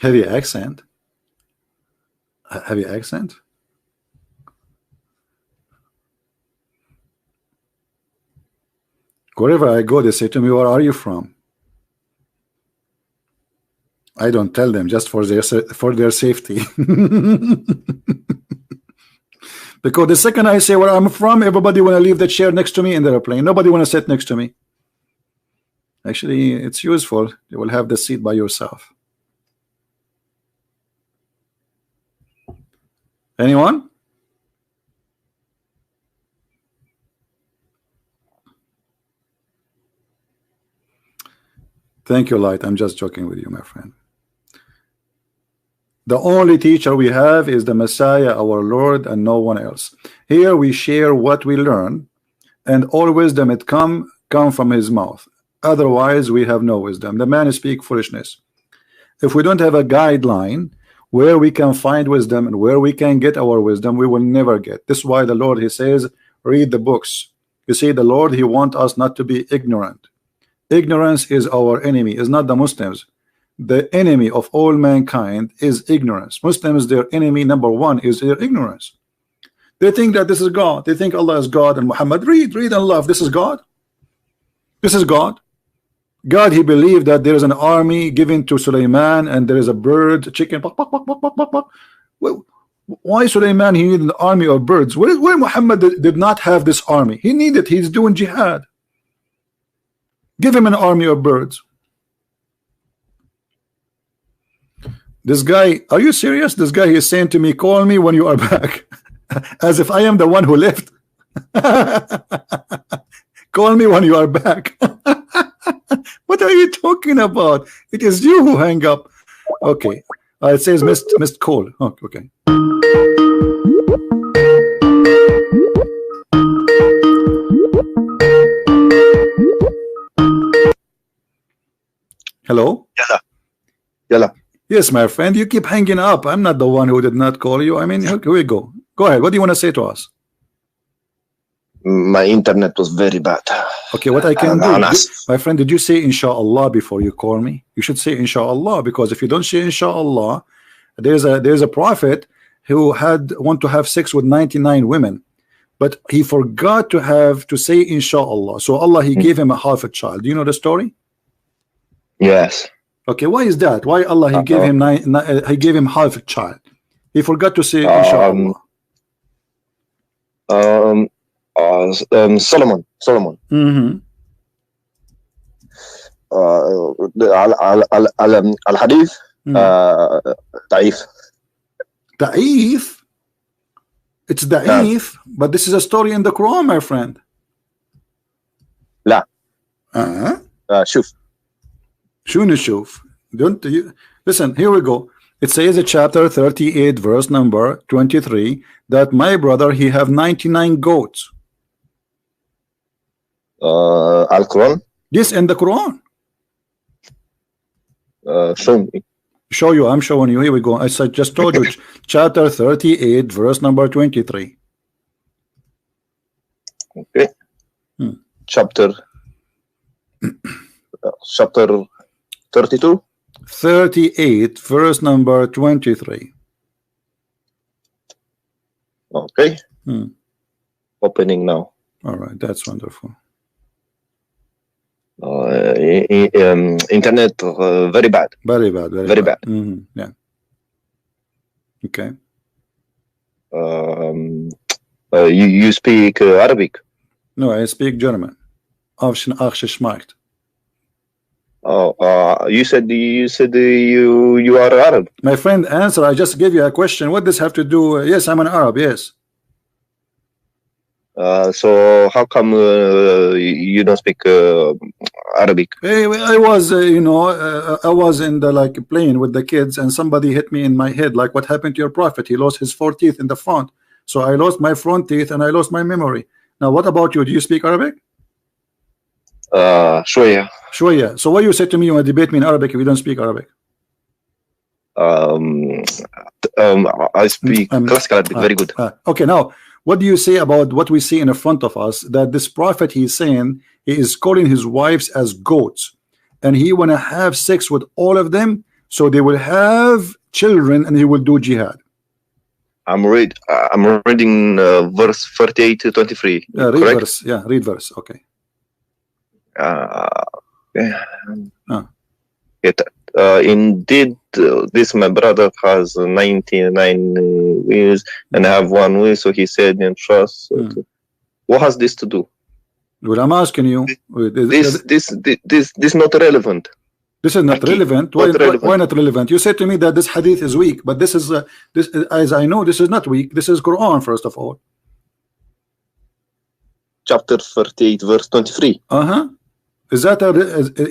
A: Heavy accent? Heavy accent? Wherever I go, they say to me, where are you from? I don't tell them, just for their safety. Because the second I say where I'm from, everybody want to leave the chair next to me in the airplane. Nobody want to sit next to me. Actually, it's useful. You will have the seat by yourself. Anyone? Thank you, Light. I'm just joking with you, my friend. The only teacher we have is the Messiah, our Lord, and no one else. Here we share what we learn, and all wisdom it come from his mouth. Otherwise, we have no wisdom. The man speak foolishness. If we don't have a guideline where we can find wisdom and where we can get our wisdom, we will never get. This is why the Lord, he says, read the books. You see, the Lord, he wants us not to be ignorant. Ignorance is our enemy, is not the Muslims. The enemy of all mankind is ignorance. Muslims, their enemy number one is their ignorance. They think that this is God. They think Allah is God and Muhammad. Read and love. This is God. This is God. God, he believed that there is an army given to Sulaiman and there is a bird, a chicken. Why Sulaiman, he needed an army of birds? Where Muhammad did not have this army? He needed, he's doing jihad. Give him an army of birds. This guy, are you serious? This guy is saying to me, call me when you are back. As if I am the one who left. Call me when you are back. What are you talking about? It is you who hang up. Okay. It says missed call. Oh, okay. Hello?
B: Yalla.
A: Yes, my friend, you keep hanging up. I'm not the one who did not call you. I mean, here we go. Go ahead. What do you want to say to us?
B: My internet was very bad.
A: Okay, what I can do, my friend, did you say inshallah before you call me? You should say inshallah, because if you don't say inshallah, there's a prophet who want to have sex with 99 women, but he forgot to say inshallah. So Allah, he gave him a half a child. Do you know the story?
B: Yes.
A: Okay, why is that? Why Allah he gave him he gave him half a child? He forgot to say inshallah. Solomon.
B: الحديث ضعيف.
A: ضعيف. It's ضعيف, but this is a story in the Quran, my friend.
B: لا. شوف.
A: شو نشوف? Don't you listen? Here we go. It says in chapter 38, verse number 23, that my brother he have 99 goats.
B: Al-Quran?
A: Yes, in the Quran.
B: Show me.
A: Show you. I'm showing you. Here we go. I just told you. Chapter 38, verse number 23.
B: Okay. Chapter 32.
A: 38, verse number 23.
B: Okay. Opening now.
A: All right, that's wonderful.
B: Internet very bad.
A: Very bad. Very bad. Yeah. Okay.
B: You speak Arabic?
A: No, I speak German.
B: Oh, you said you are Arab.
A: My friend, answer. I just gave you a question. What does have to do? Yes, I'm an Arab. Yes.
B: So how come you don't speak Arabic?
A: Hey, I was, I was in the plane with the kids, and somebody hit me in my head. Like what happened to your prophet? He lost his 4 teeth in the front. So I lost my front teeth and I lost my memory. Now, what about you? Do you speak Arabic?
B: شوية.
A: So what you say to me, you want to debate me in Arabic if you don't speak Arabic?
B: I speak classical Arabic very good.
A: Okay, now what do you say about what we see in front of us, that this prophet, he's saying he is calling his wives as goats, and he want to have sex with all of them so they will have children and he will do jihad?
B: I'm reading verse 38 to 23.
A: Read
B: correct?
A: Verse. Yeah, read verse. Okay.
B: Indeed, this my brother has 99 wheels and I have 1 wheel, so he said in trust. What has this to do?
A: Well, I'm asking you.
B: This not relevant.
A: This is not relevant. Why not relevant? You said to me that this hadith is weak, but this is as I know, this is not weak. This is Quran, first of all.
B: Chapter 38, verse 23.
A: Is that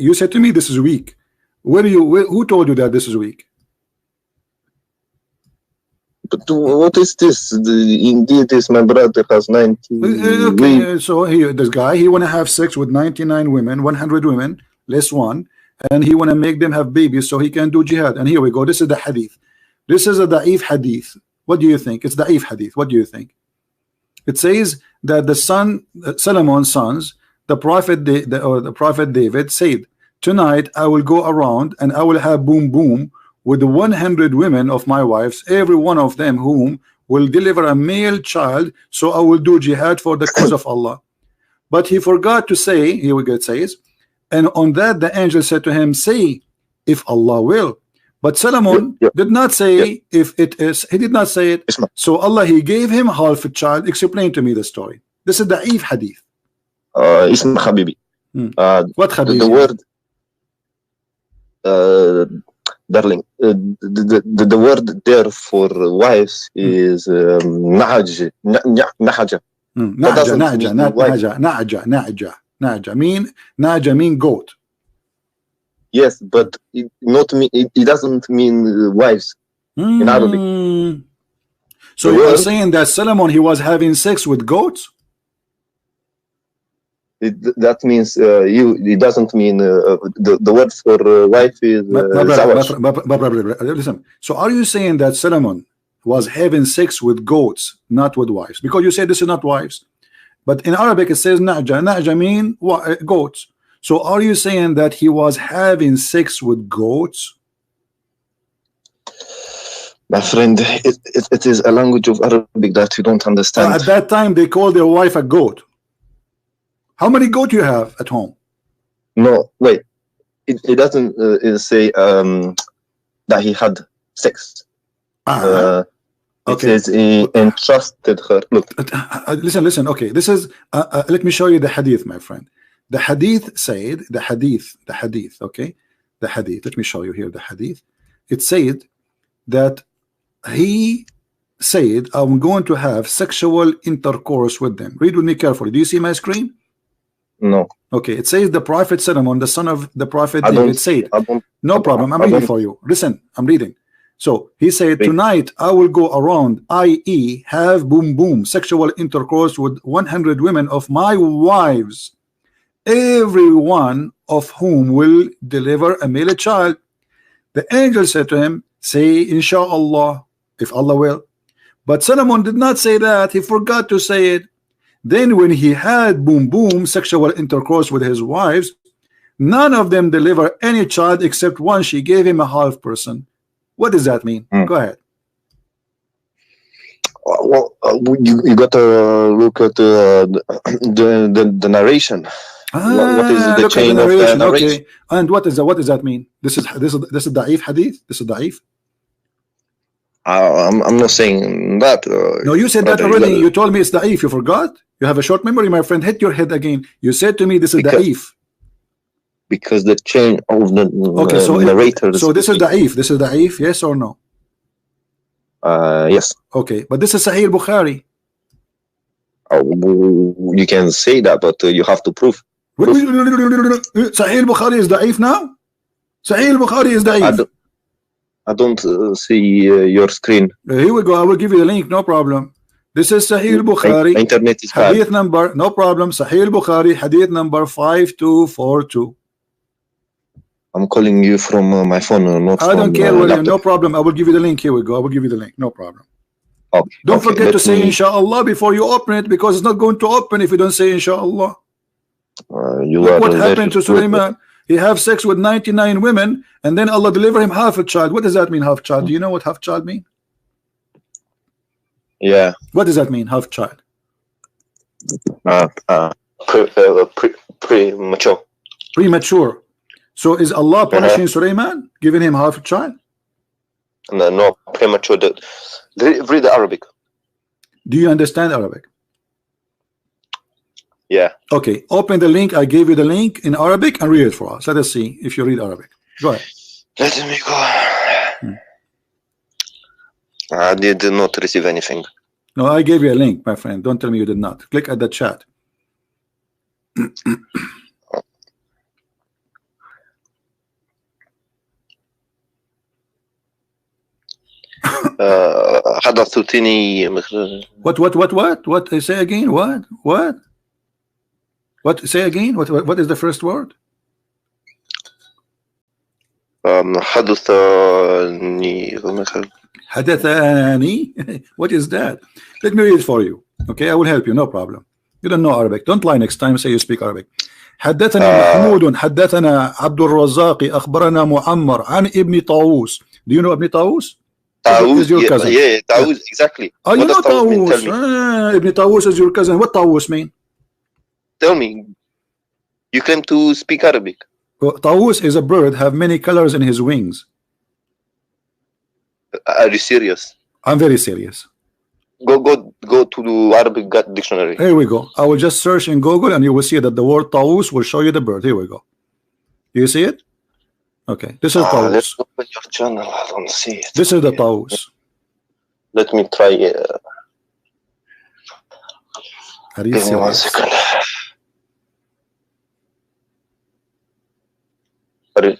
A: you said to me this is weak? Who told you that this is weak?
B: But what is this? Indeed, this my brother has 90.
A: Okay, so this guy, he want to have sex with 99 women, 100 women, less one, and he want to make them have babies so he can do jihad. And here we go. This is the hadith. This is a da'if hadith. What do you think? It's da'if hadith. What do you think? It says that the son, Solomon's sons, the prophet David said, tonight I will go around and I will have boom boom with the 100 women of my wives, every one of them whom will deliver a male child, so I will do jihad for the cause of Allah. But he forgot to say, here we go, it says, and on that the angel said to him, say, if Allah will. But Solomon did not say if it is, he did not say it. So Allah, he gave him half a child. Explain to me the story. This is the da'if hadith.
B: Ism Habibi.
A: What Habibi?
B: The word darling, the word there for wives is nahaja.
A: Naja mean goat.
B: Yes, but it doesn't mean wives in Arabic.
A: So you are saying that Solomon, he was having sex with goats?
B: That means it doesn't mean the word for wife is
A: listen. So are you saying that Solomon was having sex with goats, not with wives? Because you say this is not wives, but in Arabic it says naja. Naja mean goats. So are you saying that he was having sex with goats?
B: My friend, it is a language of Arabic that you don't understand.
A: At that time they called their wife a goat. How many goats you have at home?
B: No, wait. It doesn't say that he had sex.
A: Okay.
B: It says he entrusted her. Look.
A: Listen. Okay, this is. Let me show you the hadith, my friend. The hadith said, the hadith, okay, the hadith. Let me show you here the hadith. It said that he said, I'm going to have sexual intercourse with them. Read with me carefully. Do you see my screen?
B: No.
A: Okay, it says the prophet Solomon, the son of the prophet David, said, no problem, I'm reading for you. Listen, I'm reading. So he said, tonight I will go around, i.e. have boom boom, sexual intercourse with 100 women of my wives, every one of whom will deliver a male child. The angel said to him, say inshallah, if Allah will. But Solomon did not say that. He forgot to say it. Then when he had boom boom, sexual intercourse with his wives, none of them deliver any child except one. She gave him a half person. What does that mean? Go ahead.
B: Well, you got to look at the narration. What is the chain of the narration?
A: Okay. And what does that mean? This is da'if hadith. This is da'if.
B: I'm not saying that.
A: No, you said that already. You told me it's da'if. You forgot? You have a short memory, my friend. Hit your head again. You said to me this is da'if.
B: Because the chain of the narrator.
A: So this is da'if. This is da'if, yes or no?
B: Yes.
A: Okay, but this is Sahih Bukhari.
B: You can say that, but you have to prove.
A: Sahih Bukhari is da'if now? Sahih Bukhari is da'if.
B: I don't see your screen.
A: Here we go. I will give you the link. No problem. This is Sahih Bukhari.
B: Internet is
A: hadith
B: bad.
A: Number. No problem. Sahih Bukhari. Hadith number 5242.
B: I'm calling you from my phone, not
A: I don't care.
B: laptop.
A: No problem. I will give you the link. Here we go. I will give you the link. No problem.
B: Okay.
A: Don't forget to say inshallah before you open it, because it's not going to open if you don't say inshallah. Look what happened to Sulaiman. He have sex with 99 women, and then Allah deliver him half a child. What does that mean, half child? Do you know what half child mean?
B: Yeah.
A: What does that mean, half child?
B: Premature.
A: Premature. So is Allah punishing Sulaiman, giving him half a child?
B: No, premature. Read the Arabic.
A: Do you understand Arabic?
B: Yeah.
A: Okay, open the link. I gave you the link in Arabic and read it for us. Let us see if you read Arabic. Go ahead.
B: Let me go. I did not receive anything.
A: No, I gave you a link, my friend. Don't tell me you did not. Click at the chat.
B: حدثتني
A: What? Say again. What? Say again. What is the first word? حدثني. What is that? Let me read it for you. Okay, I will help you. No problem. You don't know Arabic. Don't lie next time. Say you speak Arabic. حدثنا محمود حدثنا عبد الرزاق أخبرنا معمر عن ابن طاووس. Do you know Ibn Tawus?
B: Tawus,
A: is your cousin.
B: Yeah, Tawus, exactly.
A: Oh, you know Tawus. Ibn Tawus is your cousin. What Tawus mean?
B: Tell me. You claim to speak Arabic.
A: Well, Tawus is a bird, have many colors in his wings.
B: Are you serious?
A: I'm very serious.
B: Go to the Arabic dictionary.
A: Here we go. I will just search in Google and you will see that the word Tawus will show you the bird. Here we go. Do you see it? Okay, this is Tawus.
B: Let's open your channel. I don't see it.
A: This is the Tawus.
B: Let me try.
A: Are you
B: Give me 1
A: serious?
B: second.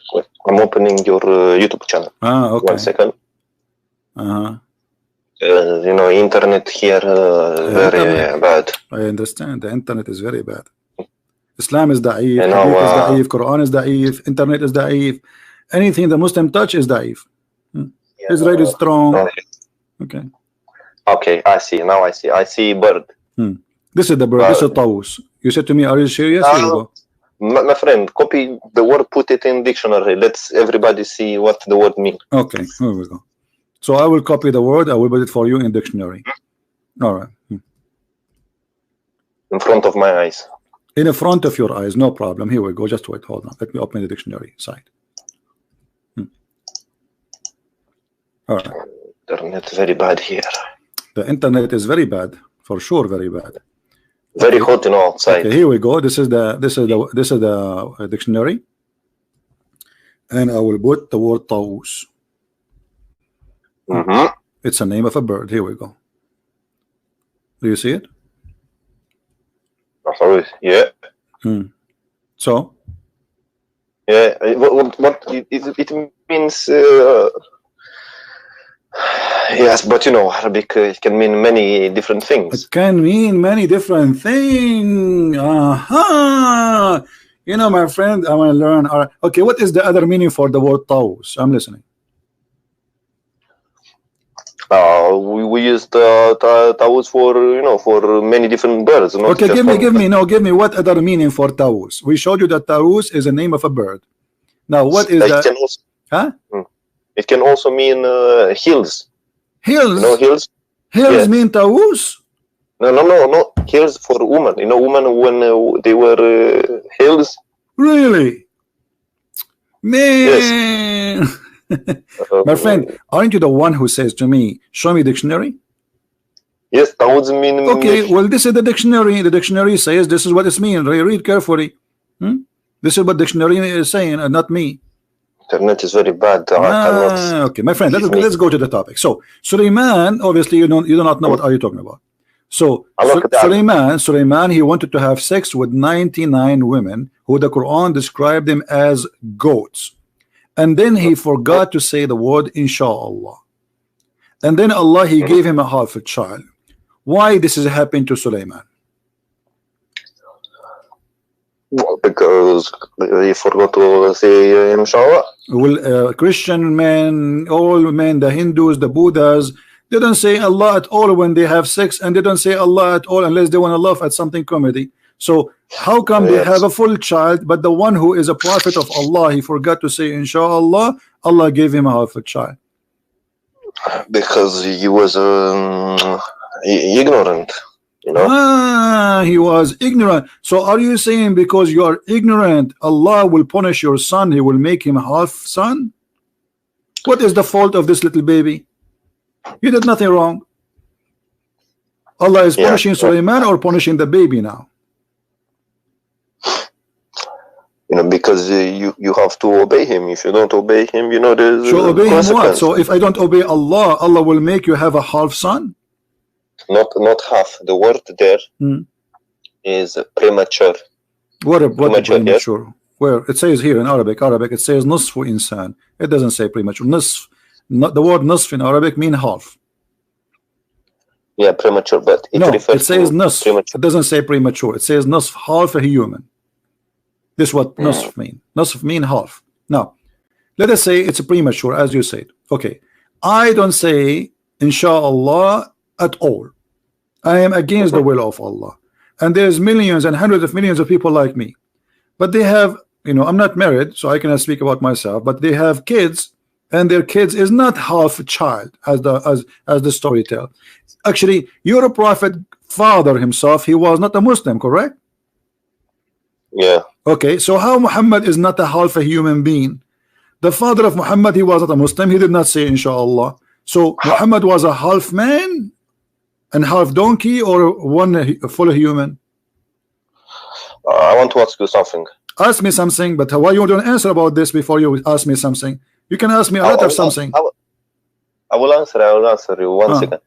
B: I'm opening your YouTube channel.
A: Okay.
B: 1 second.
A: Uh-huh.
B: You know, internet here very bad.
A: I understand. The internet is very bad. Islam is da'if, Hadith is da'if, Quran is da'if, internet is da'if. Anything the Muslim touch is da'if. Israel is strong. Okay.
B: Okay, I see. Now I see. I see bird.
A: This is the bird. This is Tawus. You said to me, are you serious? Here you go.
B: My friend, copy the word, put it in dictionary. Let's everybody see what the word means.
A: Okay, here we go. So I will copy the word. I will put it for you in dictionary. All right.
B: In front of my eyes.
A: In front of your eyes, no problem. Here we go. Just wait. Hold on. Let me open the dictionary site. All right.
B: Internet very bad here.
A: The internet is very bad, for sure, very bad.
B: Very hot, you know, outside.
A: Okay, here we go. This is the dictionary, and I will put the word taus. It's a name of a bird. Here we go. Do you see it?
B: Yeah.
A: So.
B: Yeah. What it means? Yes, but you know, Arabic it can mean many different things.
A: It can mean many different things. You know, my friend, I want to learn. Okay, what is the other meaning for the word taus? I'm listening.
B: We use the taus for, you know, for many different birds.
A: Okay, give me what other meaning for taus? We showed you that taus is a name of a bird. Now, what is that?
B: It can also mean hills.
A: Hills?
B: You know hills?
A: Hills mean taus?
B: No. Hills for women. You know, women when they were hills.
A: Really? Man. Yes. My friend, aren't you the one who says to me, show me dictionary?
B: Yes, taus mean.
A: Okay, well, this is the dictionary. The dictionary says this is what it means. Read carefully. This is what dictionary is saying, and not me.
B: Internet is very bad.
A: Okay, my friend, let's go to the topic. So Sulaiman, obviously you do not know what are you talking about. So Sulaiman, he wanted to have sex with 99 women who the Quran described them as goats, and then he forgot to say the word inshallah, and then Allah he gave him a half a child. Why this is happening to Sulaiman?
B: Well, because he forgot to say inshallah.
A: Well, Christian men, all men, the Hindus, the Buddhas, they don't say Allah at all when they have sex, and they don't say Allah at all unless they want to laugh at something comedy. So how come they have a full child, but the one who is a prophet of Allah, he forgot to say inshallah, Allah gave him a half a child?
B: Because he was ignorant. You know?
A: He was ignorant. So are you saying because you are ignorant, Allah will punish your son, he will make him half son? What is the fault of this little baby? You did nothing wrong. Allah is punishing Sulaiman or punishing the baby now?
B: You know, because you have to obey him. If you don't obey him, you know, there's
A: so obey him what? So if I don't obey Allah, Allah will make you have a half son?
B: Not half. The word there is premature.
A: What premature? Yes? Where it says here in Arabic, it says nusfu insan. It doesn't say premature. Nusf, not the word nusf in Arabic mean half.
B: Yeah, premature, but
A: it says nusf. It doesn't say premature. It says nusf, half a human. This is what nusf mean. Nusf mean half. Now, let us say it's a premature, as you said. Okay, I don't say inshallah at all. I am against the will of Allah, and there's millions and hundreds of millions of people like me, but they have, you know, I'm not married, so I cannot speak about myself, but they have kids, and their kids is not half a child, as the story tells. Actually, your prophet father himself, he was not a Muslim, correct?
B: Yeah.
A: Okay, so how Muhammad is not a half a human being? The father of Muhammad, he was not a Muslim, he did not say inshallah. So Muhammad was a half man and half donkey, or one full human?
B: I want to ask you something.
A: Ask me something, but why you don't answer about this before you ask me something? You can ask me a lot of something.
B: I will answer you. One second.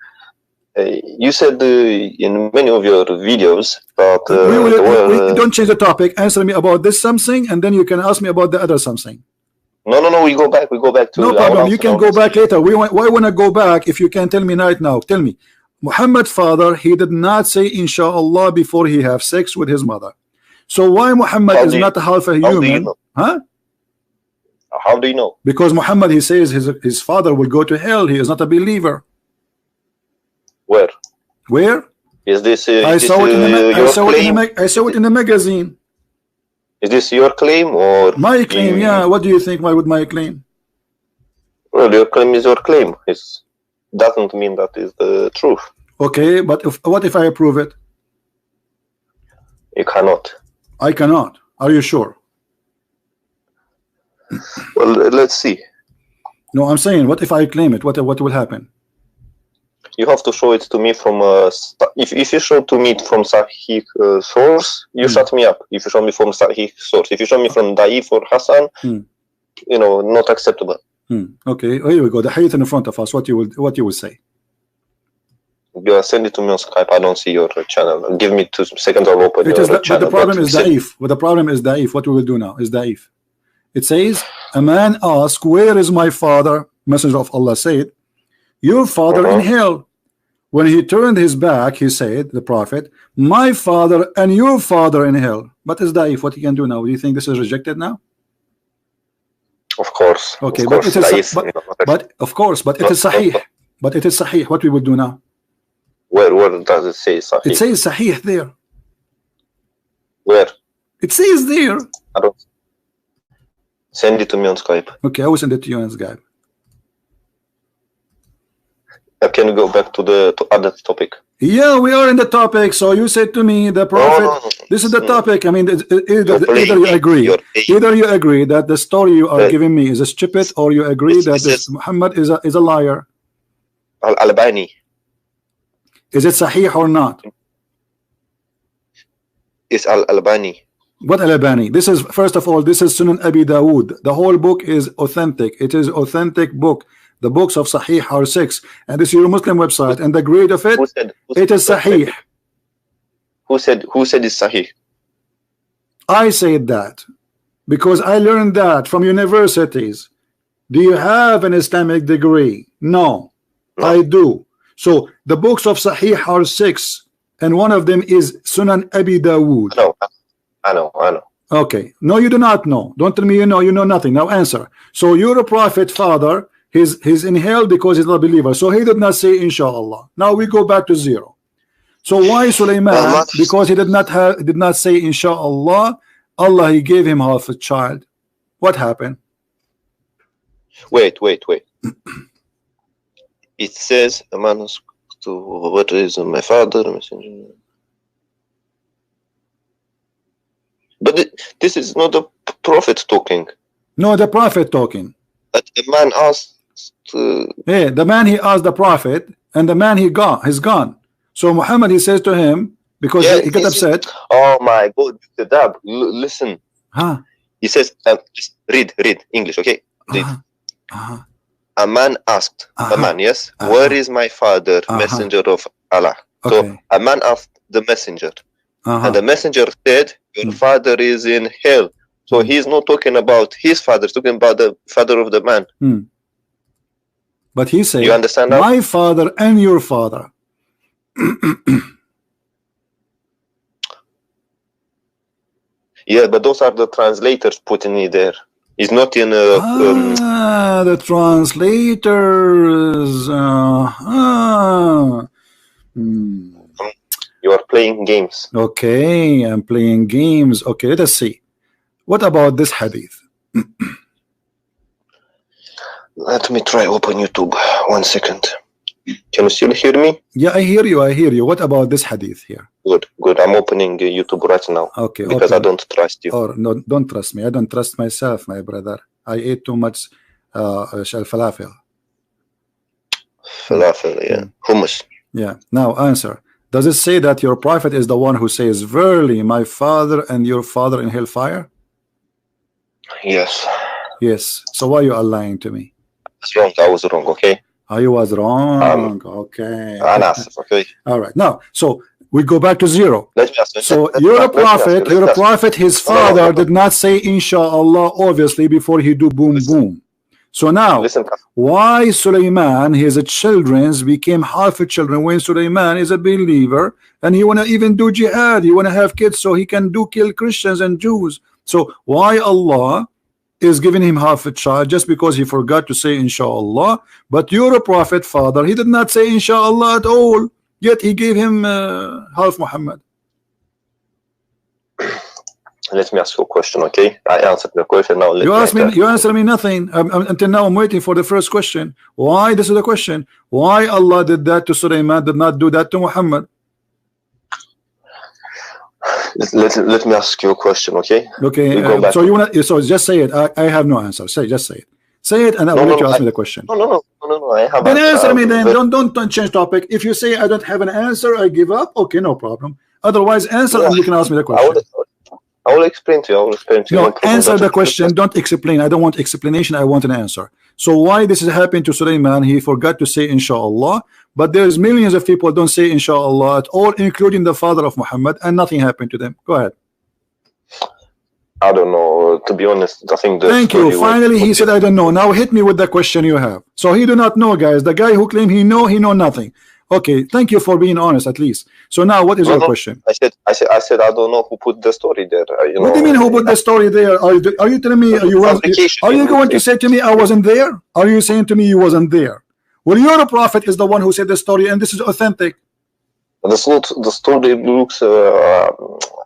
B: You said in many of your videos that
A: we don't change the topic. Answer me about this something, and then you can ask me about the other something.
B: No. We go back to.
A: No problem. You can go back later. Why want to go back if you can tell me right now? Tell me. Muhammad's father, he did not say inshallah before he have sex with his mother. So why Muhammad is not half a human? Huh?
B: How do you know?
A: Because Muhammad, he says his father will go to hell. He is not a believer.
B: Where?
A: Where?
B: Is this?
A: I saw it in the magazine.
B: Is this your claim or
A: my claim? Yeah. What do you think? Why would my claim?
B: Well, your claim is your claim. It doesn't mean that is the truth.
A: Okay, but what if I approve it?
B: You cannot.
A: I cannot. Are you sure?
B: Well, let's see.
A: No, I'm saying, what if I claim it? What will happen?
B: You have to show it to me from if you show to me from Sahih source, you shut me up. If you show me from Sahih source, if you show me from Da'if or Hassan, you know, not acceptable.
A: Okay, here we go. The hadith in front of us. What you will say?
B: You send it to me on Skype. I don't see your channel. Give me 2 seconds. I'll open your channel.
A: But the problem is Da'if. But the problem is Da'if. What we will do now is Da'if. It says, a man asked, where is my father? Messenger of Allah said, your father in hell. When he turned his back, he said, the Prophet, my father and your father in hell. But is Da'if. What he can do now? Do you think this is rejected now?
B: Of course.
A: Okay,
B: of
A: but
B: course,
A: it is but of course, but it is Sahih. But it is Sahih. What we will do now?
B: Where does it say Sahih?
A: It says Sahih there.
B: Where?
A: It says there.
B: I don't. Send it to me on Skype.
A: Okay, I will send it to you on Skype.
B: Can we go back to other topic?
A: Yeah, we are in the topic. So you said to me, the Prophet. This is the topic. I mean, either you agree, that the story you are giving me is a stupid, or you agree that this Muhammad is a liar.
B: Al-Albani.
A: Is it Sahih or not?
B: It's Al-Albani.
A: What Al-Albani? This is, first of all, this is Sunan Abi Dawood. The whole book is authentic. It is authentic book. The books of Sahih are 6, and this is your Muslim website, and the grade of it, it is Sahih.
B: Who said it's Sahih?
A: I said that because I learned that from universities. Do you have an Islamic degree? No. I do. So the books of Sahih are 6, and one of them is Sunan Abi Dawood.
B: I know.
A: Okay. No, you do not know. Don't tell me you know nothing. Now answer. So your Prophet father, he's in hell because he's not a believer. So he did not say inshallah. Now we go back to 0. So why Sulaiman? Because he did not say inshallah. Allah, he gave him half a child. What happened?
B: Wait. It says a man to what is my father messenger. But this is not the prophet talking.
A: No, the prophet talking.
B: But the man asked.
A: Yeah, the man, he asked the prophet, and the man, he's gone. So Muhammad, he says to him, because he got upset.
B: Oh my God, listen. He says, just read English, okay? Read. A man asked, a man, yes, where is my father, messenger of Allah? So a man asked the messenger, and the messenger said, your father is in hell. So he's not talking about his father, he's talking about the father of the man.
A: But he said,
B: you understand now?
A: My father and your father.
B: Yeah, but those are the translators putting it there. It's not in
A: the translators.
B: You are playing games.
A: Okay, I'm playing games. Okay, let us see. What about this hadith?
B: Let me try open YouTube. 1 second. Can you still hear me?
A: Yeah, I hear you. What about this hadith here?
B: Good. I'm opening YouTube right now.
A: Okay.
B: Because I don't trust you.
A: Or no, don't trust me. I don't trust myself, my brother. I ate too much falafel.
B: Falafel, yeah. Hummus.
A: Yeah. Now answer. Does it say that your prophet is the one who says, verily, my father and your father in hellfire?
B: Yes.
A: Yes. So why you are lying to me?
B: I was wrong, okay?
A: You was wrong. Okay.
B: Okay.
A: All right. Now, so we go back to 0. So you're a prophet, his father did not say inshallah, obviously, before he do boom boom. So now, why Sulaiman, his children became half a children when Sulaiman is a believer and he want to even do jihad, he want to have kids so he can kill Christians and Jews. So why Allah is giving him half a child just because he forgot to say inshallah? But your prophet father, he did not say inshallah at all, yet he gave him half Muhammad.
B: Let me ask you a question, okay? I answered the question. Now
A: you answer me nothing. Until now I'm waiting for the first question. Why? This is the question. Why Allah did that to Sulaiman, did not do that to Muhammad?
B: Let me ask you a question, okay?
A: Okay. So you want to? So just say it. I have no answer. Just say it. Say it, and I will let you ask me the question.
B: No. I have.
A: Then answer me. Then don't change topic. If you say I don't have an answer, I give up. Okay, no problem. Otherwise, answer and you can ask me the question.
B: I will explain to you.
A: No, answer the question. Don't explain. I don't want explanation. I want an answer. So why this is happening to Sulaiman? He forgot to say inshallah, but there's millions of people don't say inshallah at all, including the father of Muhammad, and nothing happened to them. Go ahead.
B: I don't know. To be honest, I think.
A: Thank you. Finally, he said I don't know. Now hit me with the question you have. So he do not know, guys. The guy who claimed he know nothing. Okay, thank you for being honest at least. So now, what is your question?
B: I said I don't know who put the story there.
A: What do you mean who put the story there? Are you telling me are you going to say to me I wasn't there? Are you saying to me you wasn't there? Well, your prophet is the one who said the story, and this is authentic.
B: The story looks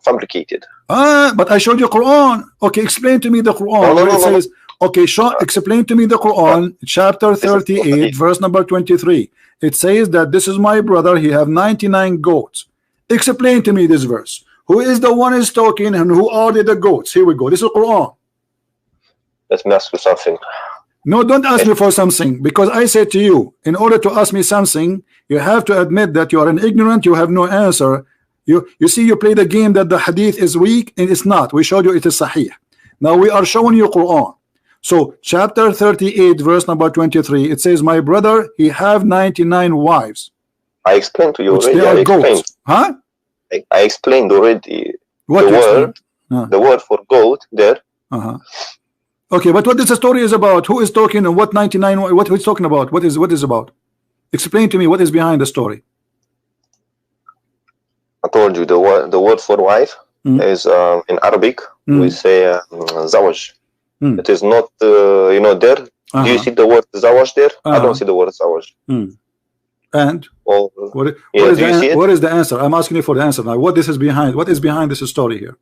B: fabricated.
A: But I showed you Quran. Okay, explain to me the Quran. It says, okay, explain to me the Quran, chapter 38, verse number 23. It says that this is my brother, he have 99 goats. Explain to me this verse. Who is the one is talking and who are the goats? Here we go. This is Quran.
B: Let me ask you something.
A: No, don't ask me for something, because I said to you, in order to ask me something, you have to admit that you are an ignorant, you have no answer. You see, you play the game that the hadith is weak, and it's not. We showed you it is sahih. Now we are showing you Quran. So chapter 38, verse number 23, it says, my brother, he have 99 wives.
B: I explained to you
A: already.
B: They are
A: goats. Huh?
B: I explained already
A: what
B: the word for goat there.
A: Okay, but what this story is about? Who is talking and what 99? What he's talking about? What is about? Explain to me what is behind the story.
B: I told you the word for wife is in Arabic we say zawaj. It is not there. Do you see the word zawaj there? I don't see the word zawaj.
A: And what is the answer? I'm asking you for the answer now. What is behind this story here?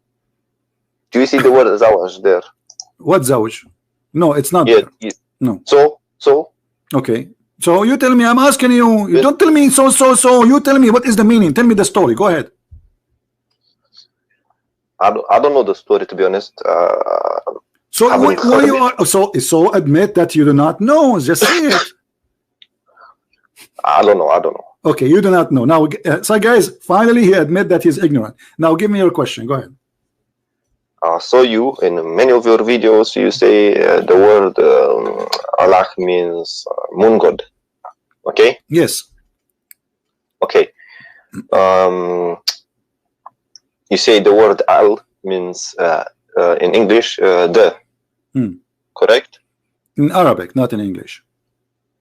B: Do you see the word zawaj there?
A: What zawaj? No, it's not there. No.
B: So
A: okay. So you tell me, I'm asking you. You don't tell me so. You tell me what is the meaning. Tell me the story. Go ahead.
B: I don't know the story, to be honest.
A: So so admit that you do not know. Just say it.
B: I don't know.
A: Okay, you do not know. Now, so guys, finally he admit that he's ignorant. Now give me your question. Go ahead.
B: So you, in many of your videos, you say the word Allah means moon god. Okay?
A: Yes.
B: Okay. You say the word al means in English the. Correct?
A: In Arabic, not in English.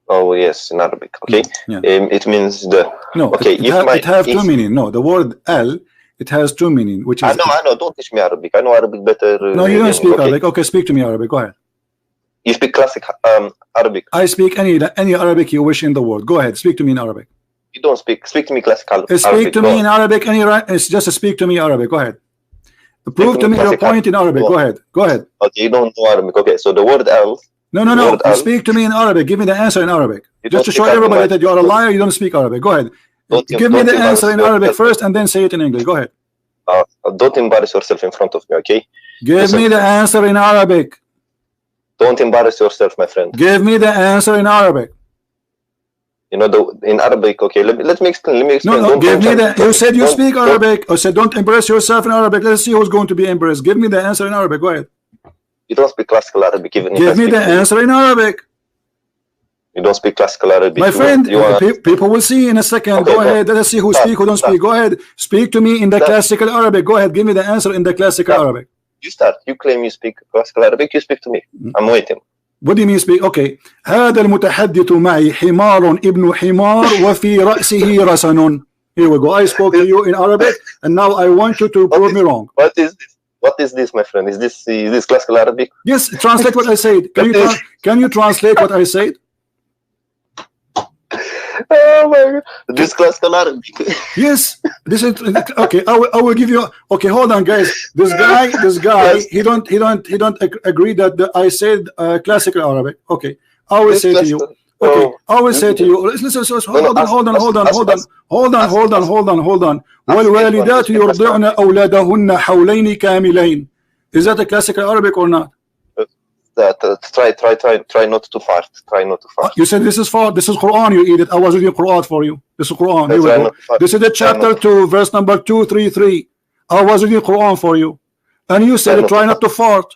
B: Oh yes, in Arabic. Okay.
A: Yeah.
B: It means the.
A: No. Okay. It have two meanings. No, the word al. It has two meanings, which is.
B: I know. Don't teach me Arabic. I know Arabic better.
A: No, you don't speak Arabic. Okay, speak to me Arabic. Go ahead.
B: You speak classic Arabic.
A: I speak any Arabic you wish in the world. Go ahead. Speak to me in Arabic.
B: You don't speak. Speak to me classical.
A: Speak to me in Arabic. It's just speak to me Arabic. Go ahead. Prove to me your point in Arabic. Go ahead. Go ahead.
B: Okay, you don't know Arabic. Okay, so the word al.
A: No. Speak to me in Arabic. Give me the answer in Arabic. Just to show everybody that you are a liar. You don't speak Arabic. Go ahead. Give me the answer in Arabic first, and then say it in English. Go ahead.
B: Don't embarrass yourself in front of me, okay?
A: Give me the answer in Arabic.
B: Don't embarrass yourself, my friend.
A: Give me the answer in Arabic.
B: You know, in Arabic, okay? Let me explain.
A: No, give me the. You said you speak Arabic. I said don't embarrass yourself in Arabic. Let's see who's going to be embarrassed. Give me the answer in Arabic. Go ahead.
B: You don't speak classical Arabic.
A: Give me the answer in Arabic.
B: You don't speak classical Arabic.
A: My friend, people will see in a second. Okay, go ahead. Let's see who speak, who don't speak. Go ahead. Speak to me in the classical Arabic. Go ahead. Give me the answer in the classical Arabic.
B: You start. You claim you speak classical Arabic. You speak to me. I'm waiting.
A: What do you mean speak? Okay. هذا المتحدث معي حمار ابن حمار وفي رأسه رسن. Here we go. I spoke to you in Arabic, and now I want you to prove me wrong.
B: What is this? What is this, my friend? Is this classical Arabic?
A: Yes. Translate what I said. Can you translate what I said?
B: Oh my God. This classical Arabic.
A: Yes, this is okay. I will give you. Okay, hold on, guys. This guy, yes. he don't agree that I said classical Arabic. Okay, I will say to you. Okay, I will say to you. Listen, hold on. والوالدات يرضعن أولادهن حولين كاملين. Is that a classical Arabic or not?
B: that try not to fart. Try not to fart.
A: You said this is fart. This is Quran. You eat it. I was reading Quran for you. This is Quran. Here we go. This is the chapter 2, verse number 233. I was reading Quran for you, and you said try not to fart.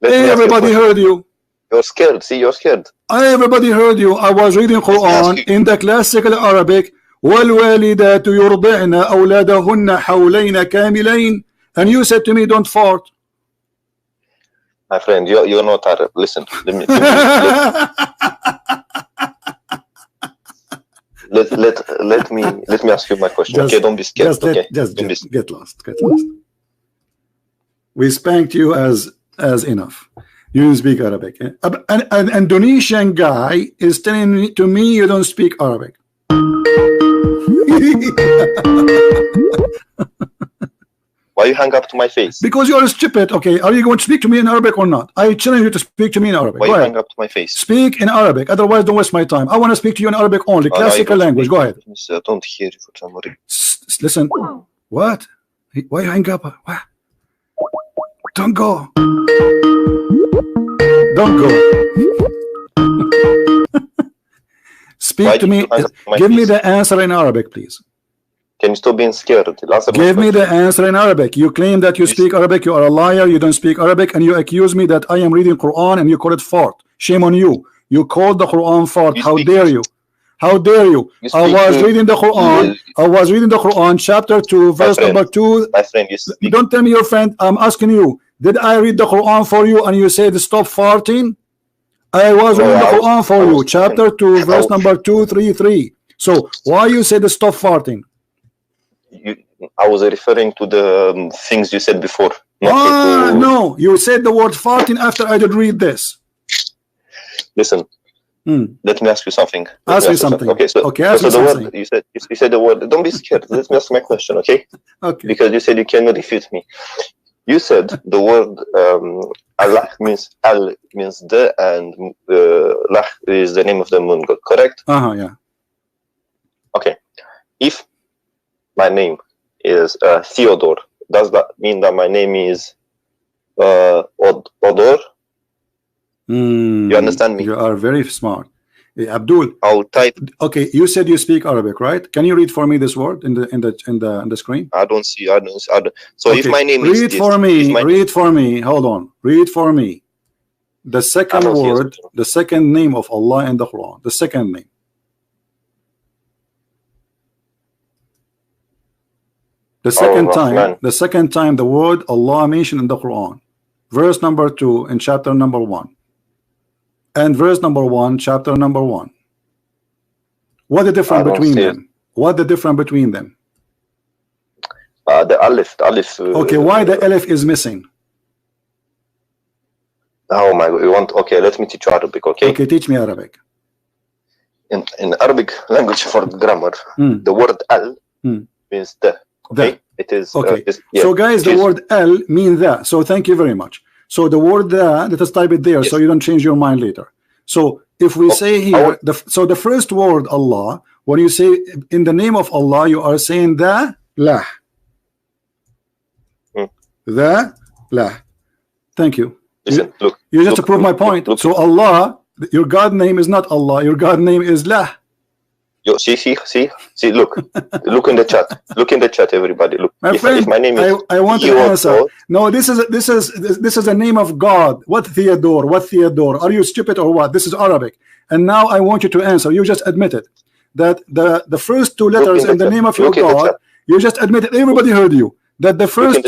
A: Everybody heard you.
B: You're scared. See, you're scared.
A: Everybody heard you. I was reading Quran in the classical Arabic. وَالْوَالِدَاتُ يُرْضِعْنَ أَوْلَادَهُنَّ حَوْلَيْنَ كَامِلَيْنِ, and you said to me, don't fart.
B: My friend, you're not Arab. Listen, let me ask you my question. Okay, don't be scared.
A: Just get lost. We spanked you as enough. You don't speak Arabic. An Indonesian guy is telling to me you don't speak Arabic.
B: Why you hang up to my face?
A: Because you are stupid. Okay, are you going to speak to me in Arabic or not? I challenge you to speak to me in Arabic.
B: Why you hang up to my face?
A: Speak in Arabic, otherwise don't waste my time. I want to speak to you in Arabic only, classical language. Go ahead.
B: I don't hear you for some reason.
A: Listen. What? Why you hang up? What? Don't go. Don't go. Speak to me. Give me the answer in Arabic, please.
B: Can you stop being scared?
A: Give me the answer in Arabic. You claim that you speak Arabic. You are a liar. You don't speak Arabic, and you accuse me that I am reading Quran and you call it fart. Shame on you. You called the Quran fart. How dare you? How dare you? I was reading the Quran. I was reading the Quran, chapter 2, verse number 2.
B: My friend,
A: don't tell me your friend. I'm asking you. Did I read the Quran for you and you said stop farting? I was reading the Quran for you, chapter 2, verse number 233. So why you said stop farting?
B: I was referring to the things you said before.
A: No, you said the word farting after I did read this.
B: Listen, let me ask you something.
A: Ask me something.
B: Okay, so the word you said the word. Don't be scared. Let me ask my question, okay?
A: Okay.
B: Because you said you cannot refute me. You said the word Allah means the, and Lah is the name of the moon god, correct?
A: Yeah.
B: Okay. If my name is Theodore, does that mean that my name is Odor? You understand me?
A: You are very smart. Abdul,
B: I'll type.
A: Okay, you said you speak Arabic, right? Can you read for me this word in the screen?
B: I don't see. I don't. So okay. If my name
A: is read for me. Read for me. Hold on. Read for me. The second word, the second name of Allah in the Quran. The second name. The second time the word Allah mentioned in the Quran. Verse number 2 in chapter number 1. And verse number 1, chapter number 1. What the difference between them? What the difference between them?
B: The alif.
A: Okay, why the alif is missing?
B: Oh my God! You want? Okay, let me teach you Arabic. Okay.
A: Okay, teach me Arabic.
B: In Arabic language for grammar, the word al means the. Okay, it is.
A: Okay. So guys, the word al means that. So thank you very much. So the word that, let us type it there, so you don't change your mind later. So if we say here, so the first word Allah, when you say in the name of Allah, you are saying the lah. The lah. Thank you.
B: Listen, look.
A: You just to prove my point. So Allah, your God name is not Allah. Your God name is lah.
B: Yo, see, look in the chat. Look in the chat, everybody. Look.
A: My friend, if my name is I want an answer. No, this is the name of God. What Theodore? What Theodore? Are you stupid or what? This is Arabic. And now I want you to answer. You just admitted that the first two letters in the name of your God. You just admitted. Everybody heard you. That the first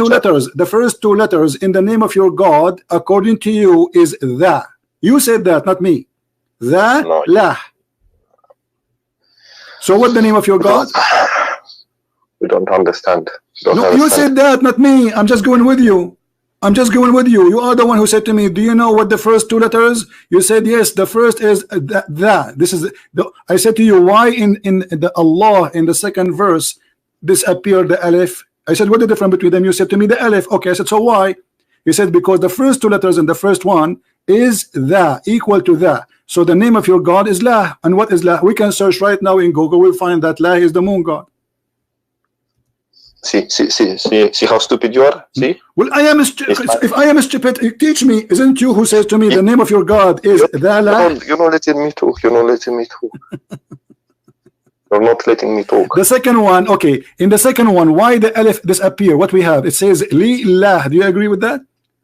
A: two letters in the name of your God, according to you, is the. You said that, not me. The lah. So what's the name of your God?
B: We don't understand.
A: You said that, not me. I'm just going with you. You are the one who said to me, do you know what the first two letters? You said yes, the first is that. This is I said to you, why in the Allah in the second verse disappeared the alif? I said, what the difference between them? You said to me the alif. Okay, I said, so why? You said because the first two letters in the first one is the, equal to the. So the name of your God is lah. And what is lah? We can search right now in Google. We'll find that lah is the moon god.
B: See how stupid you are. See.
A: Well, I am if I am stupid, teach me. Isn't you who says to me the name of your God is Allah?
B: You're not letting me talk. You're not letting me talk. You're not letting me talk.
A: The second one, okay. In the second one, why the alif disappear? What we have? It says Lillah. Do you agree with that?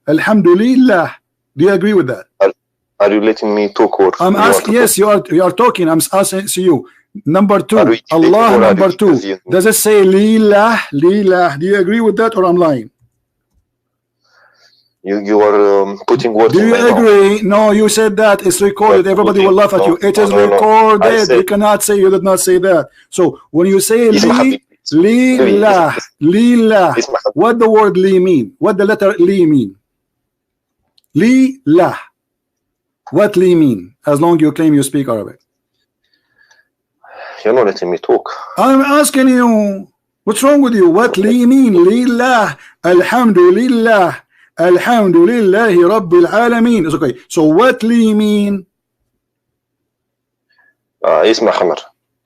A: Alhamdulillah. Do you agree with that?
B: Are you letting me talk? Or
A: I'm asking. Yes, you are talking. I'm asking to you. Number two, Allah. Number two. Does it say Lillah? Lillah. Do you agree with that, or I'm lying?
B: You are putting words.
A: Do you agree? No, you said that. It's recorded. Everybody will laugh at you. It is recorded. You cannot say you did not say that. So when you say Lillah, Lillah, what the word Li mean? What the letter Li mean? Lillah. What Li mean? As long as you claim you speak Arabic.
B: You're not letting me talk.
A: I'm asking you. What's wrong with you? What Li mean? Lillah. Alhamdulillah. Alhamdulillahi Rabbil Alameen. It's okay. So what Li mean?
B: Isma Hamar.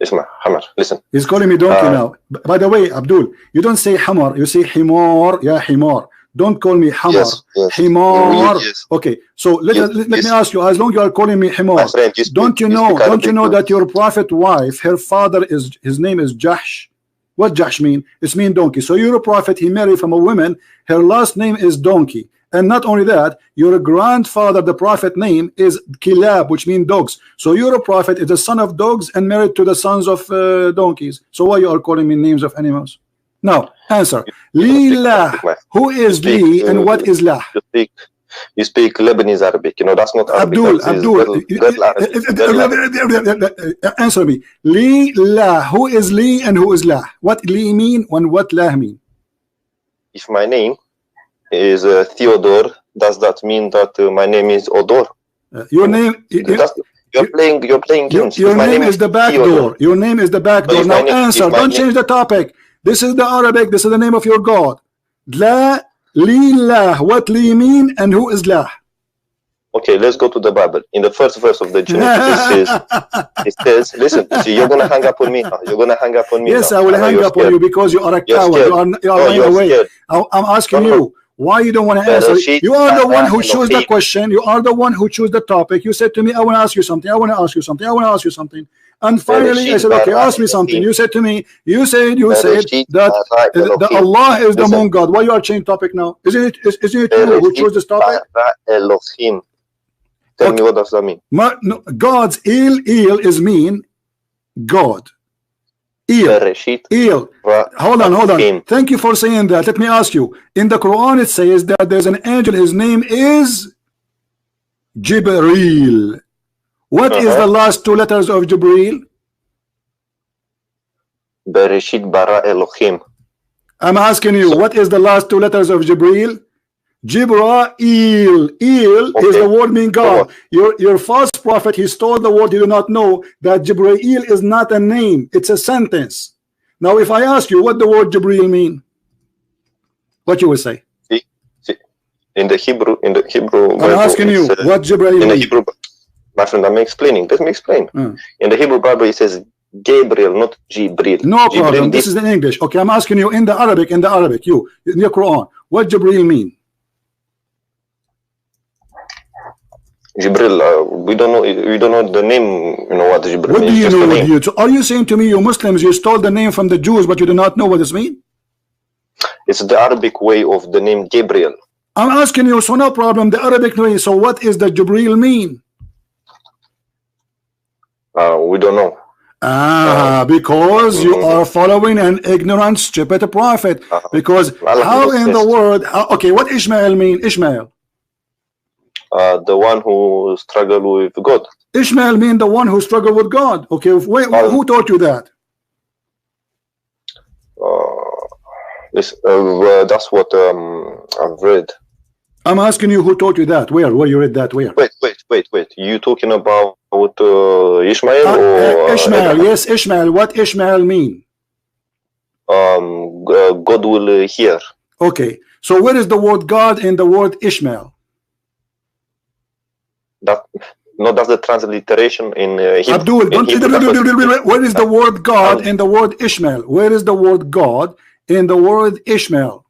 B: Isma Hamar. Listen.
A: He's calling me donkey now. By the way, Abdul, you don't say Hamar. You say Himar. Ya Himar. Don't call me Hamar.
B: Yes, yes.
A: Himar. Yes. Okay. So let me ask you. As long as you are calling me Himar, don't you know that your prophet wife, her father his name is Jahsh? What Jahsh mean? It's mean donkey. So you're a prophet, he married from a woman, her last name is donkey. And not only that, your grandfather, the prophet name is Kilab, which means dogs. So you're a prophet, is a son of dogs and married to the sons of donkeys. So why you are calling me names of animals? Now, answer. Lillah. Who is Li and what is Lah?
B: You speak Lebanese Arabic. You know, that's not Arabic.
A: Answer me. Lillah. Who is Li and who is Lah? What Li mean and what Lah mean?
B: If my name is Theodore, does that mean that my name is Odor?
A: Your name.
B: You're playing games.
A: Your name is the back door. Your name is the back door. Now answer. Don't change the topic. This is the Arabic. This is the name of your God. La. Lillah, what Li mean and who is Lah?
B: Okay, let's go to the Bible. In the first verse of the Genesis, it says, listen, see, you're gonna hang up on me now. You're gonna hang up on me.
A: Yes,
B: now.
A: I will hang up on you because you are a coward. You are running away. I'm asking you why you don't want to answer. You are the one who chose the question. You are the one who chose the topic. You said to me, I want to ask you something. I want to ask you something. I want to ask you something. And finally, I said, okay, ask me something. You said to me, you said that the Allah is the moon God. Why you are changing topic now? Isn't it you who chose this topic?
B: Elohim. Tell me what does that mean?
A: No, God's il is mean God. Il. Hold on. Thank you for saying that. Let me ask you. In the Quran, it says that there's an angel. His name is Jibreel. What is the last two letters of Jibreel?
B: Bereshit bara Elohim.
A: I'm asking you, what is the last two letters of Jibreel? Jibreel. Is the word mean God. Your false prophet, he stole the word. You do not know that Jibreel is not a name. It's a sentence. Now, if I ask you what the word Jibreel mean, what you will say?
B: In the Hebrew.
A: I'm asking you what Jibreel mean.
B: Hebrew. My friend, I'm explaining. Let me explain. In the Hebrew Bible, it says Gabriel, not Jibril.
A: No problem. This is in English. Okay, I'm asking you in the Arabic. In your Quran, what Jibril mean?
B: Jibril, we don't know the name. You know what Jibril
A: what
B: means.
A: Do you know? So are you saying to me, you Muslims, you stole the name from the Jews, but you do not know what this means?
B: It's the Arabic way of the name Gabriel.
A: I'm asking you, so no problem. The Arabic way. So what is the Jibril mean?
B: We don't know.
A: Because you are following an ignorant, stupid prophet. Because how in the world? Okay, what Ishmael mean? Ishmael.
B: The one who struggled with God.
A: Ishmael mean the one who struggled with God. Okay, wait, who taught you that?
B: That's what I've read.
A: I'm asking you who taught you that. Where you read that? Where?
B: Wait. You talking about Ishmael or
A: Ishmael? Yes, Ishmael. What Ishmael mean?
B: God will hear.
A: Okay. So where is the word God in the word Ishmael?
B: That's the transliteration in Hebrew.
A: Abdul, where is the word God in the word Ishmael? Where is the word God in the word Ishmael?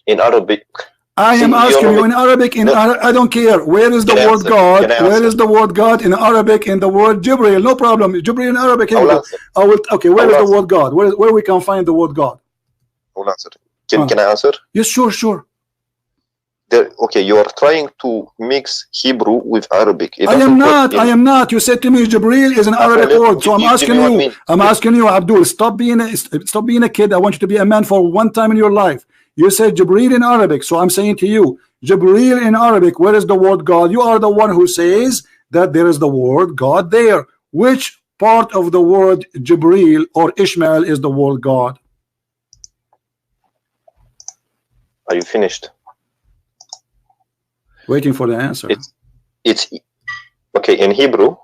B: In Arabic.
A: I am asking you in Arabic, I don't care. Where is the word God? Where is the word God in Arabic in the word Jibril? No problem. Jibril in Arabic. Here we go. Okay, where is the word God? Where we can find the word God?
B: I'll answer. Can I answer?
A: Yes, sure.
B: Okay, you are trying to mix Hebrew with Arabic.
A: I am not. You said to me Jibril is an Arabic word, so I'm asking you, Abdul, stop being a kid. I want you to be a man for one time in your life. You said Jibril in Arabic, so I'm saying to you, Jibril in Arabic, where is the word God? You are the one who says that there is the word God there. Which part of the word Jibril or Ishmael is the word God?
B: Are you finished?
A: Waiting for the answer.
B: It's okay in Hebrew.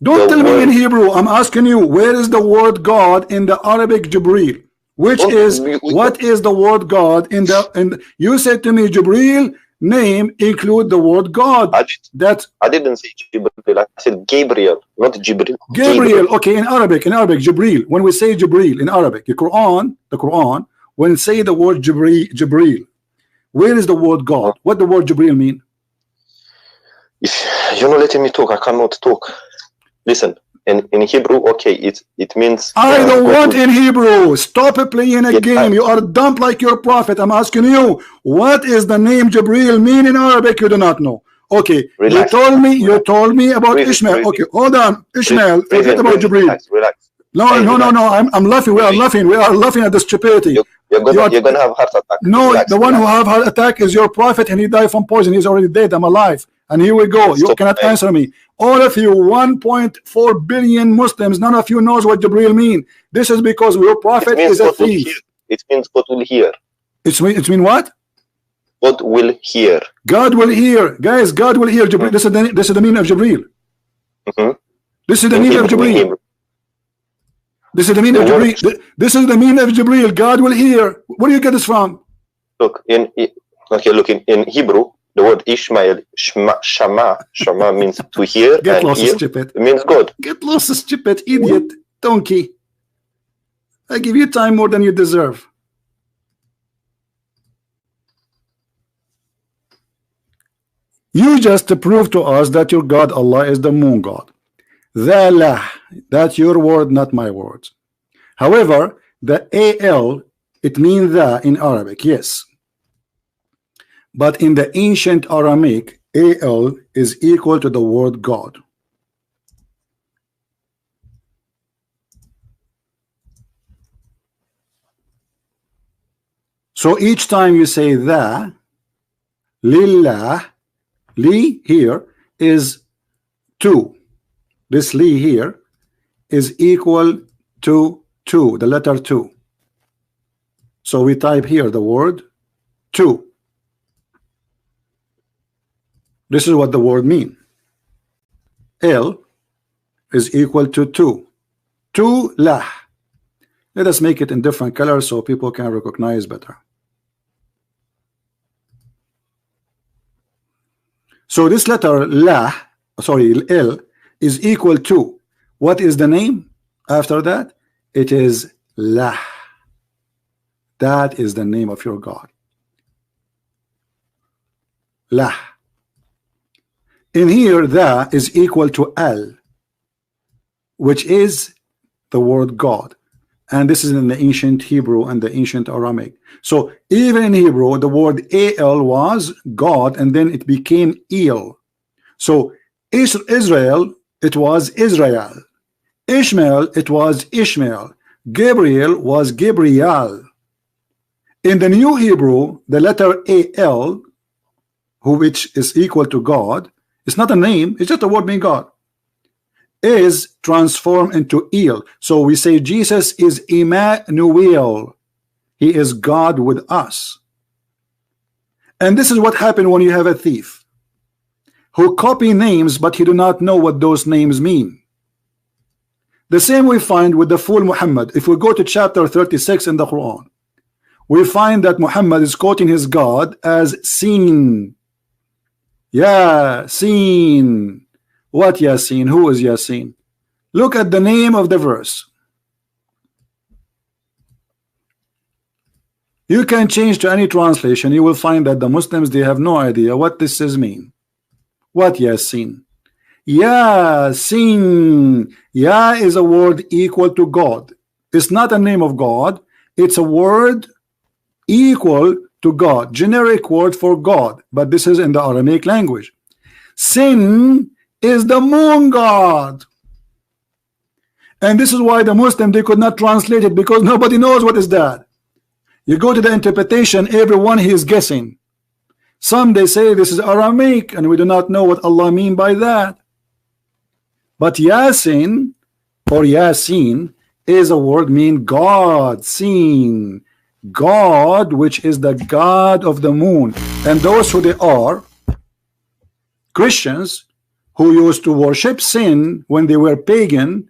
A: Don't tell me in Hebrew. I'm asking you, where is the word God in the Arabic Jibril? What is the word God in the you said to me Jibril name include the word God.
B: I didn't say Jibril, I said Gabriel, not Jibril.
A: Gabriel. Okay, in Arabic, Jibril. When we say Jibril in Arabic, the Quran, when we say the word Jibril, where is the word God? What the word Jibril mean?
B: If you're not letting me talk, I cannot talk. Listen. In Hebrew, okay, it means
A: I don't want in Hebrew. Stop playing a game. You are dumb like your prophet. I'm asking you, what is the name Jibril mean in Arabic? You do not know. Okay, relax. You told me about Ishmael. Okay, hold on. Ishmael, forget about Jibril.
B: Relax.
A: No. I'm laughing. We are laughing at the stupidity.
B: You're gonna have heart attack.
A: No, the one who have heart attack is your prophet, and he died from poison. He's already dead. I'm alive. And here we go. You cannot answer me. All of you, 1.4 billion Muslims, none of you knows what Jibril mean. This is because your prophet is a thief.
B: It means God will hear.
A: It mean what?
B: God will hear.
A: God will hear. Guys, God will hear. Jibril. This is the meaning of Jibril. This is the meaning of Jibril. This is the meaning of Jibril. This is the meaning of Jibril. God will hear. Where do you get this from?
B: Look, in Hebrew, the word Ishmael, Shama means to hear.
A: Get lost, stupid.
B: It means God.
A: Get lost, stupid, idiot, donkey. I give you time more than you deserve. You just prove to us that your God Allah is the moon God. That's your word, not my words. However, the al, it means the in Arabic, yes. But in the ancient Aramaic, al is equal to the word God. So each time you say the, lillah, li here is 2. This li here is equal to 2, the letter 2. So we type here the word 2. This is what the word mean. L is equal to 2. 2 lah. Let us make it in different colors so people can recognize better. So this letter la, sorry, L is equal to, what is the name after that? It is lah. That is the name of your God. Lah. In here, the is equal to al, which is the word God. And this is in the ancient Hebrew and the ancient Aramaic. So even in Hebrew, the word al was God, and then it became el. So Israel, it was Israel. Ishmael, it was Ishmael. Gabriel was Gabriel. In the New Hebrew, the letter al, which is equal to God, it's not a name, it's just a word meaning God, is transformed into el. So we say Jesus is Emmanuel. He is God with us. And this is what happened when you have a thief who copy names, but he do not know what those names mean. The same we find with the fool Muhammad. If we go to chapter 36 in the Quran, we find that Muhammad is quoting his God as seen. Yasin. What Yasin? Who is Yasin? Look at the name of the verse.
C: You can change to any translation. You will find that the Muslims, they have no idea what this is mean. What Yasin? Yasin. Ya is a word equal to God. It's not a name of God. It's a word equal to God. Generic word for God. But this is in the Aramaic language. Sin is the moon god. And this is why the Muslim, they could not translate it, because nobody knows what is that. You go to the interpretation, everyone he is guessing. Some they say this is Aramaic and we do not know what Allah mean by that. But Yasin or Yasin is a word mean God, seen, God, which is the God of the moon. And those who they are Christians who used to worship sin when they were pagan,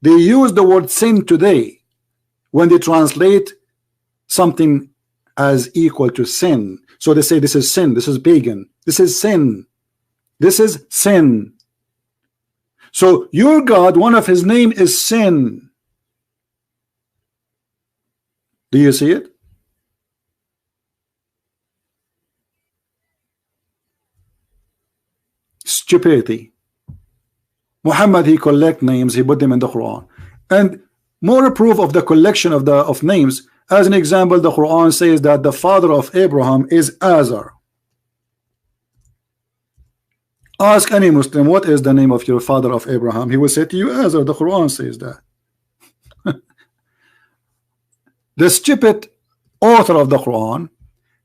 C: they use the word sin today when they translate something as equal to sin. So they say this is sin, this is pagan, this is sin, this is sin. So your God, one of his name is sin. Do you see it? Stupidity. Muhammad, he collect names, he put them in the Quran. And more proof of the collection of names. As an example, the Quran says that the father of Abraham is Azar. Ask any Muslim, what is the name of your father of Abraham? He will say to you, Azar. The Quran says that. The stupid author of the Quran,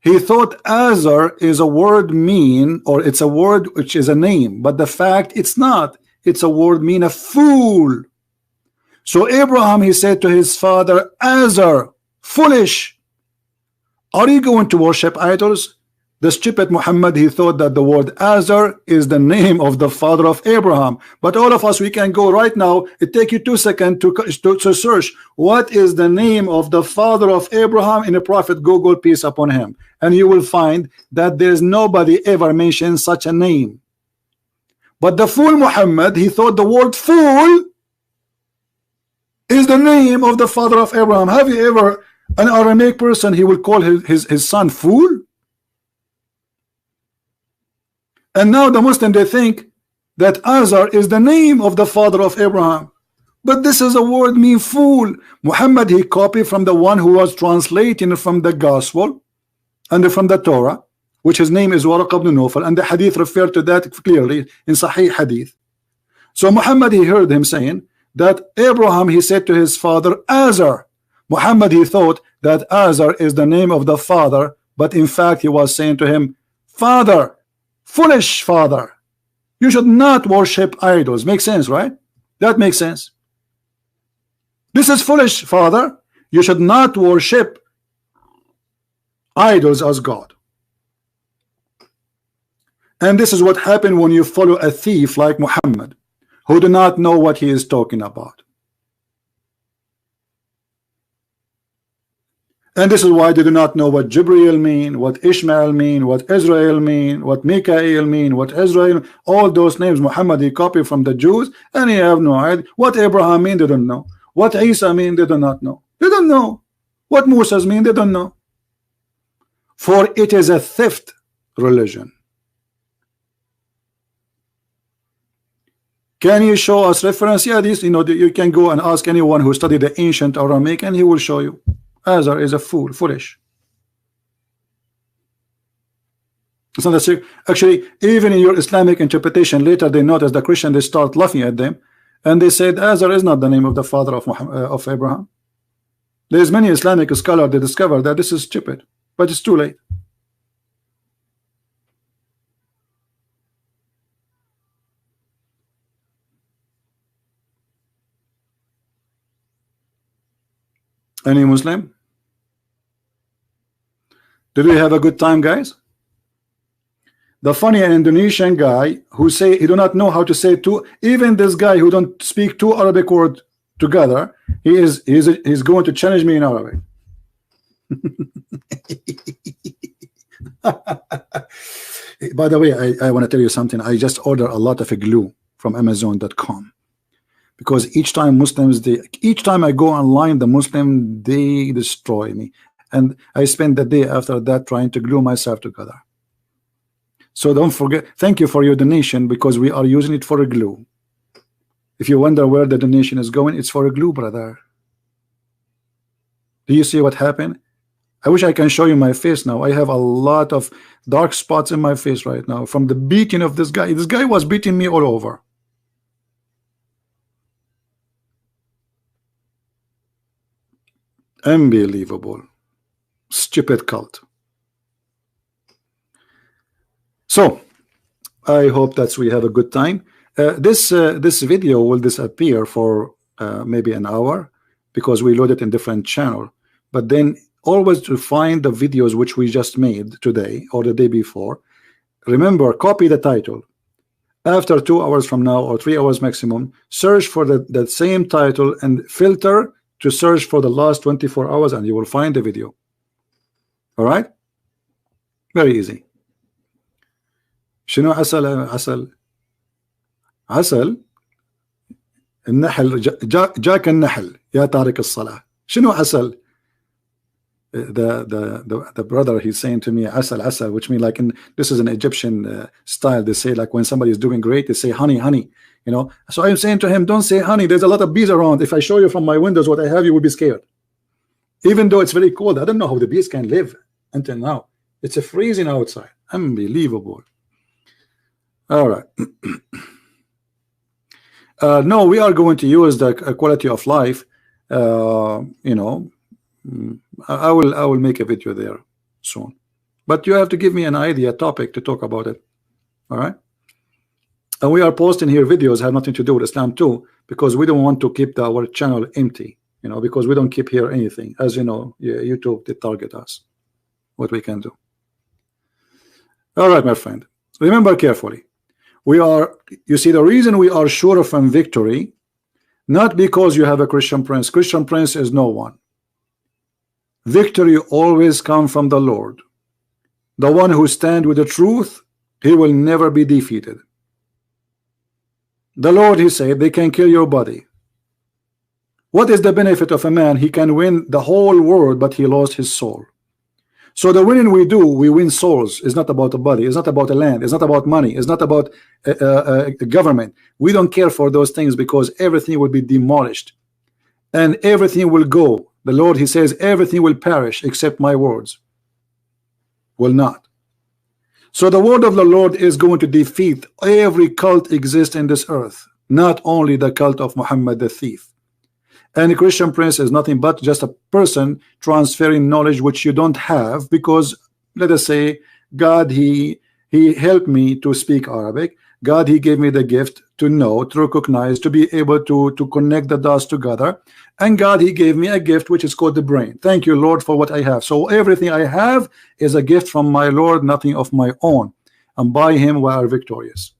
C: he thought Azar is a word mean, or it's a word which is a name, but the fact it's not. It's a word mean a fool. So Abraham, he said to his father, Azar, foolish, are you going to worship idols? The stupid Muhammad, he thought that the word Azar is the name of the father of Abraham. But all of us, we can go right now. It take you 2 seconds to search what is the name of the father of Abraham in the prophet Google, peace upon him, and you will find that there's nobody ever mentioned such a name. But the fool Muhammad, he thought the word fool is the name of the father of Abraham. Have you ever an Aramaic person, he will call his son fool? And now the Muslim, they think that Azar is the name of the father of Abraham. But this is a word mean fool. Muhammad, he copied from the one who was translating from the gospel and from the Torah, which his name is Waraq ibn Nawfal, and the hadith referred to that clearly in Sahih hadith. So Muhammad, he heard him saying that Abraham, he said to his father Azar. Muhammad, he thought that Azar is the name of the father, but in fact he was saying to him, father, foolish father, you should not worship idols. Makes sense, right? That makes sense. This is foolish, father, you should not worship idols as God. And this is what happened when you follow a thief like Muhammad, who do not know what he is talking about. And this is why they do not know what Jibreel mean, what Ishmael mean, what Israel mean, what Mikael mean, what Israel, all those names Muhammad, he copied from the Jews, and he have no idea. What Abraham mean, they don't know. What Isa mean, they do not know. They don't know. What Moses mean, they don't know. For it is a theft religion. Can you show us reference? Yeah, this, you can go and ask anyone who studied the ancient Aramaic, and he will show you. Azar is a fool, foolish. It's not a actually, even in your Islamic interpretation, later they notice the Christian, they start laughing at them, and they said Azar is not the name of the father of of Abraham. There's many Islamic scholars that discover that this is stupid, but it's too late. Any Muslim? Did we have a good time, guys? The funny Indonesian guy who say he do not know how to say two, even this guy who don't speak two Arabic words together, he's going to challenge me in Arabic. By the way, I want to tell you something. I just ordered a lot of glue from Amazon.com. Because each time I go online, the Muslim, they destroy me. and I spent the day after that trying to glue myself together. So don't forget, thank you for your donation, because we are using it for a glue. If you wonder where the donation is going, it's for a glue, brother. Do you see what happened? I wish I can show you my face now. I have a lot of dark spots in my face right now from the beating of this guy. This guy was beating me all over. Unbelievable. Stupid cult. So I hope that we have a good time. This video will disappear for maybe an hour, because we load it in different channel. But then always to find the videos which we just made today or the day before, remember, copy the title. After 2 hours from now, or 3 hours maximum, search for that same title and filter to search for the last 24 hours, and you will find the video. All right, very easy. شنو عسل النحل جاك النحل يا تارك الصلاة. شنو عسل? The brother, he's saying to me asal, which means like this is an Egyptian style. They say like when somebody is doing great, they say honey, you know. So I'm saying to him, don't say honey, there's a lot of bees around. If I show you from my windows what I have, you will be scared. Even though it's very cold, I don't know how the bees can live until now. It's a freezing outside. Unbelievable. All right. No, we are going to use the quality of life. You know, I will make a video there soon, but you have to give me an idea, topic to talk about it. All right. And we are posting here videos have nothing to do with Islam too, because we don't want to keep our channel empty, you know, because we don't keep here anything. As you know, YouTube, they target us, what we can do. All right, my friend, remember carefully, we are, you see, the reason we are sure of victory, not because you have a Christian prince. Christian prince is no one. Victory always comes from the Lord. The one who stands with the truth, he will never be defeated. The Lord, he said, they can kill your body. What is the benefit of a man? He can win the whole world, but he lost his soul. So the winning we do, we win souls. It's not about a body. It's not about a land. It's not about money. It's not about a government. We don't care for those things, because everything will be demolished and everything will go. The Lord, he says, everything will perish except my words will not. So the word of the Lord is going to defeat every cult exists in this earth, not only the cult of Muhammad the thief. And a Christian prince is nothing but just a person transferring knowledge which you don't have, because let us say God, he helped me to speak Arabic. God, he gave me the gift to know, to recognize, to be able to connect the dots together. And God, he gave me a gift which is called the brain. Thank you, Lord, for what I have. So everything I have is a gift from my Lord, nothing of my own. And by him we are victorious.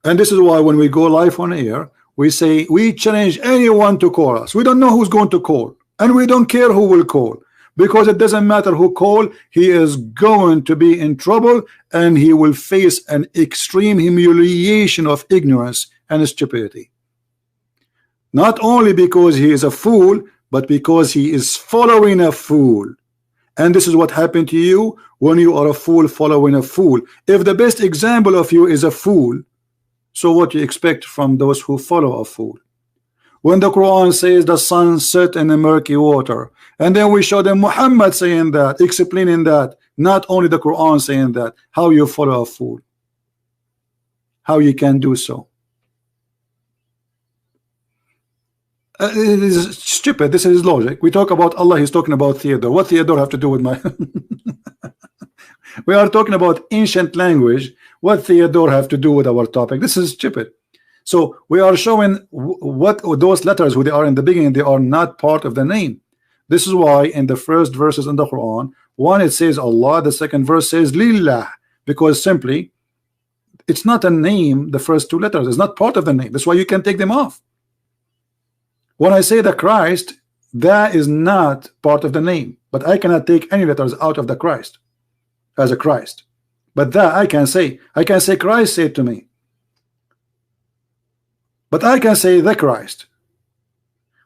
C: And this is why when we go live on air, we say we challenge anyone to call us. We don't know who's going to call, and we don't care who will call, because it doesn't matter who call, he is going to be in trouble, and he will face an extreme humiliation of ignorance and stupidity. Not only because he is a fool, but because he is following a fool. And this is what happened to you when you are a fool following a fool. If the best example of you is a fool, so what do you expect from those who follow a fool? When the Quran says the sun set in the murky water, and then we show them Muhammad saying that, explaining that, not only the Quran saying that, how you follow a fool, how you can do so. It is stupid. This is logic. We talk about Allah, he's talking about Theodore. What Theodore have to do with my we are talking about ancient language. What Theodore have to do with our topic? This is stupid. So we are showing what those letters who they are in the beginning, they are not part of the name. This is why in the first verses in the Quran, one it says Allah, the second verse says Lillah, because simply it's not a name. The first two letters is not part of the name. That's why you can take them off. When I say the Christ, that is not part of the name, but I cannot take any letters out of the Christ as a Christ. But that I can say Christ said to me, but I can say the Christ.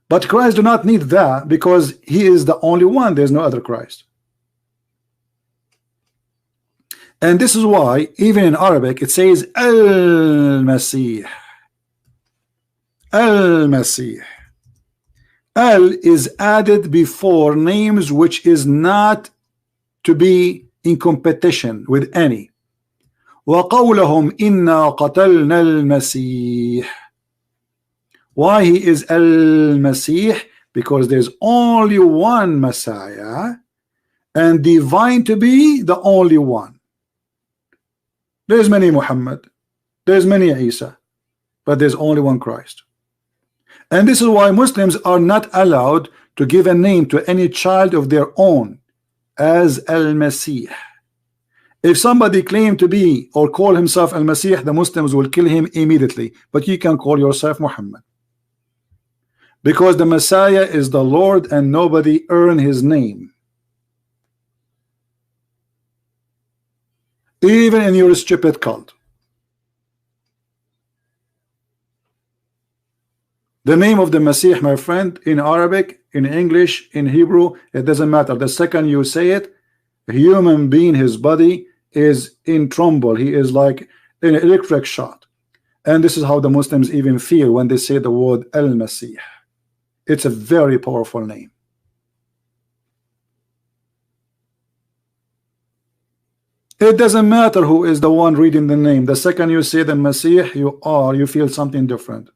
C: But Christ do not need that, because he is the only one. There's no other Christ. And this is why even in Arabic it says Al-Masih. Al-Masih. Al is added before names which is not to be in competition with any. وَقَوْلَهُمْ إِنَّا قَتَلْنَا الْمَسِيحِ. Why he is Al-Masih? Because there's only one Messiah, and divine to be the only one. There's many Muhammad, there's many Isa, but there's only one Christ. And this is why Muslims are not allowed to give a name to any child of their own as Al-Masih. If somebody claim to be or call himself Al-Masih, the Muslims will kill him immediately. But you can call yourself Muhammad, because the Messiah is the Lord and nobody earned his name. Even in your stupid cult. The name of the Messiah, my friend, in Arabic, in English, in Hebrew, it doesn't matter. The second you say it, a human being, his body is in tremble. He is like an electric shot. And this is how the Muslims even feel when they say the word Al-Masih. It's a very powerful name. It doesn't matter who is the one reading the name. The second you say the Messiah, you feel something different.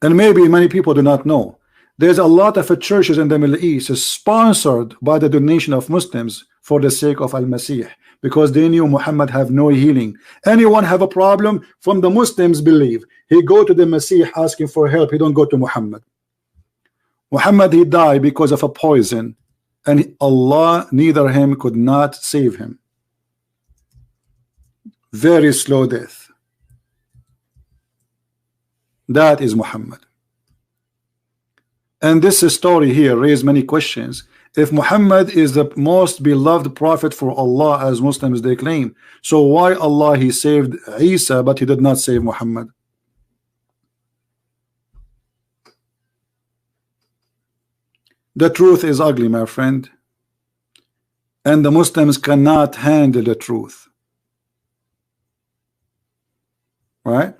C: And maybe many people do not know. There's a lot of churches in the Middle East sponsored by the donation of Muslims for the sake of Al-Masih, because they knew Muhammad have no healing. Anyone have a problem from the Muslims believe, he go to the Messiah asking for help. He don't go to Muhammad. Muhammad, he died because of a poison, and Allah, neither him could not save him. Very slow death. That is Muhammad. And this story here raised many questions. If Muhammad is the most beloved prophet for Allah, as Muslims they claim, so why Allah he saved Isa but he did not save Muhammad? The truth is ugly, my friend, and the Muslims cannot handle the truth, right?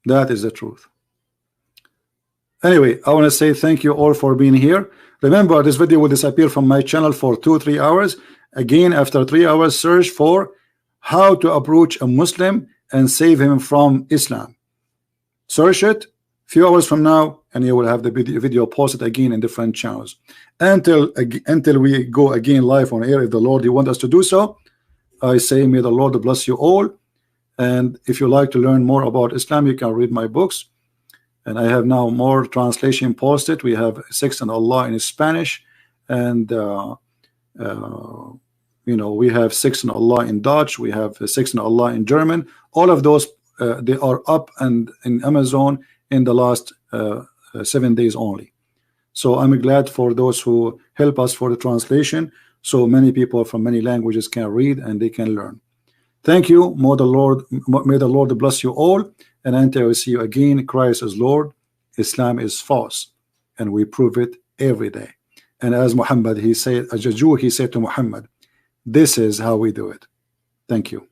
C: That is the truth. Anyway, I want to say thank you all for being here. Remember, this video will disappear from my channel for 2-3 hours. Again, after 3 hours, search for how to approach a Muslim and save him from Islam. Search it few hours from now, and you will have the video posted again in different channels. Until we go again live on air, if the Lord you want us to do so, I say may the Lord bless you all. And if you like to learn more about Islam, you can read my books. And I have now more translation posted. We have 6 on Allah in Spanish, and we have 6 on Allah in Dutch. We have 6 on Allah in German. All of those they are up and in Amazon in the last 7 days only. So I'm glad for those who help us for the translation, so many people from many languages can read and they can learn. Thank you. May the Lord bless you all. And until we see you again, Christ is Lord, Islam is false, and we prove it every day. And as Muhammad, he said, as a Jew, he said to Muhammad, this is how we do it. Thank you.